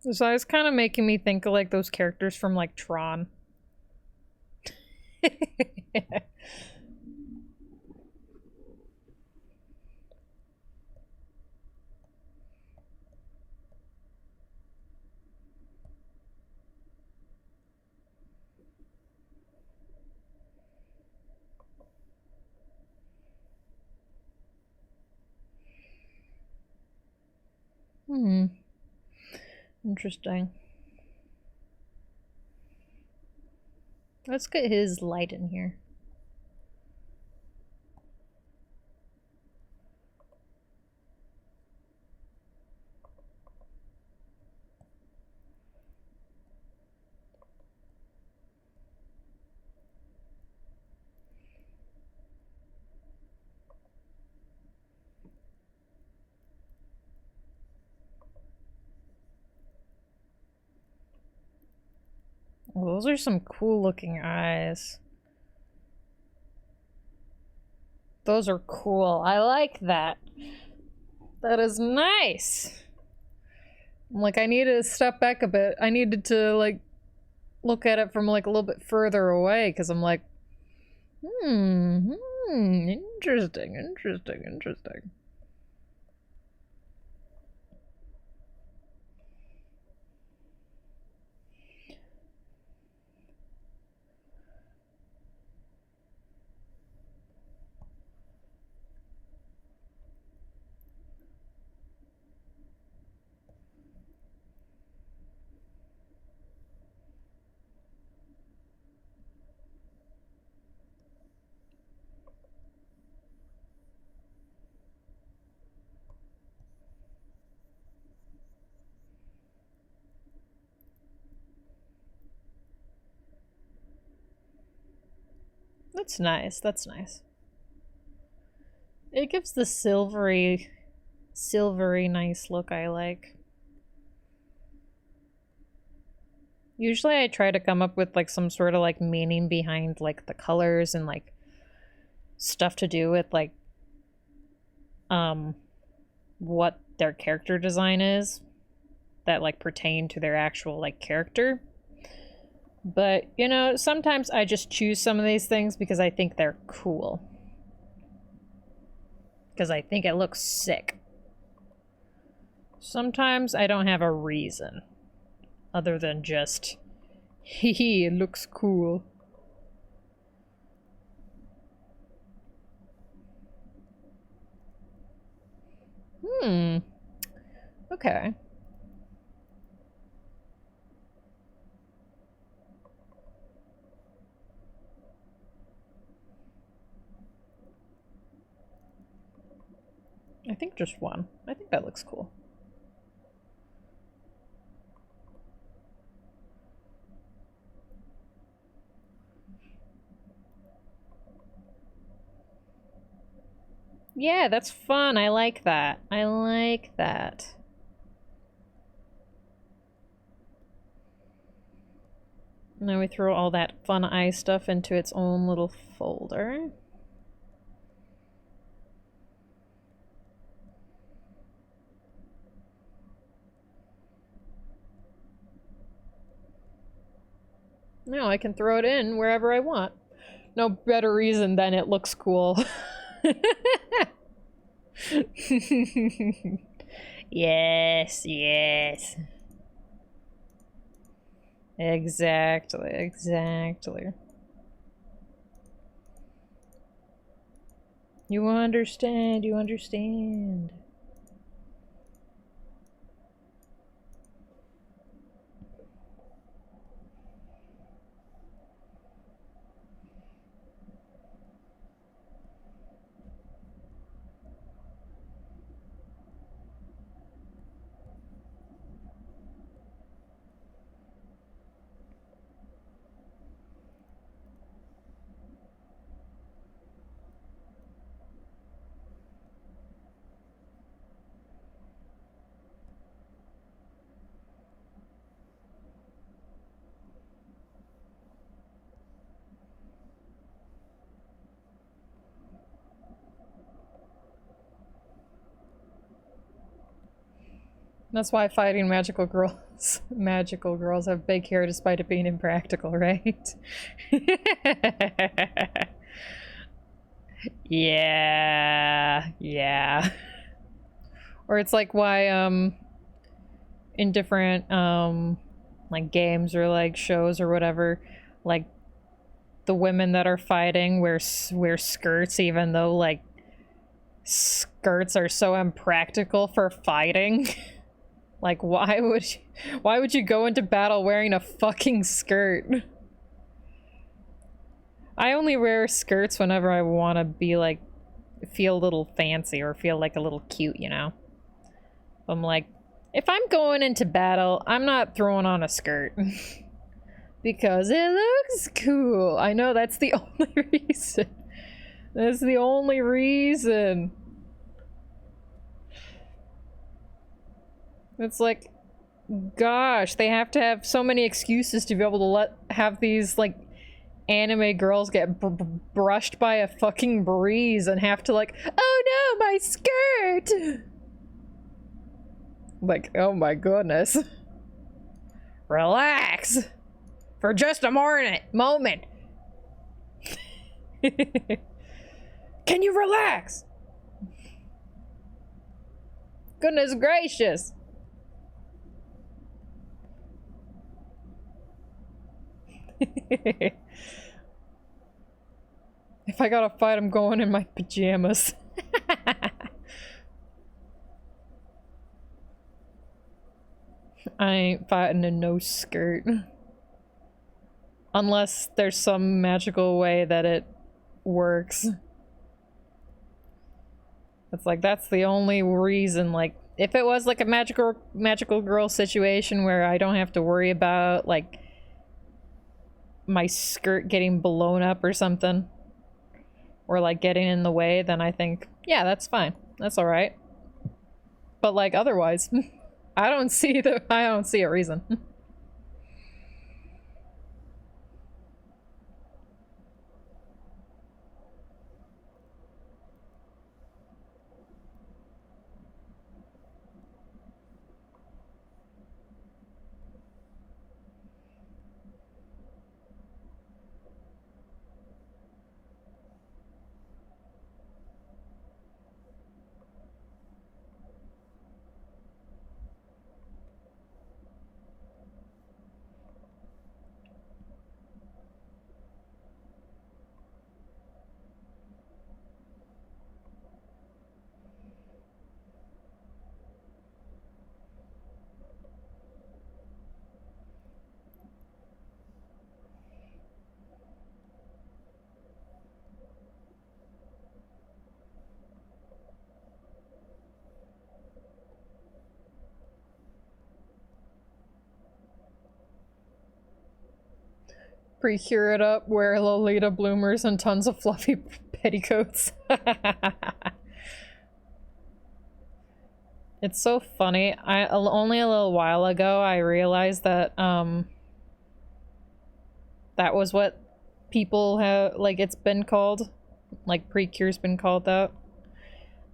This is kind of making me think of like those characters from like Tron. Interesting. Let's get his light in here. Well, those are some cool looking eyes. Those are cool. I like that. That is nice. Like, I needed to step back a bit. I needed to, like, look at it from, like, a little bit further away, because I'm like, interesting, interesting, interesting. That's nice, that's nice. It gives the silvery nice look I like. Usually I try to come up with like some sort of like meaning behind like the colors and like stuff to do with like what their character design is that like pertain to their actual like character. But, you know, sometimes I just choose some of these things because I think they're cool. Because I think it looks sick. Sometimes I don't have a reason. Other than just, hee, it looks cool. Okay. I think just one. I think that looks cool. Yeah, that's fun. I like that. I like that. Now we throw all that fun eye stuff into its own little folder. Now I can throw it in wherever I want. No better reason than it looks cool. Yes, yes. Exactly, exactly. You understand, you understand. That's why fighting magical girls have big hair despite it being impractical, right? Yeah, yeah. Or it's like why, in different, like games or like shows or whatever, like the women that are fighting wear skirts even though like skirts are so impractical for fighting. Like, why would you go into battle wearing a fucking skirt? I only wear skirts whenever I want to be like, feel a little fancy or feel like a little cute, you know? I'm like, if I'm going into battle, I'm not throwing on a skirt. Because it looks cool. I know that's the only reason. That's the only reason. It's like, gosh, they have to have so many excuses to be able to have these, like, anime girls get brushed by a fucking breeze and have to, like, oh no, my skirt! Like, oh my goodness. Relax! For just a moment! Can you relax? Goodness gracious! If I gotta fight, I'm going in my pajamas. I ain't fighting in no skirt. Unless there's some magical way that it works. It's like, that's the only reason, like, if it was like a magical girl situation where I don't have to worry about, like, my skirt getting blown up or something, or like getting in the way, then I think, yeah, that's fine. That's alright. But like, otherwise, I don't see a reason. Pre-cure it up, wear Lolita bloomers and tons of fluffy petticoats. It's so funny. Only a little while ago I realized that that was what people have, like, it's been called, like Precure's been called that.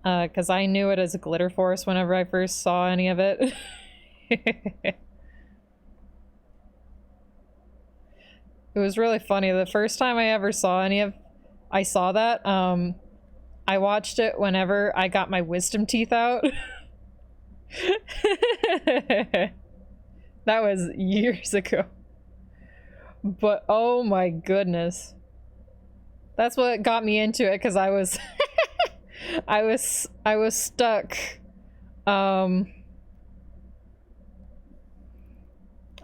Because I knew it as a glitter force whenever I first saw any of it. It was really funny. The first time I ever saw I saw that, I watched it whenever I got my wisdom teeth out. That was years ago. But oh my goodness. That's what got me into it, because I was I was stuck. I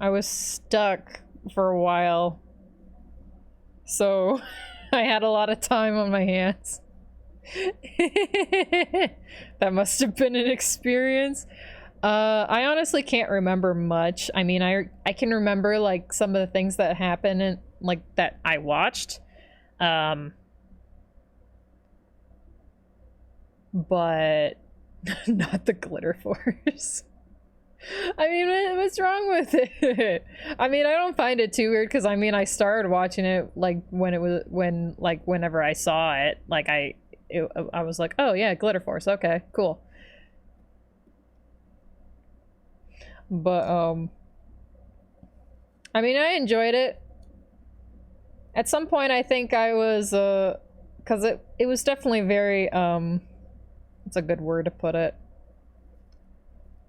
was stuck for a while. So I had a lot of time on my hands. That must have been an experience. I honestly can't remember much. I mean, I can remember like some of the things that happened and like that I watched. But not the glitter force. I mean, what's wrong with it? I mean, I don't find it too weird, because I mean, I started watching it like whenever I saw it, like I was like, oh yeah, glitter force, okay, cool. But I mean, I enjoyed it. At some point I think I was because it was definitely very it's a good word to put it,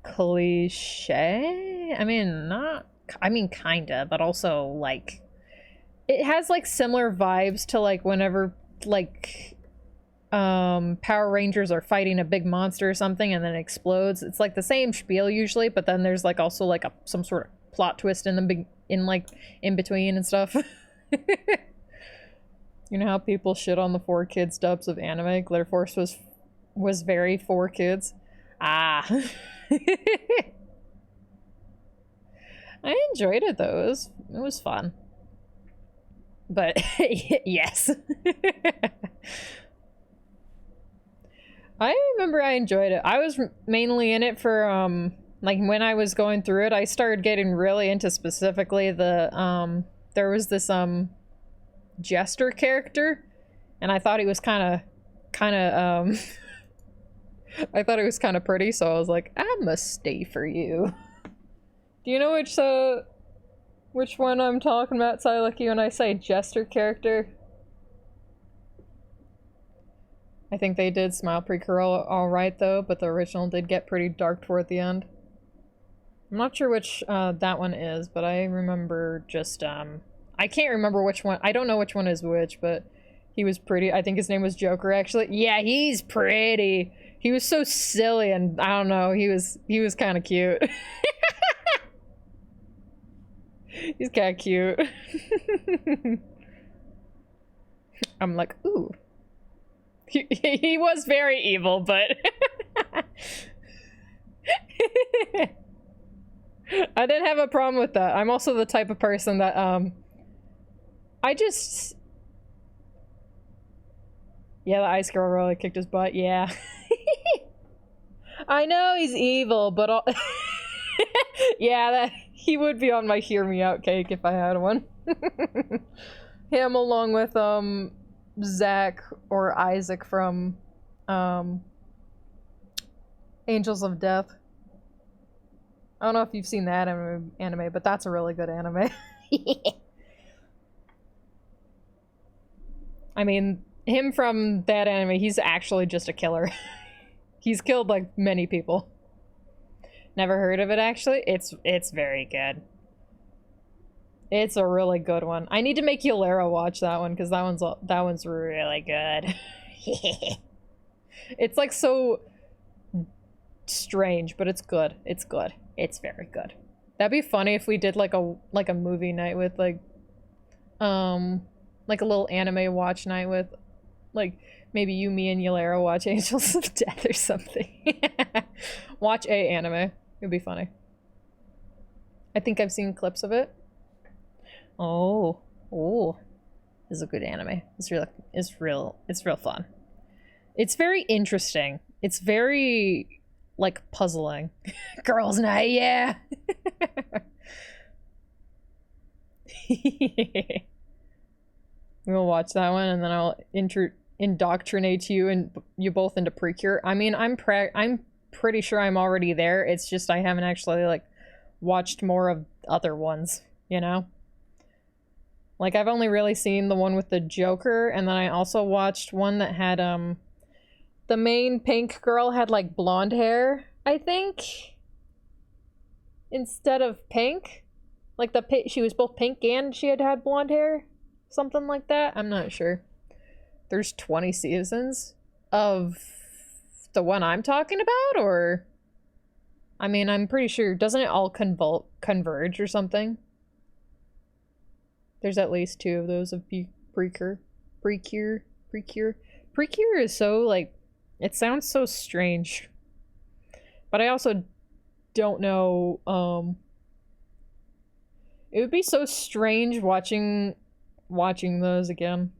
cliche. I mean, kinda, but also like it has like similar vibes to like whenever like Power Rangers are fighting a big monster or something and then it explodes. It's like the same spiel usually, but then there's like also like some sort of plot twist in the in between and stuff. You know how people shit on the 4Kids dubs of anime? Glitter Force was very 4Kids. Ah. I enjoyed it though. It was fun. But yes. I remember I enjoyed it. I was mainly in it for like when I was going through it, I started getting really into specifically the there was this jester character, and I thought he was kind of I thought it was kind of pretty, so I was like, I must stay for you. Do you know which one I'm talking about, Sileki, when I say jester character? I think they did Smile Pre-Curl alright though, but the original did get pretty dark toward the end. I'm not sure which that one is, but I remember just I can't remember which one. I don't know which one is which, but he was pretty. I think his name was Joker, actually. Yeah, he's pretty. He was so silly, and I don't know. He was kind of cute. He's kind of cute. I'm like, ooh. He was very evil, but I didn't have a problem with that. I'm also the type of person that yeah, the ice girl really kicked his butt. Yeah. I know he's evil, but yeah, that he would be on my hear me out cake if I had one. Him along with Zach or Isaac from Angels of Death. I don't know if you've seen that anime, but that's a really good anime. I mean, him from that anime, he's actually just a killer. He's killed like many people. Never heard of it, actually? It's very good. It's a really good one. I need to make Yolera watch that one, because that one's really good. It's like so strange, but it's good. It's good. It's very good. That'd be funny if we did like a movie night with like a little anime watch night with like maybe you, me, and Yolera watch Angels of Death or something. Watch a anime. It'd be funny. I think I've seen clips of it. Oh, this is a good anime. It's real fun. It's very interesting. It's very like puzzling. Girls' night, yeah. We'll watch that one, and then I'll indoctrinate you and you both into Precure. I mean, I'm pretty sure I'm already there. It's just I haven't actually like watched more of other ones, you know? Like I've only really seen the one with the Joker, and then I also watched one that had the main pink girl had like blonde hair, I think, instead of pink. Like she was both pink and she had blonde hair, something like that. I'm not sure. There's 20 seasons of the one I'm talking about, or I mean, I'm pretty sure, doesn't it all converge or something? There's at least 2 of those of Precure is so like, it sounds so strange, but I also don't know. It would be so strange watching those again.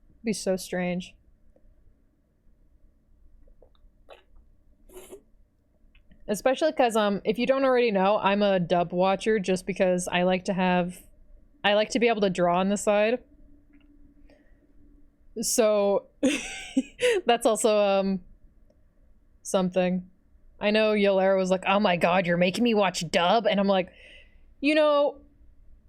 It'd be so strange. Especially because if you don't already know, I'm a dub watcher just because I like to be able to draw on the side. So that's also something. I know Yolera was like, "Oh my god, you're making me watch dub," and I'm like, you know,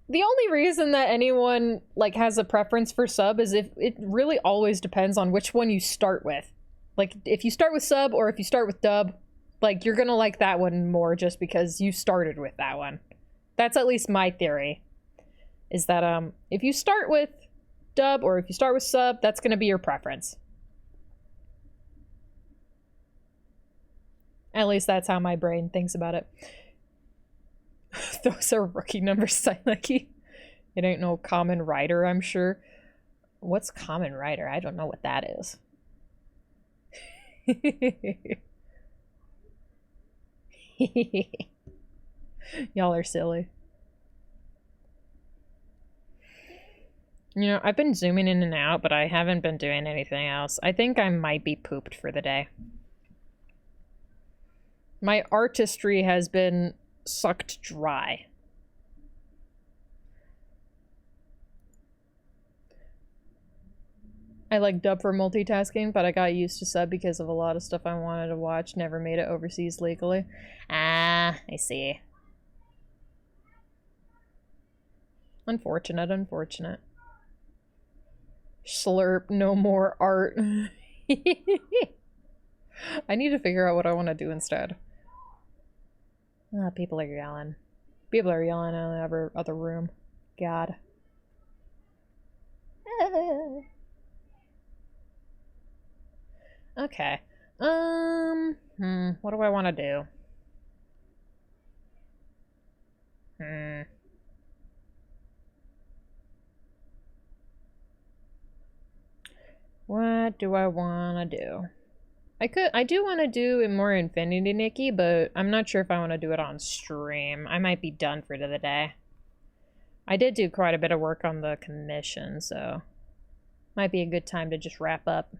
the only reason that anyone like has a preference for sub is if it really always depends on which one you start with. Like if you start with sub or if you start with dub, like you're gonna like that one more just because you started with that one. That's at least my theory. Is that if you start with dub or if you start with sub, that's gonna be your preference. At least that's how my brain thinks about it. Those are rookie numbers, Sileki. It ain't no common rider, I'm sure. What's common rider? I don't know what that is. Y'all are silly. You know, I've been zooming in and out, but I haven't been doing anything else. I think I might be pooped for the day. My artistry has been sucked dry. I like dub for multitasking, but I got used to sub because of a lot of stuff I wanted to watch. Never made it overseas legally. Ah, I see. Unfortunate, unfortunate. Slurp, no more art. I need to figure out what I want to do instead. Ah, people are yelling. People are yelling in the other room. God. Okay. What do I want to do? What do I want to do? I do want to do more Infinity Nikki, but I'm not sure if I want to do it on stream. I might be done for the day. I did do quite a bit of work on the commission, so might be a good time to just wrap up.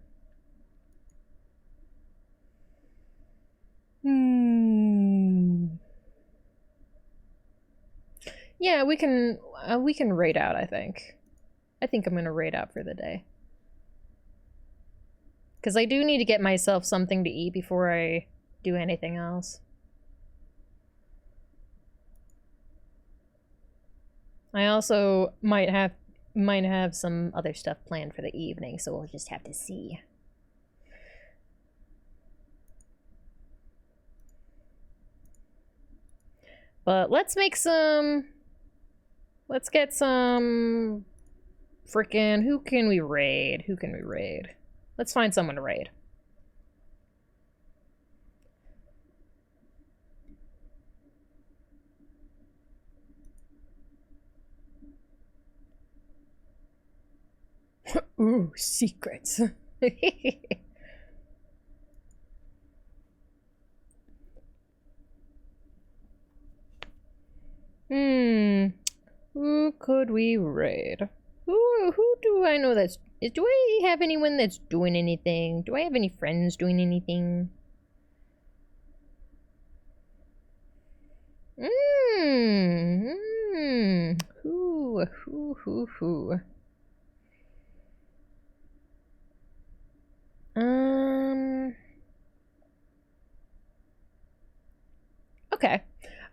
Yeah, we can raid out, I think. I think I'm gonna raid out for the day. Because I do need to get myself something to eat before I do anything else. I also might have some other stuff planned for the evening, so we'll just have to see. But let's get some frickin', who can we raid? Let's find someone to raid. Ooh, secrets. Who could we raid? Who do I know that's Do I have anyone that's doing anything? Do I have any friends doing anything? Who. Okay.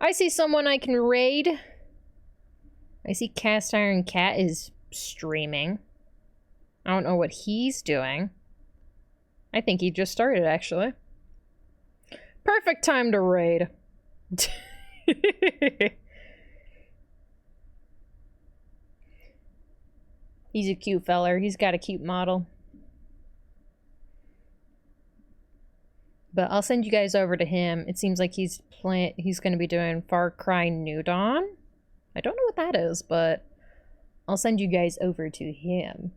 I see someone I can raid. I see Cast Iron Cat is streaming. I don't know what he's doing. I think he just started, actually. Perfect time to raid. He's a cute feller. He's got a cute model. But I'll send you guys over to him. It seems like he's going to be doing Far Cry New Dawn. I don't know what that is, but I'll send you guys over to him.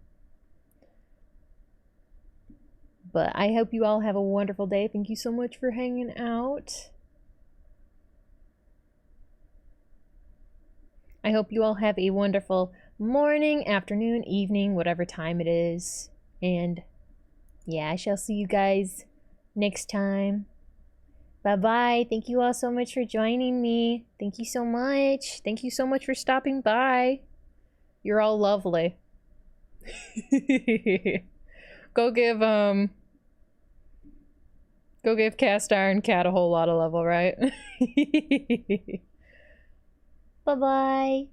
But I hope you all have a wonderful day. Thank you so much for hanging out. I hope you all have a wonderful morning, afternoon, evening, whatever time it is. And yeah, I shall see you guys next time. Bye-bye. Thank you all so much for joining me. Thank you so much. Thank you so much for stopping by. You're all lovely. Go give Cast Iron Cat a whole lot of love, alright? Bye-bye.